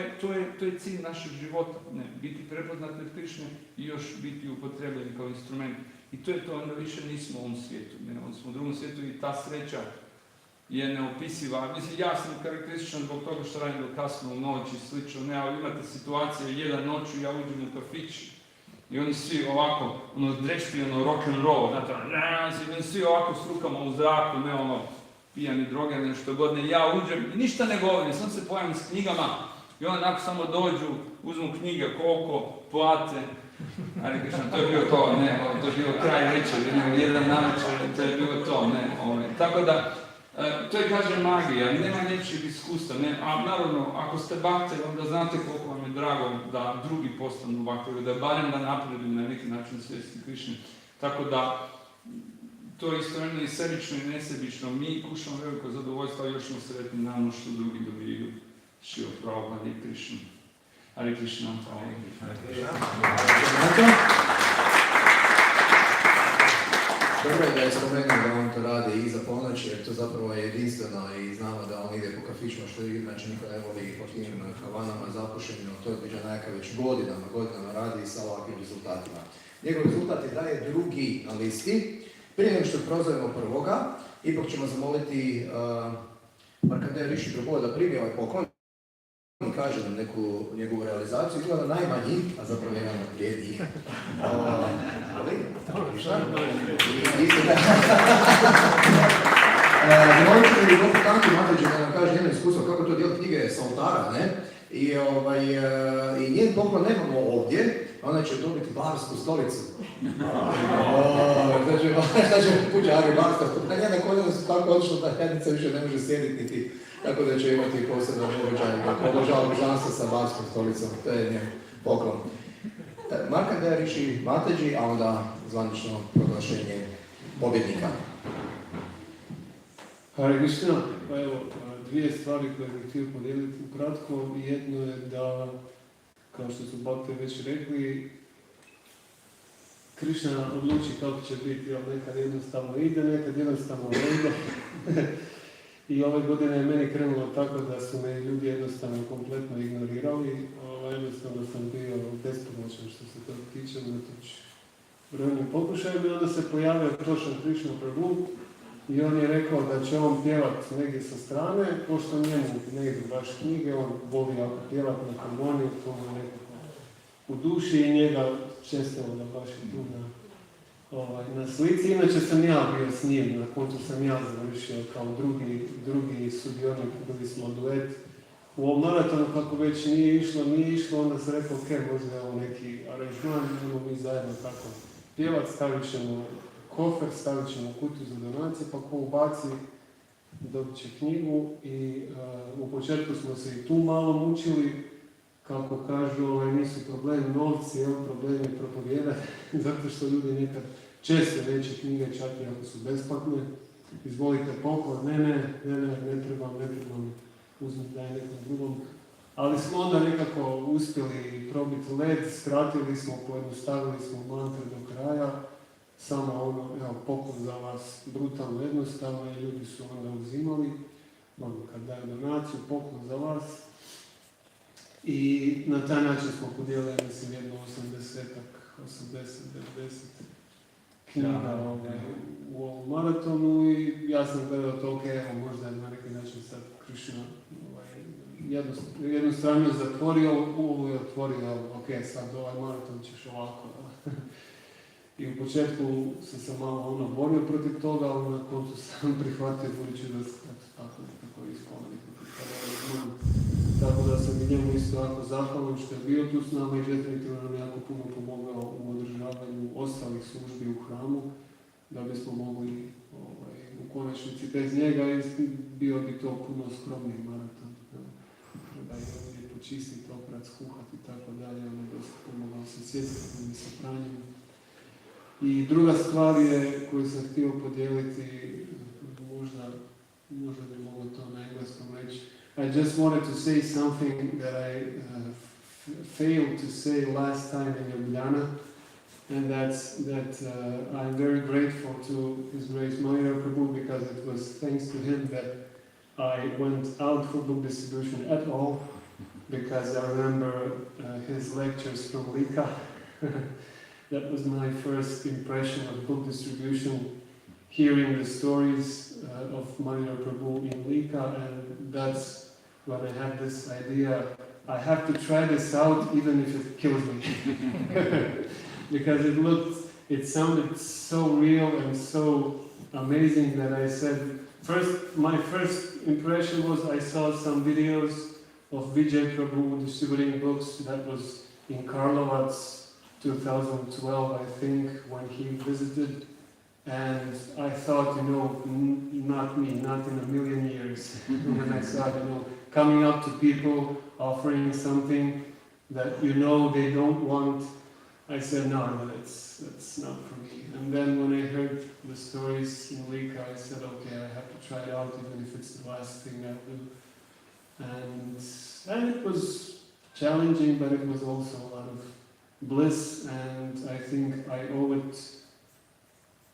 je cilj našeg života. Biti prepoznat pred Krišnim i još biti upotrebljen kao instrument. I to je to, onda više nismo u ovom svijetu. Onda smo u drugom svijetu i ta sreća je neopisiva. Mislim, ja sam karakterističan zbog toga što radim do kasno u noć i slično. Ali imate situacije, jedan noću ja uđem u kafić i oni svi ovako, drešti, rock and roll, znate, oni svi ovako s rukama u zraku, pijani, droge, nešto god, ja uđem i ništa ne govorim, sam se pojavim s knjigama i onako samo dođu, uzmu knjige, koliko, plate, ali kažem, to je bilo to, to je bilo kraj večeri, jedan navečer, to je bilo to, tako da, to je, kažem, magija, nema nečeg iskustva, a naravno, ako ste bakteri, onda znate koliko vam je drago da drugi postanu bakteri, da barem da napreduju na neki način svijesti Krišne, tako da, to je istovremeno i sebično i nesebično. Mi kušamo veliko zadovoljstvo, a još smo sretni naravno što drugi dobiju Šio Prabhupada i Krišnu. Hare Krishna. Dobro je da je spomenuo da on to radi iza ponoći, jer to zapravo je jedinstveno i znamo da on ide po kafićima, što inače niko ne voli po tim havanama zapušenima, to je Viđa Najaka već godinama radi i sa ovakvim rezultatima. Njegov rezultat je da je drugi na listi. Prije nego što prozovemo prvoga, ipak ćemo zamoliti Markandeja Rishi Prabhu da primi ovaj poklon i kaže nam neku njegovu realizaciju. Izgleda najmanji, a zapravo jedan od prijednjih. Zamolit ću mi Dr. Tanki Matađe da nam kaže jedno iskustvo kako to dijel knjige sa oltara, I njen poklon nemamo ovdje, ona će dobiti barsku stolicu. Šta će puđari barska stolica? Njena koljena su tako odlično da jednica više ne može sjediti niti, tako da će imati posebno događaj, obožava božanstvo sa barskom stolicom. To je njen poklon. Markandeja Rishi Matađi, a onda zvanično proglašenje pobjednika. Hare Krishna, pa evo, dvije stvari koje bih htio podijeliti ukratko. Jedno je da, kao što su bakteri već rekli, Krišna odluči kako će biti, ali nekad jednostavno ide, nekad jednostavno ne ide. I ove godine je meni krenulo tako da su me ljudi jednostavno kompletno ignorirali. Jednostavno sam bio bespomoćan što se to tiče, unatoč brojnim pokušajima. I onda se pojavio prošao Krišna Prabhu i on je rekao da će on pjevat negdje sa strane, pošto njemu ne idu baš knjige, on voli jako pjevat na harmoniju, to mu je nekako u duši i njega često da baš je tu na slici. Inače sam ja bio s njim, na koncu sam ja završio kao drugi sudionik, bili smo duet. U ovom maratonu kako već nije išlo, onda sam rekao, ok, možda je ovo neki aranžman, idemo mi zajedno tako pjevat, stavit ćemo kofer, stavit ćemo kutiju za donacije, pa ko ubaci, dobit će knjigu. I u početku smo se i tu malo mučili, kako kažu, nisu problem novci, problem je propovijedati, zato što ljudi nekad često neće knjige čak i ako su besplatne. Izvolite poklon, ne trebam, uzmite daj nekom drugom. Ali smo onda nekako uspjeli probiti led, skratili smo, pojednostavili smo mantre do kraja. Samo poklon za vas, brutalno jednostavno, i ljudi su onda uzimali. Kad daju donaciju, poklon za vas. I na taj način smo podijelili, mislim, jedno 80-90 knjiga u ovom maratonu i ja sam gledao to, ok, možda je na neki način sad Krišna jednu stranu zatvorio, ovu je otvorio, ok, sad ovaj maraton ćeš ovako. I u početku sam se malo borio protiv toga, ali na koncu sam prihvatio budući da se tako nekako ispalo. tako da sam i njemu isto jako zahvalan što je bio tu s nama i definitivno nam jako puno pomogao u održavanju ostalih službi u hramu, da bismo mogli u konačnici bez njega bio bi to puno skromniji maraton. Treba je ovdje počistiti, oprat, skuhati i tako dalje, on je dosta pomogao se sjetiti mi sa pranjem. I druga stvar je koju sam htio podijeliti, možda bi mogu to na engleskom reći. I just wanted to say something that I failed to say last time in Ljubljana, and that's that I'm very grateful to His Grace Manidar Prabhu, because it was thanks to him that I went out for book distribution at all, because I remember his lectures from Lika. That was my first impression of book distribution, hearing the stories of Manidar Prabhu in Lika, and that's when I had this idea, I have to try this out even if it kills me. Because it sounded so real and so amazing that I said, my first impression was I saw some videos of Vijay Prabhu distributing books. That was in Karlovac 2012, I think, when he visited. And I thought, not me, not in a million years. When I saw, coming up to people, offering something that they don't want, I said, no, that's not for me. And then when I heard the stories in Lika, I said, okay, I have to try it out, even if it's the last thing I'll do. And it was challenging, but it was also a lot of bliss, and I think I owe it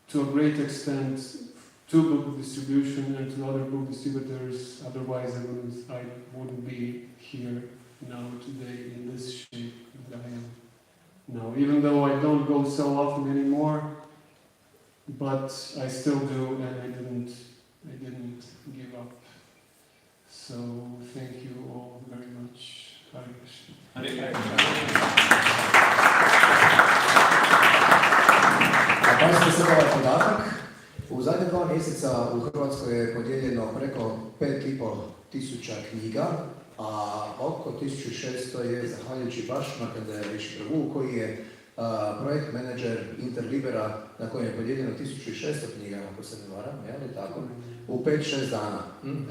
to a great extent to book distribution and to other book distributors. Otherwise I wouldn't be here now today in this shape that I am now. Even though I don't go so often anymore, but I still do, and I didn't give up. So thank you all very much. Hare Krishna. Hare Krishna. Pazite se ovaj podatak. U zadnje 2 mjeseca u Hrvatskoj je podijeljeno preko 5.500 knjiga, a oko 1600 je zahvaljujući baš Manidar Prabhu, koji je projekt menadžer Interlibera, na kojem je podijeljeno 1600 knjiga, ako se ne varam, je li tako? U 5-6 dana.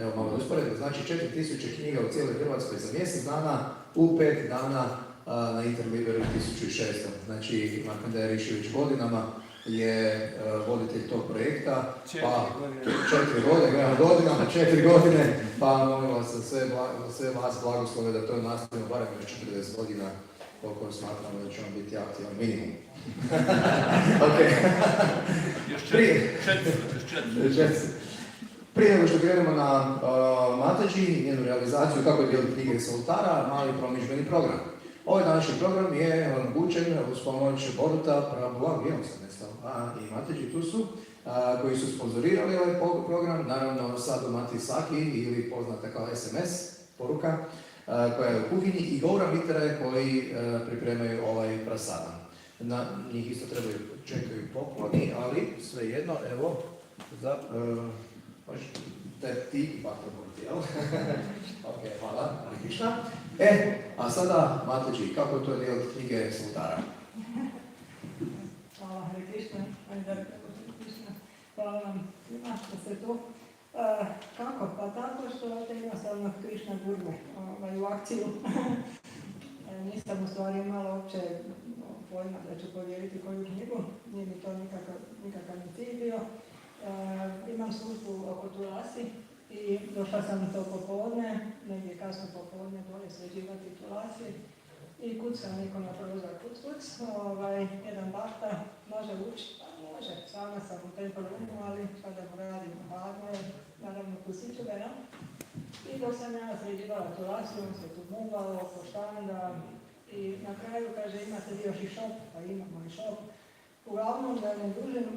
Evo malo usporedno, znači 4000 knjiga u cijeloj Hrvatskoj za mjesec dana, u 5 dana na Interliberu 1600. Znači Manidar godinama je voditelj tog projekta, 4 godine, pa molim vas sve vas blagoslove da to nastavimo barem još 40 godina, koliko smatramo da ćemo biti aktivan minimum. Prije nego što krenemo na Mataji i njenu realizaciju kako je dijeliti knjige sa oltara, mali promidžbeni program. Ovaj današnji program je omogućen uz pomoć Boruta, Prabhu, i Mataji tu su, koji su sponzorirali ovaj program, naravno Sadhu Mati Saki ili poznata kao SMS poruka, koja je u kuhinji, i Gaura Mitre koji pripremaju ovaj prasadan. Na njih isto čekaju pokloni, ali svejedno, evo, te ti bakroborti, jel? Ok, hvala, Hare Krishna. A sada Mataji, kako je to dijeliti knjige s oltara? Hvala Hare Krishna, Manidar Krishna. Hvala vam svima što ste tu. Kako? Pa tako što jednostavno Krishna gurne u akciju. Nisam u stvari imala uopće pojma da ću podijeliti koju knjigu, nije mi to nikakav cilj bio. Imam službu oko Tulasi i došla sam to popodne, negdje kasno popodne, bolje sređivati Tulasi. I kucam neko na prozor, kuc, jedan bakta, može ući? Pa može, sama sam u temple roomu, ali šta da mu radim, hladno je, naravno pustit ću ga, ja? I dok sam ja sređivala Tulasu, on se tu muvao oko štanda i na kraju kaže imate vi još i shop, pa imamo i shop. Uglavnom, da ne dužim,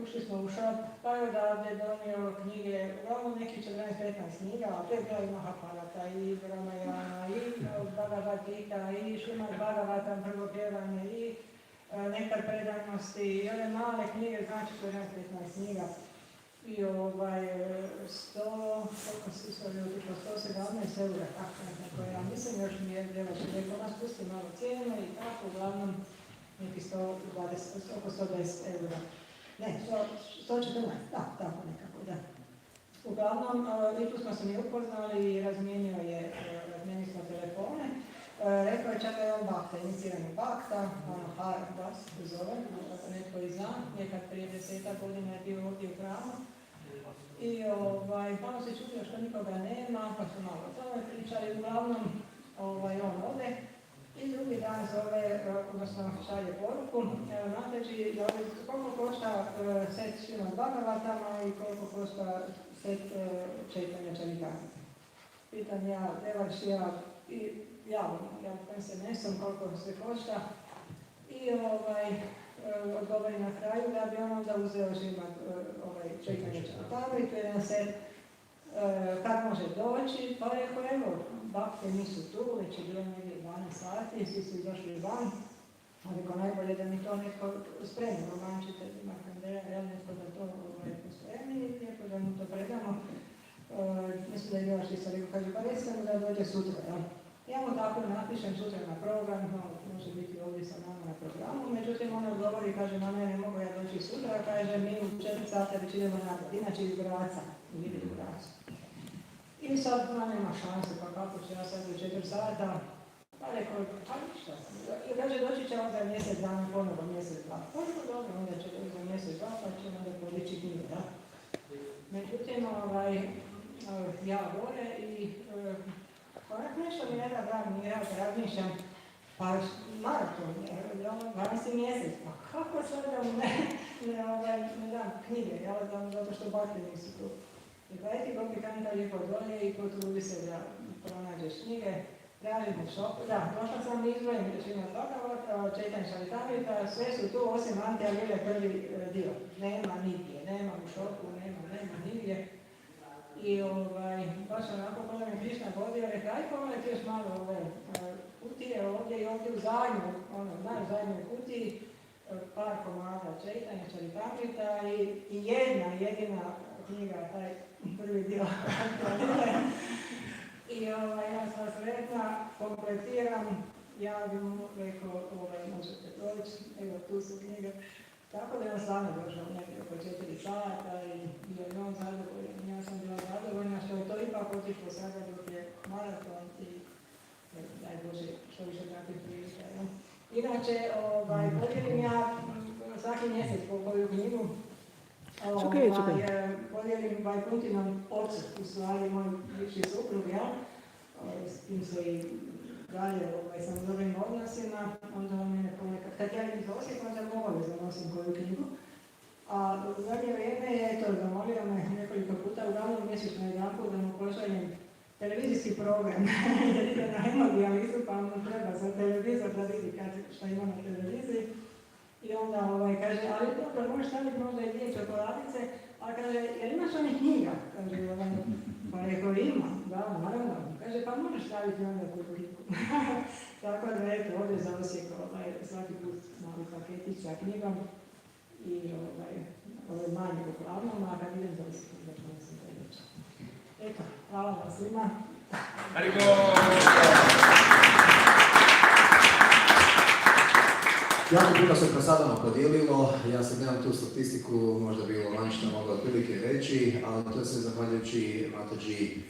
ušli smo u shop, pa je odavde donio knjige, uglavnom nekih 14-15 knjiga, a to je bila i Mahabharata, i Ramayana, i Bhagavad Gita, i Srimad Bhagavatam, prvo pjevanje, i Nektar predanosti, i ove male knjige, znači 14-15 knjiga. I 117 eura, tako nekako, ja mislim, još mi je djevač rekao, nas pusti malo cijene i tako, uglavnom, neki 120, oko 110 eura. Ne, 114, da, tako nekako, da. Uglavnom, i tu smo se mi upoznali i razmijenili smo telefone. Rekao je čak da je on bakta, inicirani bakta, ono Har Bas se zove, ako netko i zna, nekad prije 10 godina je bio ovdje u hramu. I malo se čudio što nikoga nema, pa su malo o tome pričali, uglavnom on ode. I drugi dan zove, odnosno šalje poruku, Mataji, koliko košta set Šrimad Bhagavatama i koliko košta set Čaitanja Čaritamrita. Pitam ja, devač, ja SMS-om koliko se košta i odgovori na kraju da bi on onda uzeo Šrimad Čaitanja Čaritamrita, jedan set kad može doći, pa rekao, evo, bakte nisu tu, već je bilo negdje 12 sati, svi su izašli van. Rekao, najbolje da mi to netko spremi, romančite, Makandeja, netko da to pospremi i lijepo da mu to predamo. Mislim da je bilo što sam rekao, kaže, pa recimo da dođe sutra, jel? Ja mu tako napišem sutra na program, može biti ovdje sa nama na programu, međutim ona odgovori i kaže, mama, ne mogu ja doći sutra, kaže, mi u 4 sata već idemo napad, inače iz Graca, idemo u Gracu. I sad ona nema šanse, pa kako ću ja sad u 4 sata, pa rekao, pa ništa. I kaže, doći će on za mjesec dana, ponovo mjesec dva. Pa dobro, onda će doći za mjesec dva, pa će onda podići knjigu, da. Međutim, ja gore i onak nešto mi ne da drag, ja razmišljam, pa maraton je, 12. mjesec, pa kako sad da mu ne dam knjige, zato što bakte nisu tu. I pa ti Gopi Kanta lijepo dolje i potrubi se da pronađeš knjige, tražim u šopu, da, došla sam izbrojim Šrimad Bhagavatam, Čaitanja Čaritamrita, sve su tu osim Ante Alile prvi dio, nema nigdje, nema u šopu, nema nigdje. I baš onako kada mi Krišna vodio, rekao, aj pogledajte još malo kutije ovdje i ovdje u zadnju, najzadnjoj kutiji, par komada Čaitanja Čaritamrita i jedina knjiga, taj prvi dio. I ja sam sretna, kompletiram, ja bi mu rekao, možete doći, evo tu su knjige. Tako da je on stvarno došao negdje oko 4 sata i bio je on zadovoljan. Ja sam bila zadovoljna što je to ipak otišlo sada dok je maraton i daj Bože što više takvih prilika. Inače, podijelim ja svaki mjesec po koju knjigu. Podijelim Vajkuntinom ocu, u stvari moj bivši suprug, ja. S tim se i dalje sam u dobrim odnosima, onda on mene ponekad, kad ja idem za Osijek, onda obavezno nosim koju knjigu. A u zadnje vrijeme je to zamolio me nekoliko puta, uglavnom mjesečno jedanput da mu pošaljem televizijski program, jer ide na hemodijalizu, pa mu treba za televizor da vidi šta ima na televiziji. I onda kaže, ali dobro, možeš staviti možda i 2 čokoladice, a kaže, jel imaš onih knjiga? Kaže, pa rekao, ima, da, naravno. Kaže, pa možeš staviti onda koju knjigu. Tako da, eto, ovdje za Osijek svaki put mali paketić sa knjigom i manje uglavnom, a kad idem za Osijek, onda ponosim da neće. Eto, hvala vam svima. Jako puno se prasadama podijelilo, ja sad nemam tu statistiku, možda bi Lančna mogla otprilike reći, ali to je sve zahvaljujući Mataji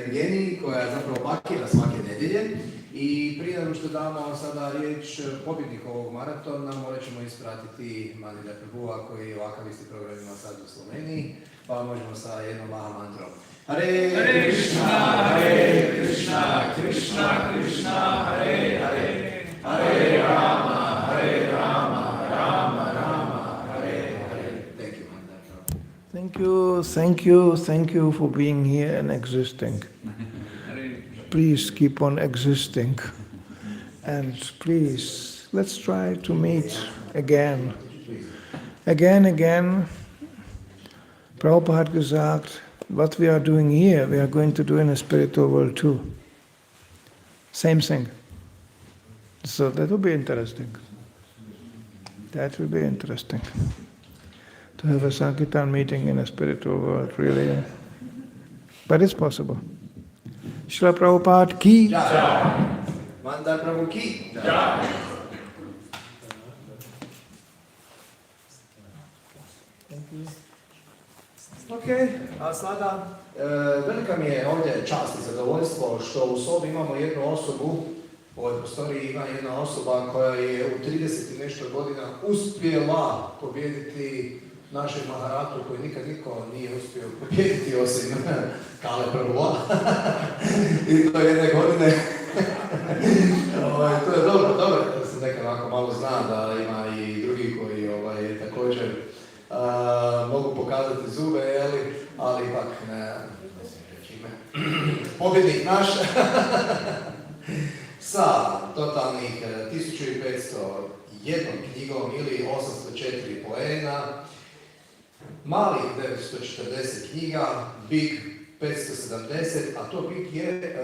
Evgeniji, koja zapravo pakira svake nedjelje. I prije nego što damo sada riječ pobjedniku ovog maratona, morat ćemo ispratiti Manidar prabhuva koji ovakav isti program ima sad u Sloveniji, pa možemo sa jednom maha mantrom. Hare Krishna, Hare Krishna, Krishna Krishna, Hare Hare, Hare Rama, Rama Rama, Hare Hare. Thank you, Manidar. Thank you for being here and existing. Please keep on existing. And please, let's try to meet again. Again. Prabhupada hat gesagt, what we are doing here, we are going to do in the spiritual world too. Same thing. So that will be interesting. That will be interesting. To have a Sankirtan meeting in a spiritual world, really. But it's possible. Srila Prabhupada ki. Manidar prabhu ki. Ok, a sada velika mi je ovdje čast i zadovoljstvo što u sobi imamo jednu osobu, u ovoj prostoriji ima jedna osoba koja je u 30 i nešto godina uspjela pobijediti našeg Maharatu koji nikad niko nije uspio pobijediti osim Kale Prabhuva. I to jedne godine. To je dobro da se nekad ovako malo zna da ima i drugi koji također mogu pokazati zube, ali ipak ne smijem reći ime. Pobjednik naš sa totalnih 1501 knjigom ili 804 poena, malih 940 knjiga, Big 570, a to Big je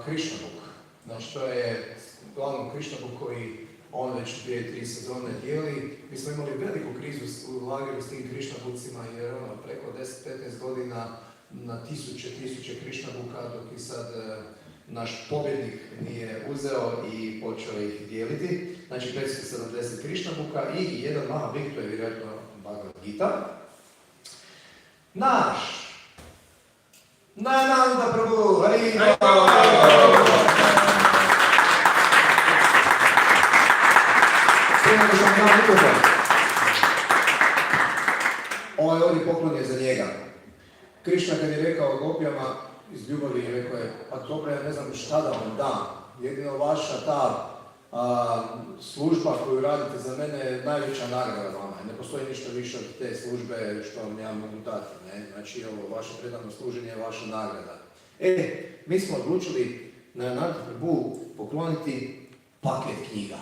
Krishna book. Znači to je uglavnom Krishna book koji on već 2-3 sezone dijeli. Mi smo imali veliku krizu u lageru s tim Krishna bookcima jer preko 10-15 godina na tisuće Krishna booka, dok i sad naš pobjednik nije uzeo i počeo ih dijeliti. Znači 570 Krishna booka i jedan Maha Big, to je vjerojatno Bhagavad Gita. Naš Nanda Prabhu, Hari ovaj ovdje poklon je za njega. Krišna kad je rekao gopijama iz ljubavi, rekao je, pa dobro, ja ne znam šta da vam dam. Jedino vaša ta služba koju radite za mene je najveća nagrada vama. Ne postoji ništa više od te službe što vam ja mogu dati. Ne? Znači, ovo vaše predano služenje je vaša nagrada. Mi smo odlučili na Nanda Prabhu pokloniti paket knjiga.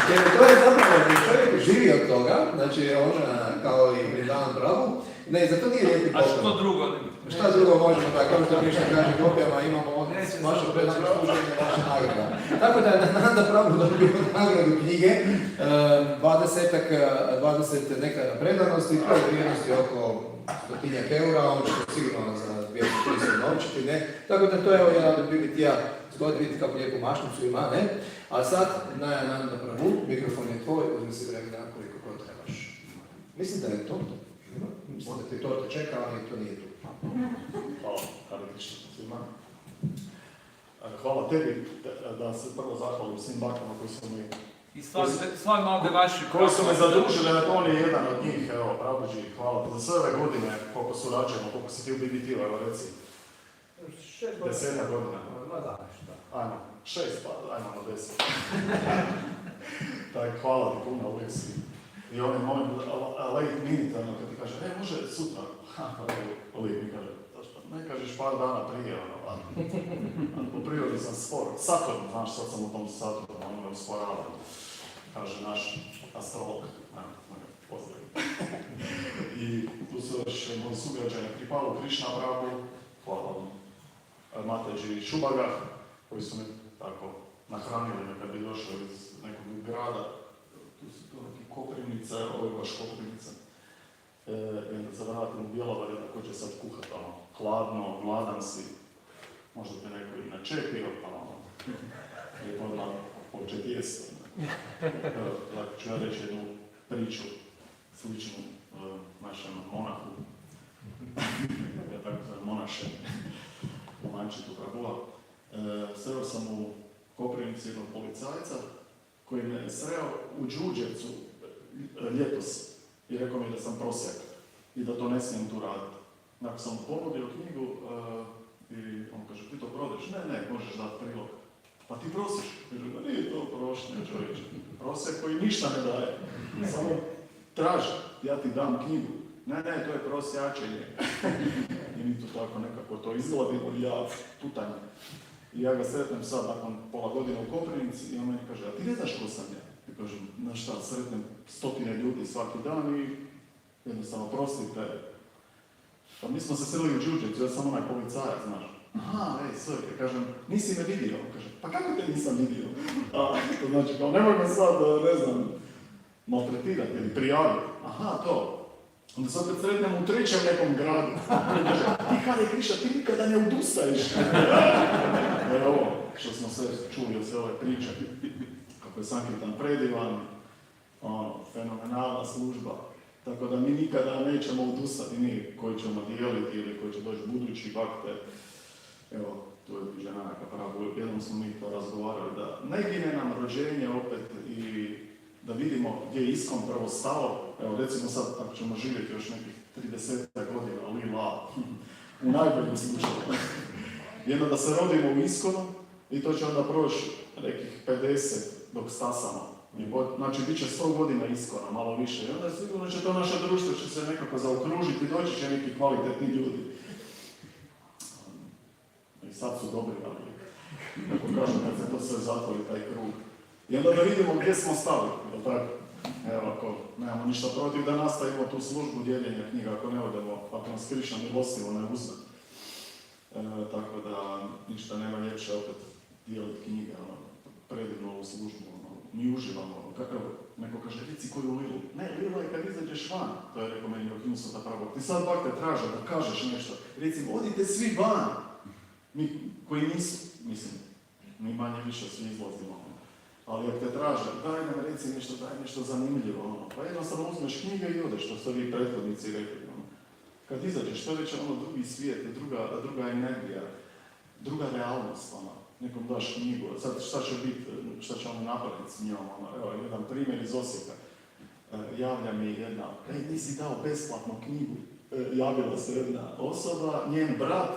Jer to je zapravo, čovjek živi od toga, znači on kao i Vrindavan Prabhu, ne, za to nije lijepi poklon. A što drugo? Šta drugo možemo, tako što Krišna kaže gopijama, imamo vaše predano služenje, vaša nagrada. Tako da je Nanda Prabhu dobio nagradu knjige, 20 nekada predanosti, to je vrijednosti oko 100 eura, on će sigurno za 200-300 novčiti, ne? Tako da to je jedan od BBT-a, zgodno vidjeti kako lijepu mašnicu ima, ne? A sad, Nanda Prabhu, mikrofon je tvoj, uzmi si vremena koliko god trebaš. Mislim da je to. Mislim da ti to te čeka, ali to nije tu. Hvala, Hare Krishna svima. Hvala tebi da se prvo zahvalim svim bakama koji su mi... I stvarno ovdje vaši... Koji su me zadružili, on je jedan od njih, evo, Prabhuji, hvala ti za sve ove godine, koliko surađujemo, koliko si ti u BBT-u, evo reci. 10 godina. Ma da, šta? Ajmo, 6, pa ajmo na 10. Tak, hvala ti puno, uvijek si. I onaj moment, late minute, ono, kad ti kaže, može sutra, Lijek mi kaže, ne kažeš par dana prije, ono, po prirodi sam spor. Saturn, znaš, sad sam u tom Saturnu, ono me usporava, kaže naš astrolog, pozdravim. I tu su još moji sugrađani Kripalu, Krišna Prabhu, hvala vam, Mateđi Šubaga, koji su me tako nahranili kad bi došli iz nekog grada. Tu su to neki Koprivnica, ovo je baš Koprivnica. I onda se vratim u Bjelovar, također sad kuhat, ono, hladno, gladan si. Možda te neko i načepio, pa ono, lijepo odmah početi jesti. Dakle, ću ja reći jednu priču sličnu našem monahu. Ja tako zove monaše, u Mančitu Prabhuva. Sreo sam u Koprivnici jednog policajca koji me sreo u Đurđevcu ljetos i rekao mi da sam prosjak i da to ne smijem tu raditi. Nakon sam ponudio knjigu i on kaže, ti to prodeš? Ne, možeš dati prilog. Pa ti prosiš? Kaže, da nije to prošnje, čovječe. Prosjak koji ništa ne daje. Samo traži, ja ti dam knjigu. Ne, to je prosjačenje. I mi tu tako nekako to izgladimo i ja tutanje. I ja ga sretnem sad nakon pola godina u Koprivnici i on meni kaže, a ti ne znaš ko sam ja? I kažem, znaš šta, sretnem 100 ljudi svaki dan i jednostavno prostite. Pa mi smo se selili u Đurđevcu, ja sam onaj policajac, znaš. aha, sorry, kažem, nisi me vidio. Kaže, pa kako te nisam vidio? To znači, kao, nemoj me sad, ne znam, maltretirati ili prijaviti. Aha, to. Onda se opet sretnemo u trećem nekom gradu. Kaže, ti Hare Krišna, ti nikada ne odustaješ. Ovo, što smo sve čuli od sve ove priče, kako je Sankirtan predivan, fenomenalna služba. Tako da mi nikada nećemo odustati, mi koji ćemo dijeliti ili koji će doći budući bakte. Evo, tu je žena neka pravo, jednom smo mi to razgovarali, da ne gine nam rođenje opet i da vidimo gdje je Iskon prvo stalo. Evo, recimo sad, ako ćemo živjeti još nekih 30 godina, lila, u najboljem slučaju. Jedno da se rodimo u Iskonu i to će onda proći nekih 50 dok stasamo. Znači, bit će 100 godina Iskona, malo više. I onda sigurno će to naše društvo će se nekako zaokružiti, doći će neki kvalitetni ljudi. I sad su dobri, ali kako kažem, kad se to sve zatvori, taj krug. I onda da vidimo gdje smo stali, jel tako? Evo, ako nemamo ništa protiv, da nastavimo tu službu dijeljenja knjiga, ako ne odemo, ako nas Krišna milostivo ne uzme. Tako da ništa nema ljepše opet dijeliti knjige, predivnu ovu službu, mi uživamo. Kako neko kaže, reci koju lilu. Ne, lila je kad izađeš van, to je rekao meni od Newsota pravo. Ti sad bak te traže da kažeš nešto. Recimo, odite svi van. Mi koji nisu, mislim, mi manje više svi izlazimo. Ali ako te traže, daj nam reci nešto zanimljivo. Pa jednostavno uzmeš knjige i odeš, što ste vi prethodnici rekli. Kad izađeš, to je već drugi svijet, druga energija, druga realnost. Nekom daš knjigu, sad šta će ono napraviti s njom, evo, jedan primjer iz Osijeka. Javlja mi jedna, nisi dao besplatnu knjigu. Javila se jedna osoba, njen brat,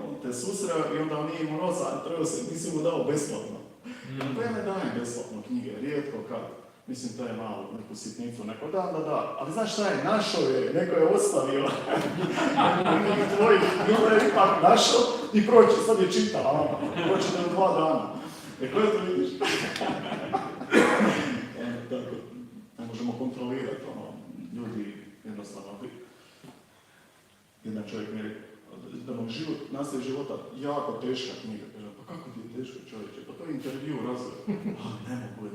on te susreo i onda on nije imao nosa, nisi mu dao besplatno. Pa ja ne dajem besplatno knjige, rijetko kad. Mislim, to je malo, neku sitnicu, neko da. Ali znaš šta je, našao je, neko je ostavio. Tvojih, i onda je ipak našao i proći, sad je čitala, proći te u 2 dana. Koje to vidiš? Tako, ne možemo kontrolirati, ljudi jednostavno. Jedan čovjek mi je rekao, da mu nastaje života jako teška knjiga. Kažem, pa kako ti je teško čovječe? Pa to je intervju, razvoj. Ne mogu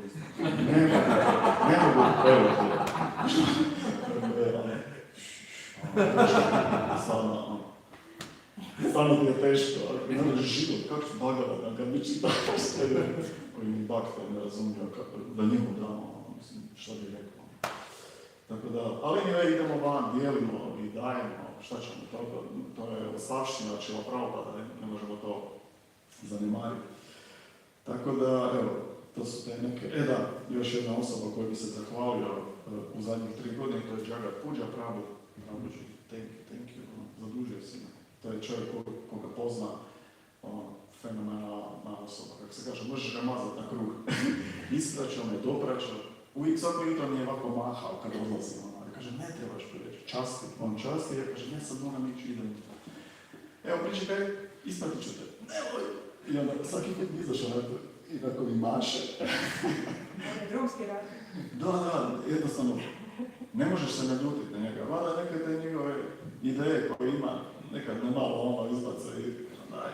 Stvarno ti je teško, ali ne možeš život, kako su bagala, kad mi čitaš koji mi bakta ne razumio, da njemu damo, mislim, šta bi rekao. Tako da, ali mi idemo van, dijelimo i dajemo, šta ćemo, to je ostavština, čila pravopada, ne možemo to zanemariti. Tako da, evo, to su te neke, da, još jedna osoba koja bi se zahvalio u zadnjih 3 godine, to je Jagat Puja, prabhu, thank you, zadužio si me. To je čovjek koga pozna, fenomenalna osoba, kako se kaže, možeš ga mazati na krug. Ispraćao me, dopraćao, uvijek svako jutro mi je ovako mahao kad odlazim. Ja kaže, ne trebaš prijeći, časti, on časti, ja kaže, ne sad moram ići, idem. Evo, pričekaj, ispratit ću te. Nemoj! I onda svaki put mi izašao i tako mi maše. Drumski rad. Da, jednostavno, ne možeš se naljutiti na njega. Vada neke te njegove ideje koje ima, nekad ne malo izbaca i daj.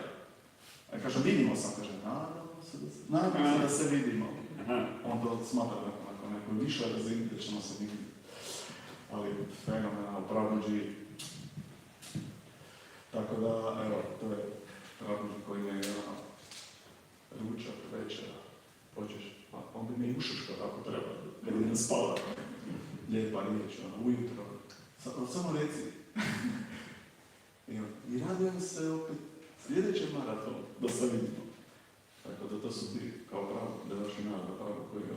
A kažem, vidimo sam, kaže, nadam se da se vidimo. On to smatra na nekoj više razini da ćemo se vidjeti. Ali fenomenalno, prabhuji. Tako da, evo, to je prabhuji koji je ručak, večera, pođeš, pa on bi me ušuškao ako treba, kad idem spavat. Lijepa riječ, ujutro. Samo reci. I radujem se opet sljedećem maratonu, da se vidimo. Tako da to su ti kao pravo, da je vaši narod pravo koji je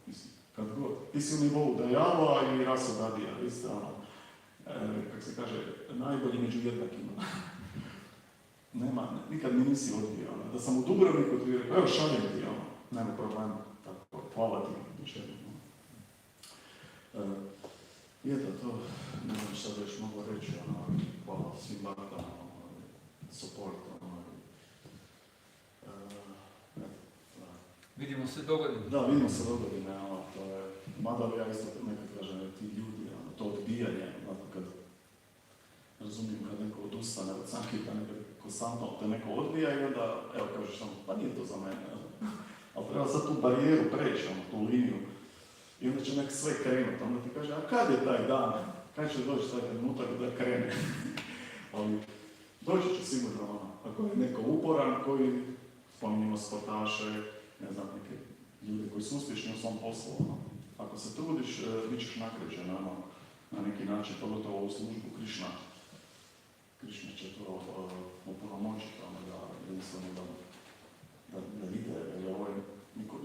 mislim, kad god. Ti si u nivou Dajava i Raso Dadija, vi ste kako se kaže, najbolji među jednakima. Nema, nikad mi nisi odbio, da sam u Dubrovniku ti rekao, evo šaljem ti, nema problema, tako, hvala ti, duševno. I eto, to, ne znam šta da još mogu reći, hvala svim baktama, support, Vidimo se dogodine. Da, vidimo se dogodine, to je, mada li ja isto nekad kažem, ti ljudi, to odbijanje, kad razumijem kad neko odustane od Sankirtana, konstantno te neko odbija i onda, evo kažeš samo, pa nije to za mene. Ali treba sad tu barijeru preći, tu liniju. I onda će nek sve krenuti, onda ti kaže, a kad je taj dan? Kad će doći taj trenutak da krene? Ali doći će sigurno, ako je neko uporan koji, spominjamo sportaše, ne znam, neke ljude koji su uspješni u svom poslu. Ako se trudiš, bit ćeš nakrećen na neki način, pogotovo u službu Krišna će to opunomoćiti, da jednostavno da vide, jer ovo je,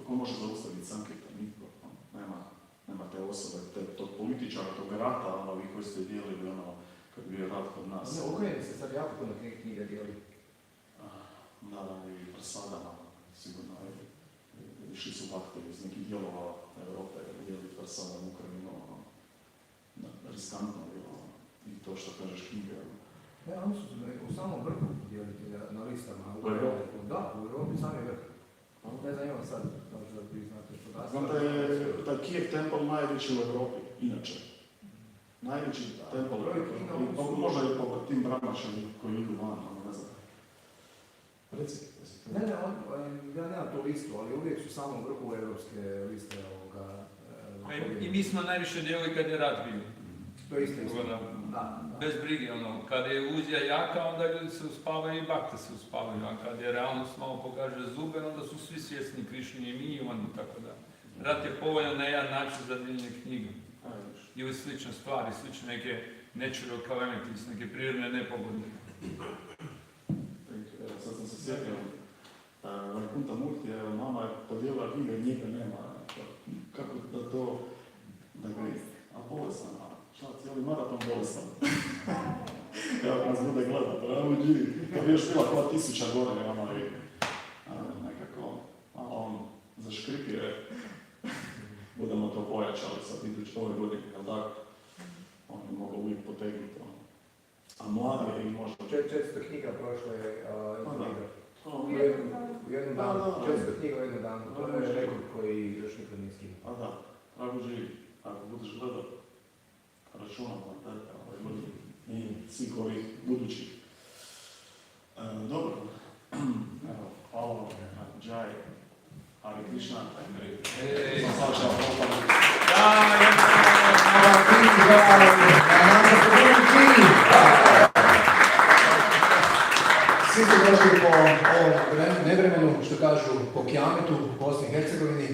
ko može zaustaviti Sankirtan, niko, nema te osobe, tog političara, tog rata, vi koji ste dijelili, kad bi bio rat kod nas. Ne, u Ukrajini se sad jako puno knjiga dijeli. Da, i presadama, sigurno, išli su bakterije iz nekih dijelova Europe, dijeli presadam Ukrajinu, riskantno bilo, i to što kažeš knjige. Ne, oni su u samom vrhu dijeliti na listama. U Europi? Da, u Europi sami vrh. Ne znam, imam sad, možda vi znate što da. Znam da je taj Kijev tempel najveći u Europi, inače. Najveći tempel u Europi. Možda je po tim bramačama koji idu van, ne znam. Reci. Ne, ja nemam tu listu, ali uvijek su samo vrhu europske liste ovoga. I mi smo najviše dijelili kad je rat bio. To je isto. Da. Bez brige, kad je iluzija jaka, onda ljudi se uspavaju i bakte se uspavaju, a kad je realnost malo pokaže zube, onda su svi svjesni Krišnje i mi i oni, tako da. Rat je povoljan na jedan način za divljenje knjiga. Ili slične stvari, slične neke natural calamities, neke prirodne nepogode. Sad sam se sjetio, Kunta Murti, mama je podijelila knjige i njega nema. Kako da to, da ga a bolestan, šta, cijeli maraton bolestan. Kako nas bude gledat, pravođi. To bi još bila koja 1000 godine, i nekako, malo on zaškripije. Budemo to pojačali sad idući ove godine, jel tako? On je mogao uvijek potegnuti. A mladi je i možda... 400 knjiga prošlo je u jednom danu. 400 knjiga u jednom danu. To je rekord koji još nikad nije skinuo. A da, pravo živi. Ako budeš gledat, računam na tebe, i svih ovih budućih. Dobro. Evo, hvala vam, Džaj. Hare Krishna. Svi su došli po ovom nevremenu, što kažu, po Kijametu u Bosni i Hercegovini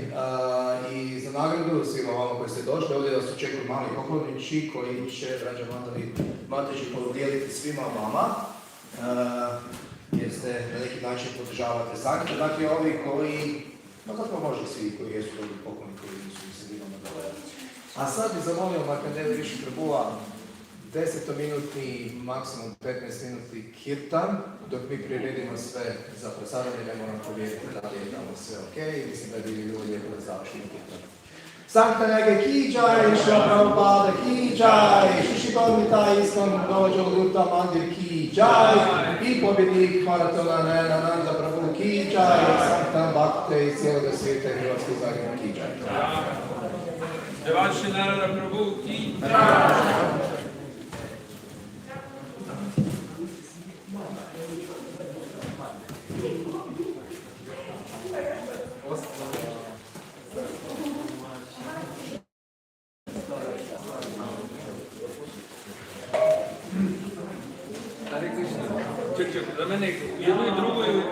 i za nagradu svima vama koji ste došli, ovdje vas očekuju mali poklonići koji će Rađa Mateći podijeliti svima vama, jer ste na neki način podržavate Sankirtan. Dakle, ovi koji, no zapravo možda svi koji jesu dobili pokloni koji nisu mi se vidimo dole. A sad bih zamolio Manidar više prabhuva 10-minutni, maksimum 15-minutni kirtan, dok mi priredimo sve za presadanje, ne moram povjeriti da li je tamo sve ok, mislim da je bili ljudi lijepo da završimo kirtan. Sankirtan Jage ki jai, Šla Prabhupada ki jai, Šišidomita Iskam Dođo Luta Mandir ki jai, i pobjednik maratona Nanda Prabhu ki jai, Sankirtan Bhakte iz cijeloga svijeta i Hrvatskog Zagreba ki jai. Devaši Narada Prabhu ki jai. Ček, za mene jednu i drugu ili...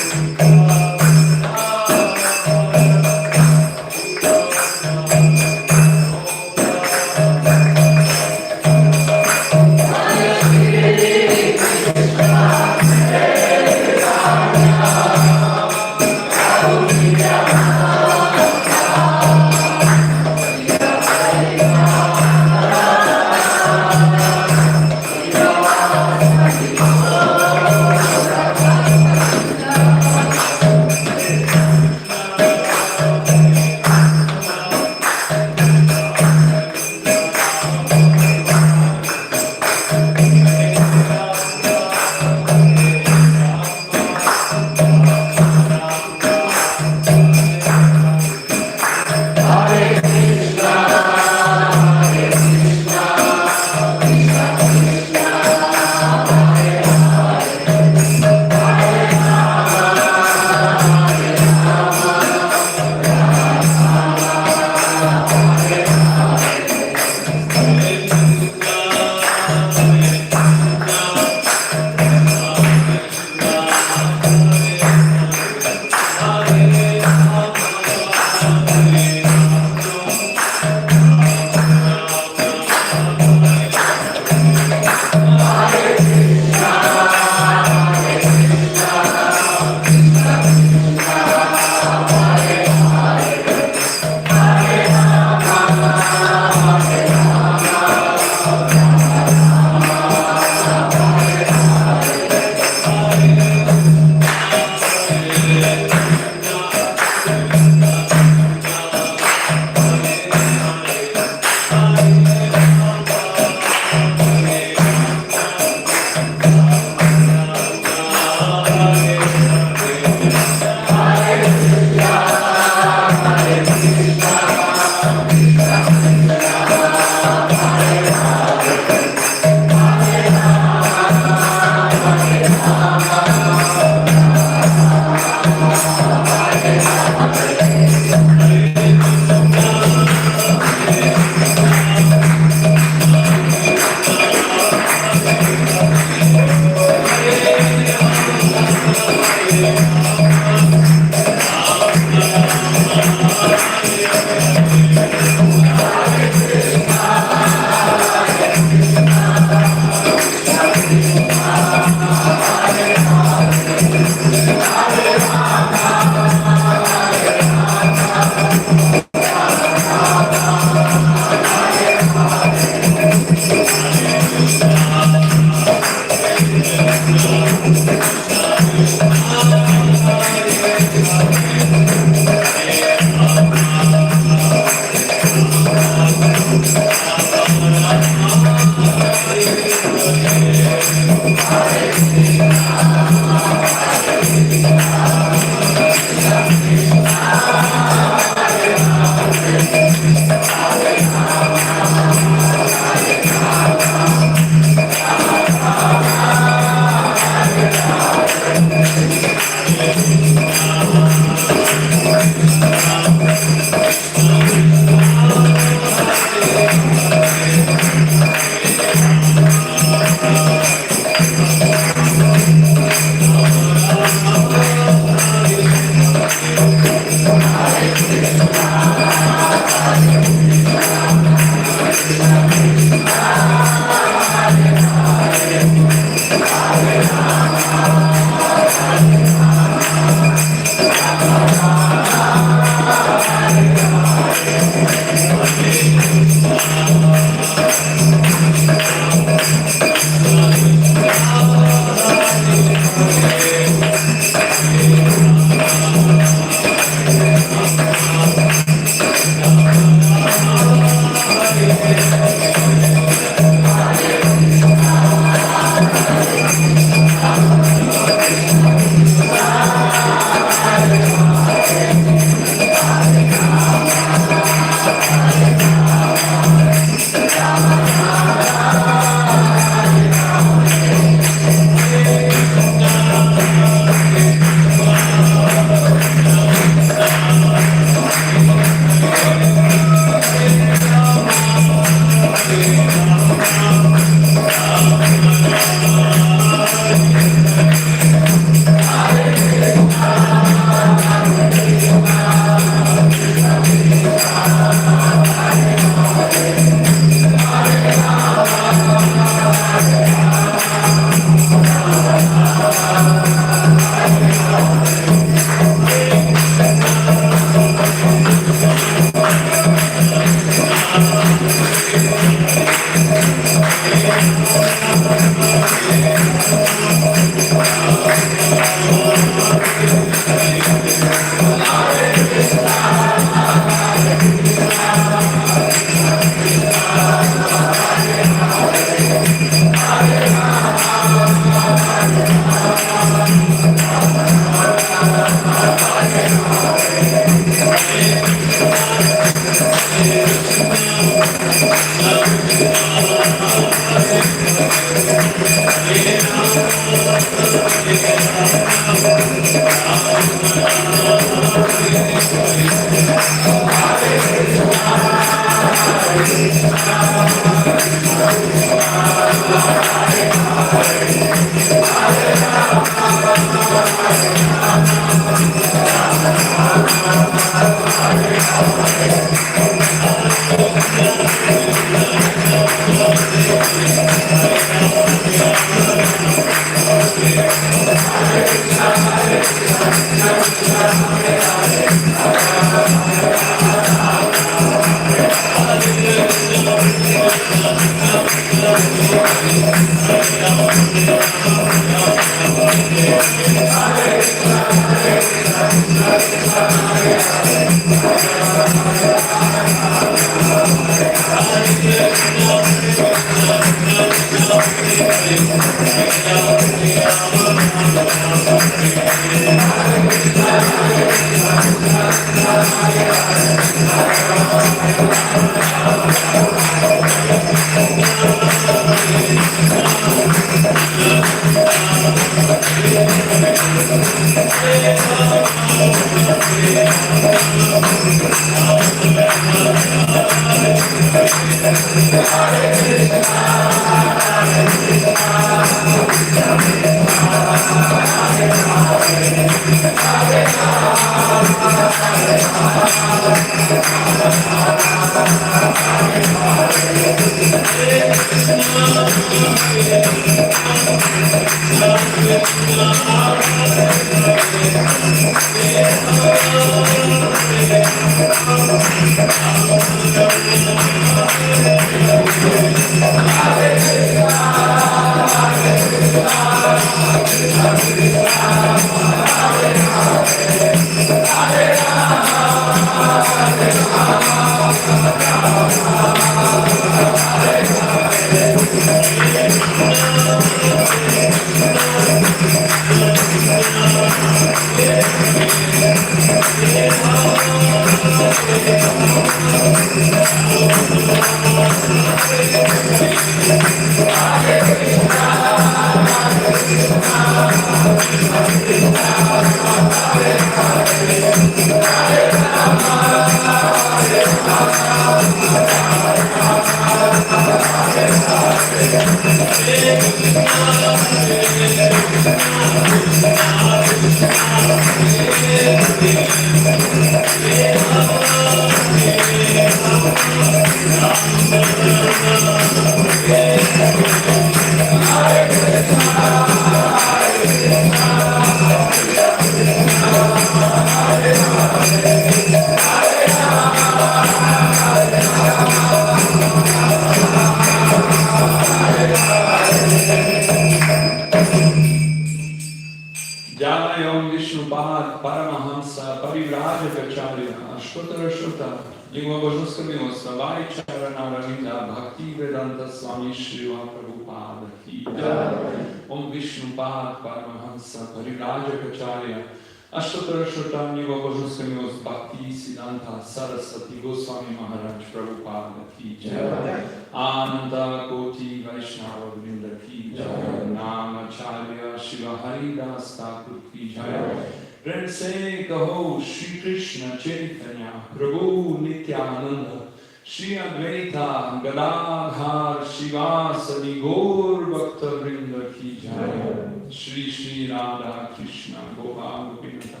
Ashtotarashottam Yuva Bhajuskamyos Bhakti Siddhanta Saraswati Goswami Maharaj Prabhupada Ki Jai Ananda Koti Vaishnava Vrinda Ki Jai Namacharya Shiva Haridas Thakur Ki Jai Prem se kaho Shri Krishna Chaitanya Prabhu Nityananda Shri Advaita Gadadhar Shivasadi Gaur Bhakta Vrinda Ki Jai Shri Shri Radha Krishna Gopal Gopinata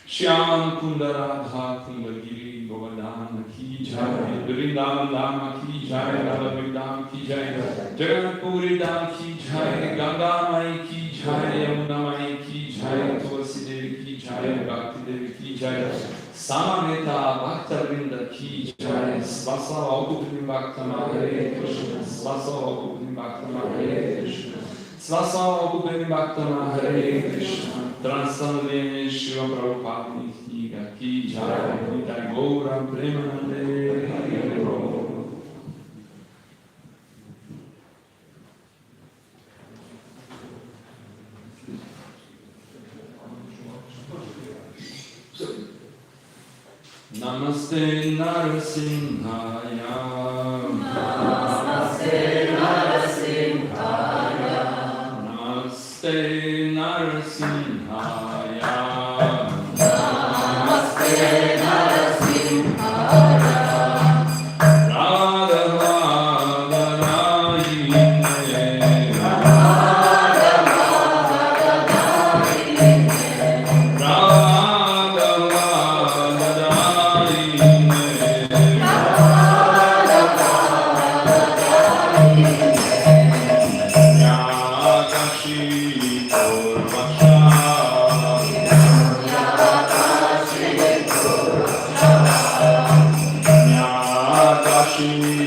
Shyam Kunda Radha Kunda Giri Govardhana Ki Jai Vrindavan Dhamma Ki Jai Radha Vrindam Ki Jai Jagat Puri Dham Ki Jai Ganga Mai Ki Jai Yamuna Mai Ki Jai Tulsi Devi Ki Jai Bhakti Devi Ki Jai Samaveta Bhakta Vrinda Ki Jai Svasa Auguprim Bhakta Hare Krishna Svasa Auguprim Bhakta Hare Krishna Svasa Auguprim Bhakta Hare Krishna Transcendene Shiva Prabhupada Kniga Ki Jai Nitai Gauram Premanande Hare Prabhu. Namaste Narasimhaya. Namaste Narasimhaya. Namaste Narasimhaya. Namaste Narasimhaya. Radha Radha Rayine. Radha Radha Rayine. Radha Radha Rayine. Yes.